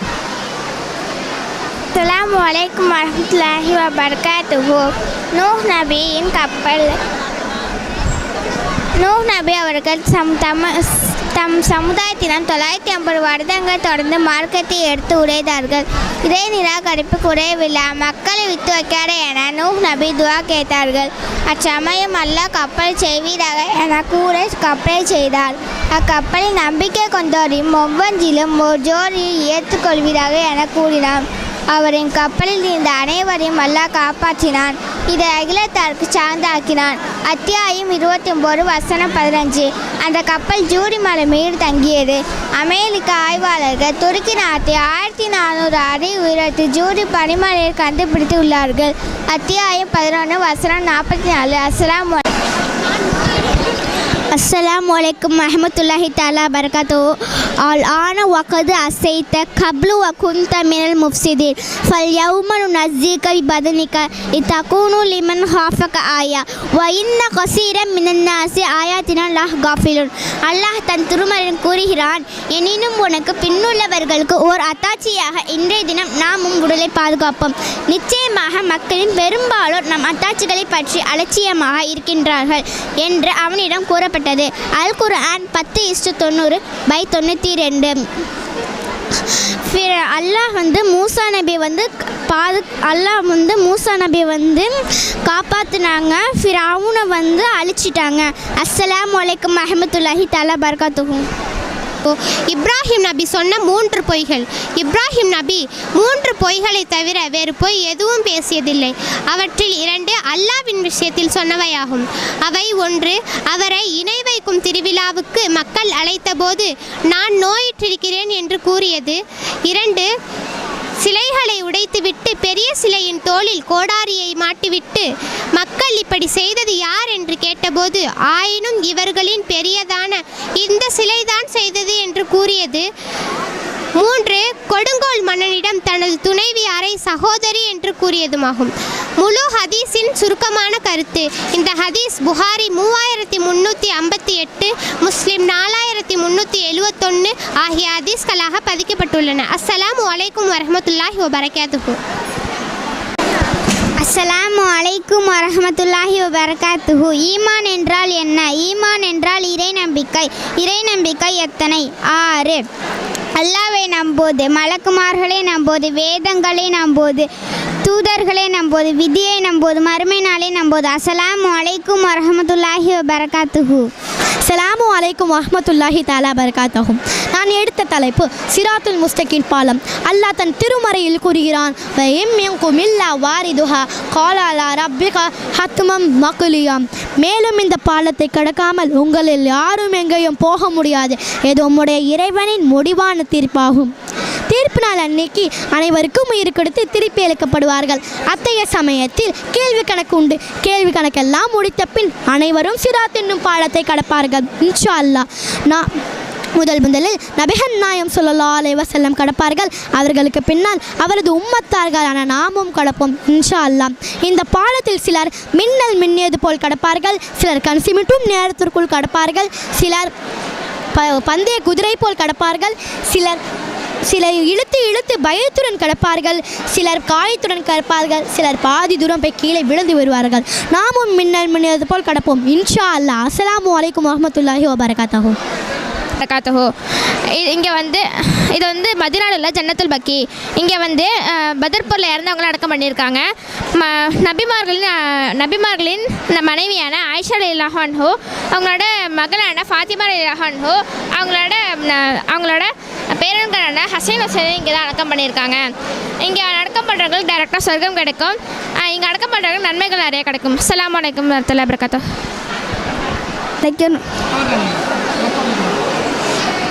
அஸ்ஸலாமு அலைக்கும் வரஹ்மத்துல்லாஹி வபரகாத்துஹு. நூஹ் நபியின் கப்பல் நூஹ் நபி அவர்கள் தம் சமுதாயத்தினர் 950 வருடங்கள் தொடர்ந்து மார்க்கத்தை எடுத்து உரைத்தார்கள். இதே நிராகரிப்பு குறையவில்லை. மக்களை விட்டு வைக்காத என நூஹ் நபி துவா கேட்டார்கள். அச்சமயம் அல்லாஹ் கப்பல் செய்வீராக என கூற கப்பலை செய்தார். அக்கப்பலில் நம்பிக்கை கொண்டோரையும் ஒவ்வொன்றிலும் ஒரு ஜோடியை ஏற்றுக்கொள்வீராக என கூறினார். அவரின் கப்பலில் இருந்த அனைவரையும் அல்லாஹ் காப்பாற்றினான். இதை அகிலத்தாருக்கு சார்ந்தாக்கினான். அத்தியாயம் 29 வசனம் 15. அந்த கப்பல் ஜூடி மலை மீது தங்கியது. அமெரிக்க ஆய்வாளர்கள் துருக்கி நாட்டை 1400 அடி உயரத்தில் ஜூடி பனிமலையை கண்டுபிடித்து உள்ளார்கள். அத்தியாயம் 11 வசனம் 44. அஸ்ஸலாமு அலைக்கும் வரஹ்மத்துல்லாஹி தஆலா பரகாத்துஹு. அல் ஆன வகது அஸைத கப்லு வ குன்த மினல் முஃப்ஸிதீன் ஃபல் யௌம நுனஸ்ஸிக பிபதனிக லிதகூனு லிமன் ஹாஃபக ஆயா வ இன்ன கஸீரன் மினன் நாஸி ஆயாத்தினா லஹ் காஃபிலுன். அல்லாஹ் தன் திருமறையில் கூறுகிறான், எனினும் உனக்கு பின்னுள்ளவர்களுக்கு ஓர் அத்தாட்சியாக இன்றைய தினம் நாமும் உடலை பாதுகாப்போம். நிச்சயமாக மக்களின் பெரும்பாலோர் நம் அத்தாட்சிகளை பற்றி அலட்சியமாக இருக்கின்றார்கள் என்று அவனிடம் கூறப்பட்டது. அல் குர்ஆன் 10:90/92. அல்லாஹ் மூசா நபி காப்பாற்றினாங்க. ஃபிரௌனை அழிச்சிட்டாங்க. அஸ்ஸலாமு அலைக்கும் வரஹ்மத்துல்லாஹி தஆலா பரகாத்துஹு. இப்ராஹிம் நபி சொன்ன 3 பொய்கள். இப்ராஹிம் நபி 3 பொய்களை தவிர வேறு பொய் எதுவும் பேசியதில்லை. அவற்றில் 2 அல்லாஹ்வின் விஷயத்தில் சொன்னவையாகும். அவை 1, அவரை இணை வைக்கும் திருவிழாவுக்கு மக்கள் அழைத்தபோது நான் நோயிற்றிருக்கிறேன் என்று கூறியது. 2, சிலைகளை உடைத்துவிட்டு பெரிய சிலையின் தோளில் கோடாரியை மாட்டிவிட்டு மக்கள் இப்படி செய்தது யார் என்று கேட்டபோது ஆயினும் இவர்களின் பெரியதான இந்த சிலைதான் செய்தது என்று கூறியது. 3, கொடுங்கோல் மன்னனிடம் தனது துணைவியாரை சகோதரி என்று கூறியதுமாகும். முழு ஹதீஸின் சுருக்கமான கருத்து. இந்த ஹதீஸ் புகாரி 3358, முஸ்லிம் 4371 ஆகிய ஹதீஸ்களாக பதிக்கப்பட்டுள்ளன. அஸ்ஸலாமு அலைக்கும் வரஹ்மத்துல்லாஹி வபரகாத்துஹு. அஸ்ஸலாமு அலைக்கும் வரஹ்மத்துல்லாஹி வபரகாத்துஹு. ஈமான் என்றால் என்ன? ஈமான் என்றால் இறை நம்பிக்கை. இறை நம்பிக்கை எத்தனை? 6. அல்லாஹ்வை நம்புவது, மலக்குமார்களை நம்புவது, வேதங்களை நம்புவது, தூதர்களை நம்புவது, விதியை நம்புவது, மறுமை நாளை நம்புவது. அஸ்ஸலாமு அலைக்கும் வரஹ்மத்துல்லாஹி வபரகாத்துஹு. அஸ்ஸலாமு அலைக்கும் வரஹ்மத்துல்லாஹி தஆலா பரகாத்துஹு. நான் எடுத்த தலைப்பு சிராத்துல் முஸ்தகீம் பாலம். அல்லாஹ் தன் திருமறையில் கூறுகிறான், வ இம் மின்கும் இல்லா வாரிதுஹா கால அலா ரப்பிக ஹத்மம் மக்லியாம். மேலும் இந்த பாலத்தை கடக்காமல் உங்களில் யாரும் எங்கேயும் போக முடியாது. இது உம்முடைய இறைவனின் முடிவான தீர்ப்பாகும். தீர்ப்பு நாள் அன்னைக்கு அனைவருக்கும் உயிர் கொடுத்து திருப்பி அளிக்கப்படுவார்கள். அத்தகைய சமயத்தில் கேள்வி கணக்கு உண்டு. கேள்வி கணக்கெல்லாம் முடித்த பின் அனைவரும் சிராத் என்னும் பாலத்தை கடப்பார்கள். இன்ஷா அல்லாஹ். முதலில் நபிகள் நாயகம் ஸல்லல்லாஹு அலைஹி வஸல்லம் கடப்பார்கள். அவர்களுக்கு பின்னால் அவரது உம்மத்தார்களான நாமும் கடப்போம் இன்ஷா அல்லாஹ். இந்த பாலத்தில் சிலர் மின்னல் மின்னியது போல் கடப்பார்கள், சிலர் கண் சிமிட்டும் நேரத்திற்குள் கடப்பார்கள், சிலர் பந்தய குதிரை போல் கடப்பார்கள், சிலர் இழுத்து பயத்துடன் கடப்பார்கள், சிலர் காயத்துடன் கடப்பார்கள், சிலர் பாதி தூரம் போய் கீழே விழுந்து வருவார்கள். நாமும் மின்னல் மின்னியது போல் கடப்போம் இன்ஷா அல்லாஹ். அஸ்ஸலாமு அலைக்கும் வரஹ்மத்துல்லாஹி வபரகாத்துஹு. இங்கே இது மதீனாவில் உள்ள ஜன்னத்துல் பக்கி. இங்கே பதர்பூரில் இறந்தவங்களாம் அடக்கம் பண்ணியிருக்காங்க. நபிமார்களின் மனைவியான ஆயிஷா ரலியல்லாஹு அன்ஹு, அவங்களோட மகளான ஃபாத்திமா ரலியல்லாஹு அன்ஹு, அவங்களோட பேரன்களான ஹசன் ஹுசைனை இங்கே தான் அடக்கம் பண்ணியிருக்காங்க. இங்கே அடக்கம் பண்ணுறவங்களுக்கு டைரெக்டாக சொர்க்கம் கிடைக்கும். இங்கே அடக்கம் பண்ணுறவங்களுக்கு நன்மைகள் நிறைய கிடைக்கும். அஸ்ஸலாமு அலைக்கும் வரஹ்மத்துல்லாஹி வபரகாத்துஹு.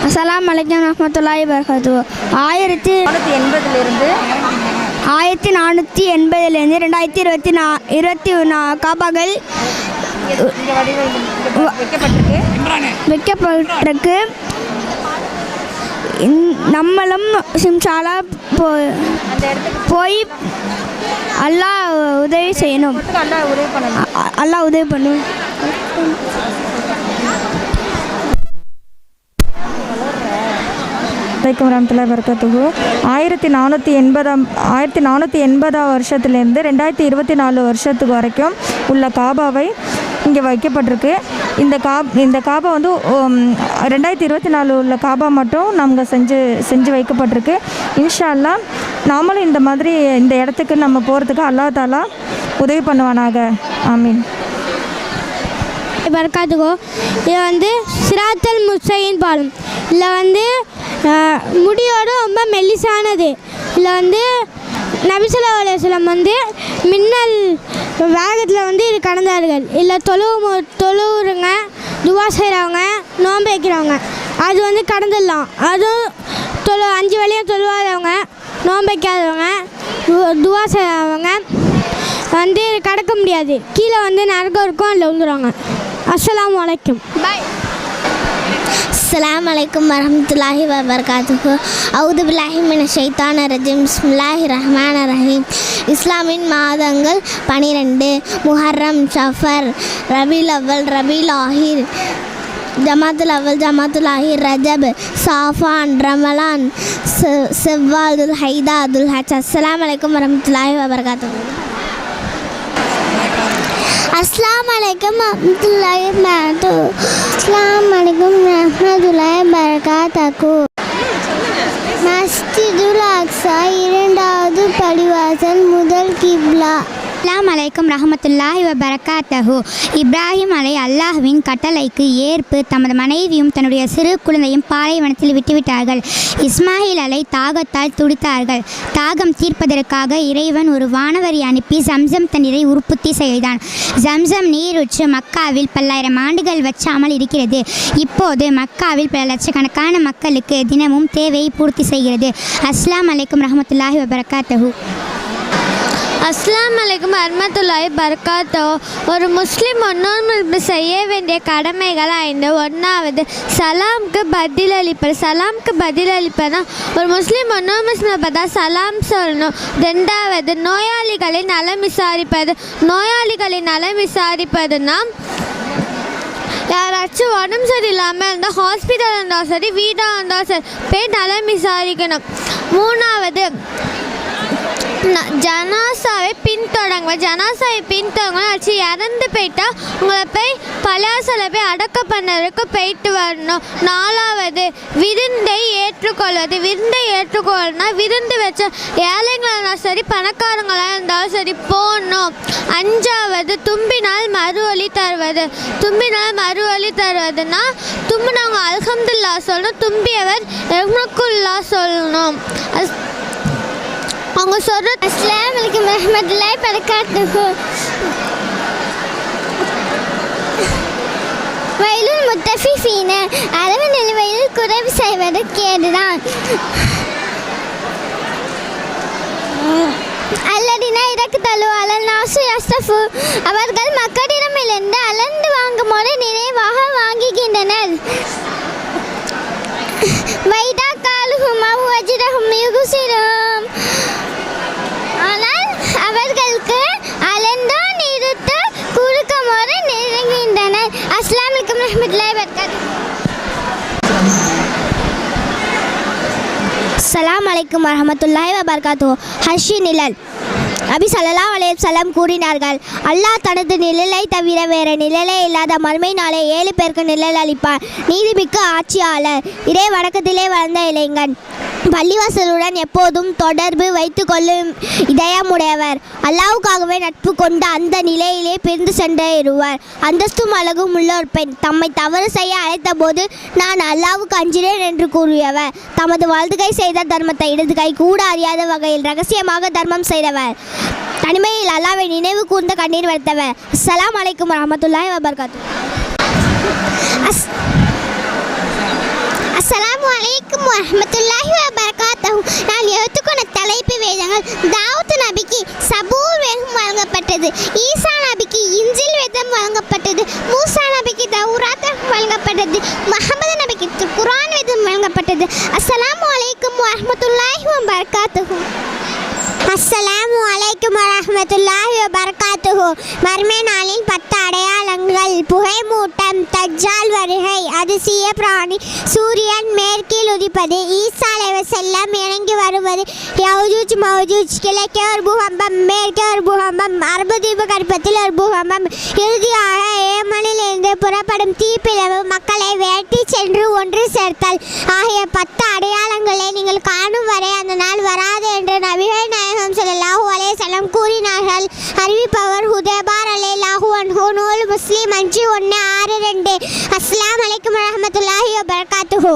அஸ்ஸலாமு அலைக்கும் வரஹ்மத்துல்லாஹி வபரகாத்துஹு. 1480 2024 காபாக்கள் வைக்கப்பட்டிருக்கு. நம்மளும் சிம்சாலா போய் அல்லாஹ் உதவி செய்யணும். அல்லாஹ் உதவி பண்ணும். வலைக்கம் வரஹ்மத்துல்லாஹி வபரகாத்துஹு. 1480 வருஷத்துலேருந்து 2024 வருஷத்துக்கு வரைக்கும் உள்ள காபாவை இங்கே வைக்கப்பட்டிருக்கு. இந்த காபா வந்து 2024 உள்ள காபா மட்டும் நாங்கள் செஞ்சு வைக்கப்பட்டிருக்கு. இன்ஷா அல்லாஹ் நாமளும் இந்த மாதிரி இந்த இடத்துக்கு நம்ம போகிறதுக்கு அல்லாஹ் தாலா உதவி பண்ணுவானாக. ஆமீன். பரக்காத்துக்கோ இது வந்து சிராத்தல் முஸ்தகீம் பாலம். இதில் வந்து முடியோடு ரொம்ப மெல்லிசானது. இதில் வந்து நபி ஸல்லல்லாஹு அலைஹி வஸல்லம் வந்து மின்னல் வேகத்தில் வந்து இது கடந்தார்கள். இல்லை தொழுவுறங்க, துவா செய்கிறவங்க, நோன்பு வைக்கிறவங்க அது வந்து கடந்துடலாம். அதுவும் 5 வேளையும் தொழுவாதவங்க, நோன்பு வைக்காதவங்க, துவா செய்கிறவங்க வந்து கடக்க முடியாது. கீழே வந்து நரகம் இருக்கும், அதில் விழுந்துருவாங்க. அஸ்ஸலாமு அலைக்கும். பாய். அஸ்ஸலாமு அலைக்கும் வரஹ்மத்துல்லாஹி வபரகாத்துஹு. அவுது பில்லாஹி மினஷ் ஷைத்தானிர் ரஜீம். பிஸ்மில்லாஹிர் ரஹ்மானிர் ரஹீம். இஸ்லாமின் மாதங்கள் 12: முஹர்ரம், ஷஃபர், ரபீல் அவ்வல், ரபீல் ஆஹிர், ஜமாத்துல் அவ்வல், ஜமாத்துல் ஆஹிர், ரஜப், சாஃபான், ரமலான், செவ்வால், துல் ஹைதா, துல் ஹஜ். அஸ்ஸலாமு அலைக்கும் வரஹ்மத்துல்லாஹி வபரகாத்துஹு. அஸ்ஸலாமு அலைக்கும் வரஹ்மத்துல்லாஹி வபரகாத்துஹு. அஸ்ஸலாமு அலைக்கும் வரஹ்மத்துல்லாஹி வபரகாத்துஹு. மஸ்ஜிதுல் அக்ஸா 2வது பள்ளிவாசல், முதல் கிப்லா. அஸ்ஸலாமு அலைக்கும் ரஹ்மத்துல்லாஹி வபரகாத்துஹு. இப்ராஹிம் அலை அல்லாஹ்வின் கட்டளைக்கு ஏற்பு தமது மனைவியும் தன்னுடைய சிறு குழந்தையும் பாலைவனத்தில் விட்டுவிட்டார்கள். இஸ்மாயில் அலை தாகத்தால் துடித்தார்கள். தாகம் தீர்ப்பதற்காக இறைவன் ஒரு வானவரை அனுப்பி ஜம்சம் தண்ணீரை உற்பத்தி செய்தான். ஜம்சம் நீருற்று மக்காவில் 1000 ஆண்டுகள் வச்சாமல் இருக்கிறது. இப்போது மக்காவில் பல லட்சக்கணக்கான மக்களுக்கு தினமும் தேவையை பூர்த்தி செய்கிறது. அஸ்ஸலாமு அலைக்கும் ரஹ்மத்துல்லாஹி வபரகாத்துஹு. அஸ்ஸலாமு அலைக்கும் வரஹ்மத்துல்லாஹி வபரகாத்துஹு. ஒரு முஸ்லீம் இன்னொரு செய்ய வேண்டிய கடமைகள் 5. 1வது சலாமுக்கு பதிலளிப்பதுனா ஒரு முஸ்லீம் இன்னொரு முஸ்லீமை பார்த்தா சலாம் சொல்லணும். 2வது நோயாளிகளின் நலம் விசாரிப்பதுனா யாராச்சும் உடம்பு சரியில்லாமல் இருந்தால் ஹாஸ்பிட்டல் இருந்தாலும் சரி, வீடாக இருந்தாலும் சரி, போய் நலம் விசாரிக்கணும். 3வது ஜனாசாவை பின்தொடங்க ஆச்சு இறந்து போயிட்டா உங்களை போய் பலாசல போய் அடக்க பண்ணறதுக்கு போயிட்டு வரணும். 4வது விருந்தை ஏற்றுக்கொள்ளனா விருந்து வச்ச ஏழைங்களா சரி, பணக்காரங்களாக இருந்தாலும் சரி போகணும். 5வது தும்பினால் மறுவழி தருவதுன்னா தும்பினவங்க அல்ஹம்துலில்லாஹ் சொல்லணும், தும்பியவர் ரஹ்மத்துல்லாஹ் சொல்லணும். அவங்க சொல்ற அஸ்ஸலாமு அலைக்கும் வரஹ்மத்துல்லாஹி வபரகாத்துஹு. வயலுல் முத்தஃபிஃபீன அளவு நிலுவையில் குறைவு செய்வது கேடுதான். அல்லதினா இறக்கு தழுவாளர் நாசு யஸ்தஃபு அவர்கள் மக்களிடமிருந்து அளந்து வாங்கும் போது நிறைவாக வாங்குகின்றனர். வைதா காலுஹும் வஜ்ரஹும் யுகுசிரும் ஆனால் அவர்களுக்கு அளந்தோ நிறுத்த குறுக்கும் போது நெருங்குகின்றனர். அஸ்ஸலாமு அலைக்கும் வரஹ்மத்துல்லாஹி வபரகாத்துஹு. அஸ்ஸலாமு அலைக்கும் வரஹ்மத்துல்லாஹி வபரகாத்துஹு. ஹஷ்ஷி நிழல். நபி ஸல்லல்லாஹு அலைஹி வஸல்லம் கூறினார்கள், அல்லாஹ் தனது நிழலை தவிர வேறு நிழலே இல்லாத மறுமை நாளை 7 பேருக்கு நிழல் அளிப்பார். நீதிமிக்க ஆட்சியாளர், இறை வணக்கத்திலே வளர்ந்த இளைஞன், பள்ளிவாசலுடன் எப்போதும் தொடர்பு வைத்து கொள்ளும் இதயமுடையவர், அல்லாஹ்வுக்காகவே நட்பு கொண்ட அந்த நிலையிலே பிரிந்து சென்றிருவார். அந்தஸ்தும் அழகும் உள்ள ஒரு பெண், தம்மை தவறு செய்ய அழைத்த போது நான் அல்லாஹ்வுக்கு அஞ்சினேன் என்று கூறியவர், தமது வலது கை செய்த தர்மத்தை இடது கை கூட அறியாத வகையில் ரகசியமாக தர்மம் செய்தவர், தனிமையில் அல்லாஹ்வை நினைவு கூர்ந்த கண்ணீர் வடித்தவர். அஸ்ஸலாமு அலைக்கும் வரஹ்மத்துல்லாஹி வபரகாத்துஹு. அஸ்ஸலாமு அலைக்கும் வரஹ்மத்துல்லாஹி வபரகாத்துஹு. நான் எடுத்துக்கொண்ட தலைப்பு வேதங்கள். தாவூத் நபிக்கு சபூர் வேதம் வழங்கப்பட்டது. ஈசா நபிக்கு இஞ்சில் வேதம் வழங்கப்பட்டது. மூசா நபிக்கு தௌராத் வழங்கப்பட்டது. முஹம்மது நபிக்கு குர்ஆன் வேதம் வழங்கப்பட்டது. அஸ்ஸலாமு அலைக்கும் வரஹ்மத்துல்லாஹி வபரகாத்துஹு. அஸ்ஸலாமு அலைக்கும் வரஹ்மத்துல்லாஹி வபரகாத்துஹு. வபரகாத்துஹு. மர்மை நாளின் 10 அடையாளங்கள்: புகைமூட்டம், தஜ்ஜால் வருகை, அதிசய பிராணி, சூரியன் மேற்கில் உதிப்பது, ஈசா அலைஹிஸ்ஸலாம் இறங்கி வருவது, யஜூஜ் மௌஜூஜ், கிழக்கே ஒரு பூகம்பம், மேற்கே ஒரு பூகம்பம், அரபு தீப கற்பத்தில் ஒரு பூகம்பம், இறுதியாக ஏமனில் இருந்து புறப்படும் தீப்பிளவு, மக்களை வேட்டி சென்று ஒன்று சேர்த்தல் ஆகிய 10 அடையாளங்களை நீங்கள் காணும் வரை அந்த நாள் வராது என்று நபிகள் நாயகம் ஸல்லல்லாஹு அலைஹி வஸல்லம் கூறினார்கள். அறிவிப்பவர் ஹுதைபா ரலியல்லாஹு அன்ஹு. நூல் முஸ்லிம் 5/162. அஸ்ஸலாமு அலைக்கும் வரஹ்மத்துல்லாஹி வபரகாத்துஹு.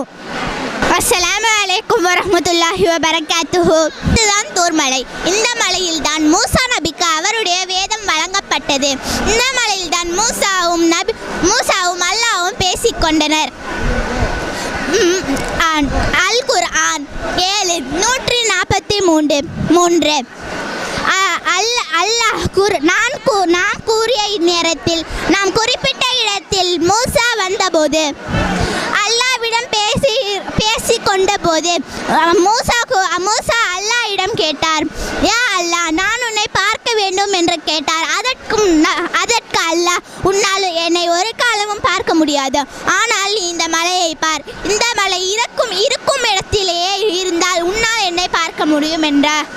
அஸ்ஸலாமு அலைக்கும் வரஹ்மத்துல்லாஹி வபரகாத்துஹு. இதுதான் தூர் மலை. இந்த மலையில் தான் மூசா நபிக்கு அவருடைய வேதம் வழங்கப்பட்டது. இந்த மலையில் தான் மூசாவும் அல்லாஹ்வும் பேசிக்கொண்டனர். அல் குர்ஆன் 7:143. நான் கூறிய நேரத்தில் நாம் குறிப்பிட்ட இடத்தில் மூசா வந்தபோது அல்லாஹ்விடம் பேசி கொண்ட போது மூசா அல்லாஹ்விடம் கேட்டார், யா அல்லாஹ், நான் உன்னை பார்க்க வேண்டும் என்று கேட்டார். அதற்கு அல்லாஹ், உன்னால் என்னை ஒரு காலமும் பார்க்க முடியாது, ஆனால் நீ இந்த மலையை பார். இந்த மலை இருக்கும் இடத்திலேயே இருந்தால் உன்னால் என்னை பார்க்க முடியும் என்றார்.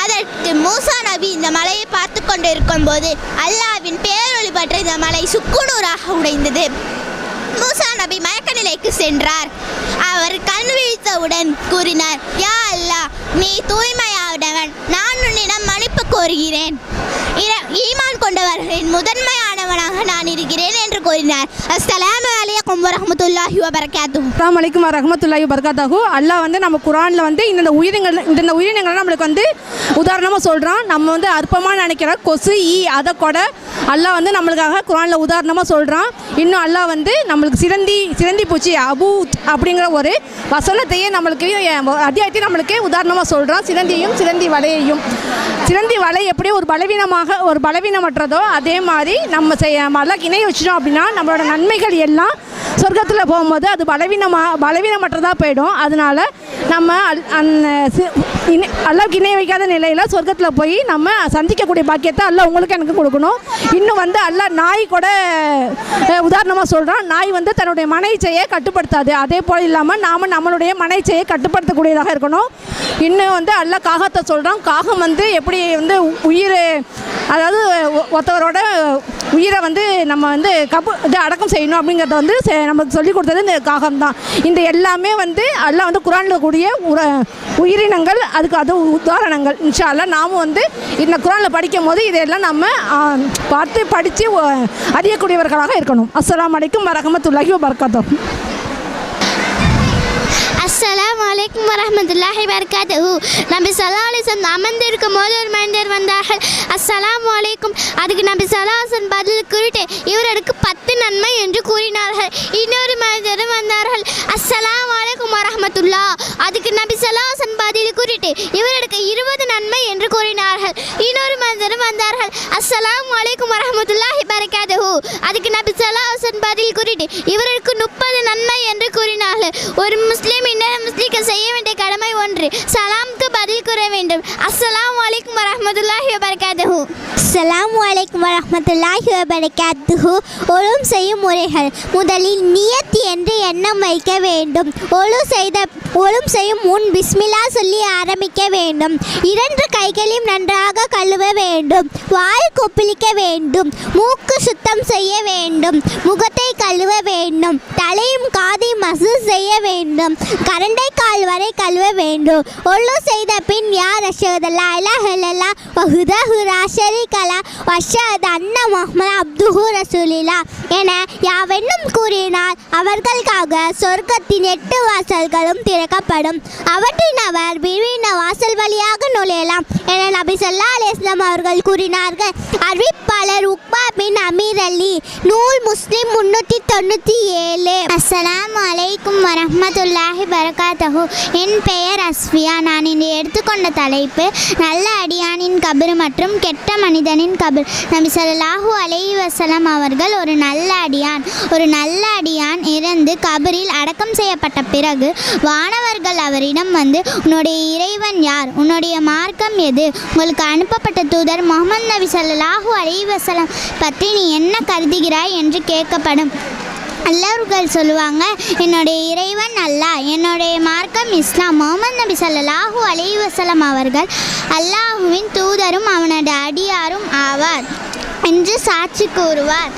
அதற்கு மூசா நபி இந்த மலையை பார்த்து கொண்டு இருக்கும் போது அல்லாஹ்வின் பேரொளி பற்றி இந்த மலை சுக்குநூறாக உடைந்தது. மூசா நபி மயக்க நிலைக்கு சென்றார். அவர் கண் விழித்தவுடன் கூறினார், யா அல்லாஹ், நீ தூய்மையானவன், நான் உன்னிடம் மன்னிப்பு கோருகிறேன். ஈமான் கொண்டவர்களின் முதன்மையானவனாக நான் இருக்கிறேன் என்று கூறினார். அஸ்ஸலாமு அலைக்கும் வரஹ்மத்துல்லாஹி வபரகாத்துஹு. அஸ்ஸலாமு அலைக்கும் வரஹ்மத்துல்லாஹி வபரகாத்துஹு. அல்லாஹ் நம்ம குர்ஆனில் இந்த உயிரினங்களை நம்மளுக்கு உதாரணமாக சொல்கிறான். நம்ம அற்பமாக நினைக்கிற கொசு, ஈ, அதை கூட அல்லாஹ் நம்மளுக்காக குர்ஆனில் உதாரணமாக சொல்கிறான். இன்னும் அல்லாஹ் நம்மளுக்கு சிலந்தி பூச்சி, அபூத் அப்படிங்கிற ஒரு வசனத்தையே நம்மளுக்கு அத்தியாயத்தை நம்மளுக்கு உதாரணமாக சொல்கிறான். சிலந்தி வலை எப்படி ஒரு பலவீனமற்றதோ அதே மாதிரி நம்ம அல்லாஹ் இணை வச்சிட்டோம் அப்படின்னா நம்மளோட நன்மைகள் எல்லாம் சொர்க்கத்தில் போகும்போது அது பலவீனமற்றதாக போயிடும். அதனால் நம்ம அல்லாஹ்வுக்கு இணை வைக்காத நிலையில் சொர்க்கத்தில் போய் நம்ம சந்திக்கக்கூடிய பாக்கியத்தை அல்லாஹ் உங்களுக்கு எனக்கு கொடுக்கணும். இன்னும் அல்லாஹ் நாய் கூட உதாரணமாக சொல்கிறான். நாய் தன்னுடைய மனைச்சையை கட்டுப்படுத்தாது. அதே போல் இல்லாமல் நாம் நம்மளுடைய மனைச்சையை கட்டுப்படுத்தக்கூடியதாக இருக்கணும். இன்னும் அல்லாஹ் காகத்தை சொல்கிறான். காகம் எப்படி உயிர், அதாவது ஒருத்தவரோட உயிரை நம்ம அடக்கம் செய்யணும் அப்படிங்கிறத நமக்கு சொல்லிக் கொடுத்தது இந்த காகம் தான். இந்த எல்லாமே அல்லாஹ் குர்ஆனில் கூடிய உயிரினங்கள், அதுக்கு அது உதாரணங்கள். இன்ஷா அல்லாஹ் நாமும் இந்த குர்ஆனில் படிக்கும் போது இதையெல்லாம் நம்ம படித்து அறியக்கூடியவர்களாக இருக்கணும். அஸ்ஸலாமு அலைக்கும் வரஹ்மத்துல்லாஹி வபரகாத்துஹு. அஸ்ஸலாமு அலைக்கும் வரஹ்மத்துல்லாஹி வபரகாத்துஹு. நபி ஸல்லல்லாஹு அலைஹி வஸல்லம் அமர்ந்திருக்கும் போது ஒரு மனிதர் வந்தார்கள். அஸ்ஸலாமு அலைக்கும். அதுக்கு நபி ஸல்லல்லாஹு அலைஹி வஸல்லம் பதில் கூறிட்டு இவருக்கு 10 நன்மை என்று கூறினார்கள். இன்னொரு மனிதரும் வந்தார்கள். அஸ்ஸலாமு அலைக்கும் வரஹ்மத்துல்லாஹ். அதுக்கு நபி ஸல்லல்லாஹு அலைஹி வஸல்லம் பதில் கூறிட்டு இவருக்கு 20 நன்மை என்று கூறினார்கள். இன்னொரு மனிதரும் வந்தார்கள். அஸ்ஸலாமு அலைக்கும் வரஹ்மத்துல்லாஹி வபரகாத்துஹு. அதுக்கு நபி ஸல்லல்லாஹு அலைஹி வஸல்லம் பதில் கூறிட்டு இவருக்கு 30 நன்மை என்று கூறினார்கள். ஒரு முஸ்லிம் முஸ்லிக்கு செய்ய வேண்டிய கடமை ஒன்று, சலாம்க்கு பதில் கூற வேண்டும். அஸ்ஸலாமு அலைக்கும் வரஹ்மத்துல்லாஹி வபரகாத்துஹு. அஸ்ஸலாமு அலைக்கும் வரஹ்மத்துல்லாஹி வபரகாத்துஹு. ஒழும் செய்யும் முறைகள்: முதலில் நியத் என்று எண்ணம் வைக்க வேண்டும். ஒழும் செய்யும் முன் பிஸ்மில்லா சொல்லி ஆரம்பிக்க வேண்டும். 2 கைகளையும் நன்றாக கழுவ வேண்டும். வாய் கொப்பளிக்க வேண்டும். மூக்கு சுத்தம் செய்ய வேண்டும். முகத்தை கழுவ வேண்டும். தலையும் காதையும் மசூஸ் செய்ய வேண்டும். கரண்டை கால் வரை கழுவ வேண்டும். ஒழு செய்த பின் யார் அஷ்ஹது அல்லா இலாஹ இல்லல்லாஹ் வஹ்தஹு லா ஷரீக லஹ் வ அஷ்ஹது அன்ன முஹம்மது அப்துஹு ரசூலுல்லாஹ் என யாவென்னும் கூறினால் அவர்களுக்காக சொர்க்கத்தின் 8 வாசல்களும் திறக்கப்படும். அவற்றின் அவர் விரிவின வாசல் வழியாக நுழையலாம் என நபி ஸல்லல்லாஹு அலைஹி வஸல்லம் அவர்கள் கூறினார்கள். அறிவிப்பாளர் உக்பா பின் அமீர் அலி. நூல் முஸ்லிம் 397. அஸ்ஸலாமு அலைக்கும் வரஹ்மத்துல்லாஹி வபரகாத்துஹு. என் பெயர் அஸ்ஃபியா. நான் இன்று எடுத்துக்கொண்ட தலைப்பு நல்ல அடியானின் கபர் மற்றும் கெட்ட மனிதனின் கபர். நபி ஸல்லல்லாஹு அலைஹி வஸல்லம் அவர்கள் ஒரு நல்ல அடியான் இறந்து கபரில் அடக்கம் செய்யப்பட்ட பிறகு வானவர்கள் அவரிடம் உன்னுடைய இறைவன் யார், உன்னுடைய மார்க்கம் எது, உங்களுக்கு அனுப்பப்பட்ட தூதர் முகமது நபி ஸல்லல்லாஹு அலைஹி வஸல்லம் பற்றி நீ என்ன கருதுகிறாய் என்று கேட்கப்படும். அல்லாஹ்கள் சொல்லுவாங்க, என்னுடைய இறைவன் அல்லாஹ், என்னுடைய மார்க்கம் இஸ்லாம், முகமது நபி ஸல்லல்லாஹு அலைஹி வஸல்லம் அவர்கள் அல்லாஹுவின் தூதரும் அவனது அடியாரும் ஆவார் என்று சாட்சி கூறுவார்.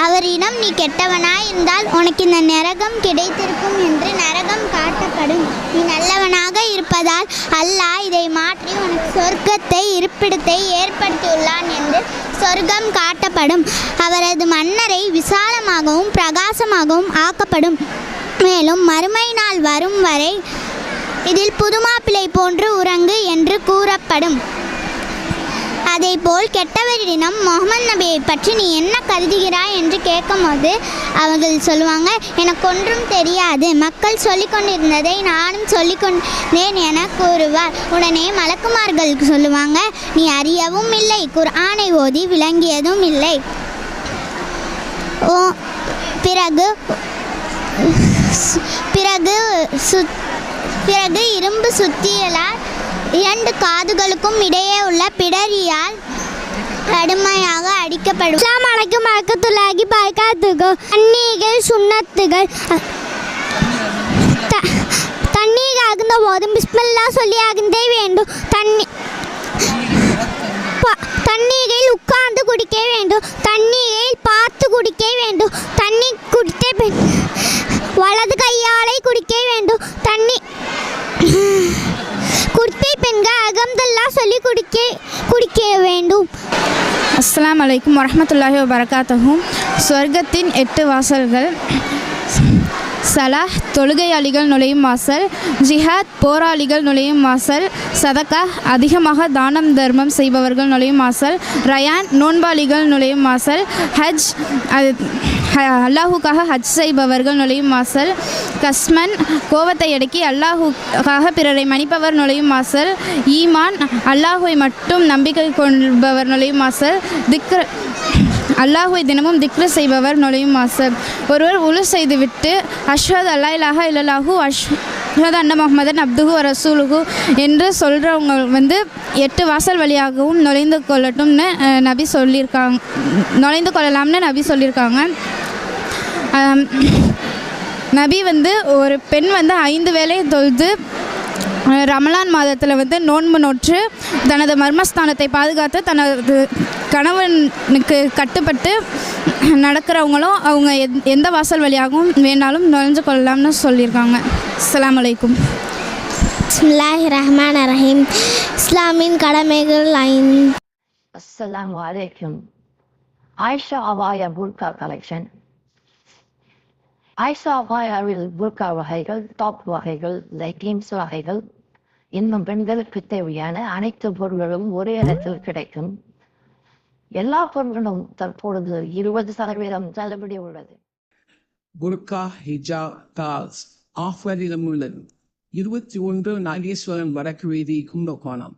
அவரிடம் நீ கெட்டவனாய் இருந்தால் உனக்கு இந்த நரகம் கிடைத்திருக்கும் என்று நரகம் காட்டப்படும். நீ நல்லவனாக இருப்பதால் அல்லாஹ் இதை மாற்றி உனக்கு சொர்க்கத்தை இருப்பிடத்தை ஏற்படுத்தியுள்ளான் என்று சொர்க்கம் காட்டப்படும். அவரது மன்னரை விசாலமாகவும் பிரகாசமாகவும் ஆக்கப்படும். மேலும் மறுமை நாள் வரும் வரை இதில் புதுமாப்பிள்ளை போன்று உறங்கு என்று கூறப்படும். அதேபோல் கெட்டவரிடம் முகமது நபியை பற்றி நீ என்ன கருதுகிறாய் என்று கேட்கும்போது அவர்கள் சொல்லுவாங்க, எனக்கு ஒன்றும் தெரியாது, மக்கள் சொல்லிக்கொண்டிருந்ததை நானும் சொல்லிக்கொண்டேன் என கூறுவார். உடனே மலக்குமார்கள் சொல்லுவாங்க, நீ அறியவும் இல்லை, குர்ஆனை ஓதி விளங்கியதும் இல்லை. பிறகு இரும்பு சுத்தியலால் 2 காதுகளுக்கும் இடையே உள்ள பிடரியால் கடுமையாக அடிக்கப்படும். அஸ்ஸலாமு அலைக்கும் வரஹ்மத்துல்லாஹி வபரகாத்துஹு. தண்ணீர்கள் சுன்னத்துகள். தண்ணீர் ஆகுந்த போதும் பிஸ்மில்லா சொல்லி ஆகுந்தே வேண்டும். தண்ணீரில் உட்கார்ந்து குடிக்க வேண்டும். தண்ணீரில் பார்த்து குடிக்க வேண்டும். தண்ணீர் குடித்த வலது கையாலை குடிக்க வேண்டும். குடிப்பை பெண்கள் அல்ஹம்துலில்லாஹ் சொல்லி குடிக்க வேண்டும். அஸ்ஸலாமு அலைக்கும் வரஹ்மத்துல்லாஹி வபரகாத்துஹு. சொர்க்கத்தின் 8 வாசல்கள். சலாஹ் தொழுகையாளிகள் நுழையும் வாசல், ஜிஹாத் போராளிகள் நுழையும் வாசல், சதகா அதிகமாக தானம் தர்மம் செய்பவர்கள் நுழையும் வாசல், ரயான் நோன்பாளிகள் நுழையும் வாசல், ஹஜ் அல்லாஹுக்காக ஹஜ் செய்பவர்கள் நுழையும் வாசல், கஸ்மன் கோபத்தை அடக்கி அல்லாஹுக்காக பிறரை மன்னிப்பவர் நுழையும் வாசல், ஈமான் அல்லாஹுவை மட்டும் நம்பிக்கை கொள்பவர் நுழையும் வாசல், திக்ர் அல்லாஹுவை தினமும் திக்ரு செய்பவர் நுழையும் வாசல். ஒருவர் உழு செய்துவிட்டு அஷ்ஹது அல்லா இலாஹா இல்லல்லாஹு அஷ்ஹது அன்ன முஹம்மதன் அப்துஹு ரசூலுஹு என்று சொல்கிறவங்க 8 வாசல் வழியாகவும் நுழைந்து கொள்ளட்டும்னு நுழைந்து கொள்ளலாம்னு நபி சொல்லியிருக்காங்க. நபி ஒரு பெண் 5 வேளை தொழுது ரமலான் மாதத்தில் நோன்பு நோற்று தனது மர்மஸ்தானத்தை பாதுகாத்து தனது கணவனுக்கு கட்டுப்பட்டு நடக்கிறவங்களும் அவங்க எந்த வாசல் வழியாகவும் வேணாலும் நுழைஞ்சு கொள்ளலாம்னு சொல்லியிருக்காங்க. அஸ்ஸலாமு அலைக்கும். பிஸ்மில்லாஹிர் ரஹ்மானிர் ரஹீம். இஸ்லாமின் கடமைகள் 5. அஸ்ஸலாமு அலைக்கும். ஆயிஷா அபாயா புர்கா கலெக்ஷன். ஆயிஷா அபாயாவில் புர்கா வகைகள், டாப் வகைகள், லெகின்ஸ் வகைகள், இன்னும் பெண்களுக்கு தேவையான அனைத்து பொருட்களும் ஒரே இடத்தில் கிடைக்கும். எல்லா பொருட்களும் தற்பொழுது 20% தள்ளுபடி உள்ளது. புர்கா, ஹிஜாப், தால்ஸ் ஆஃபரிலும் உள்ளது. 21 நாகேஸ்வரம் வடக்கு வீதி, கும்பகோணம்.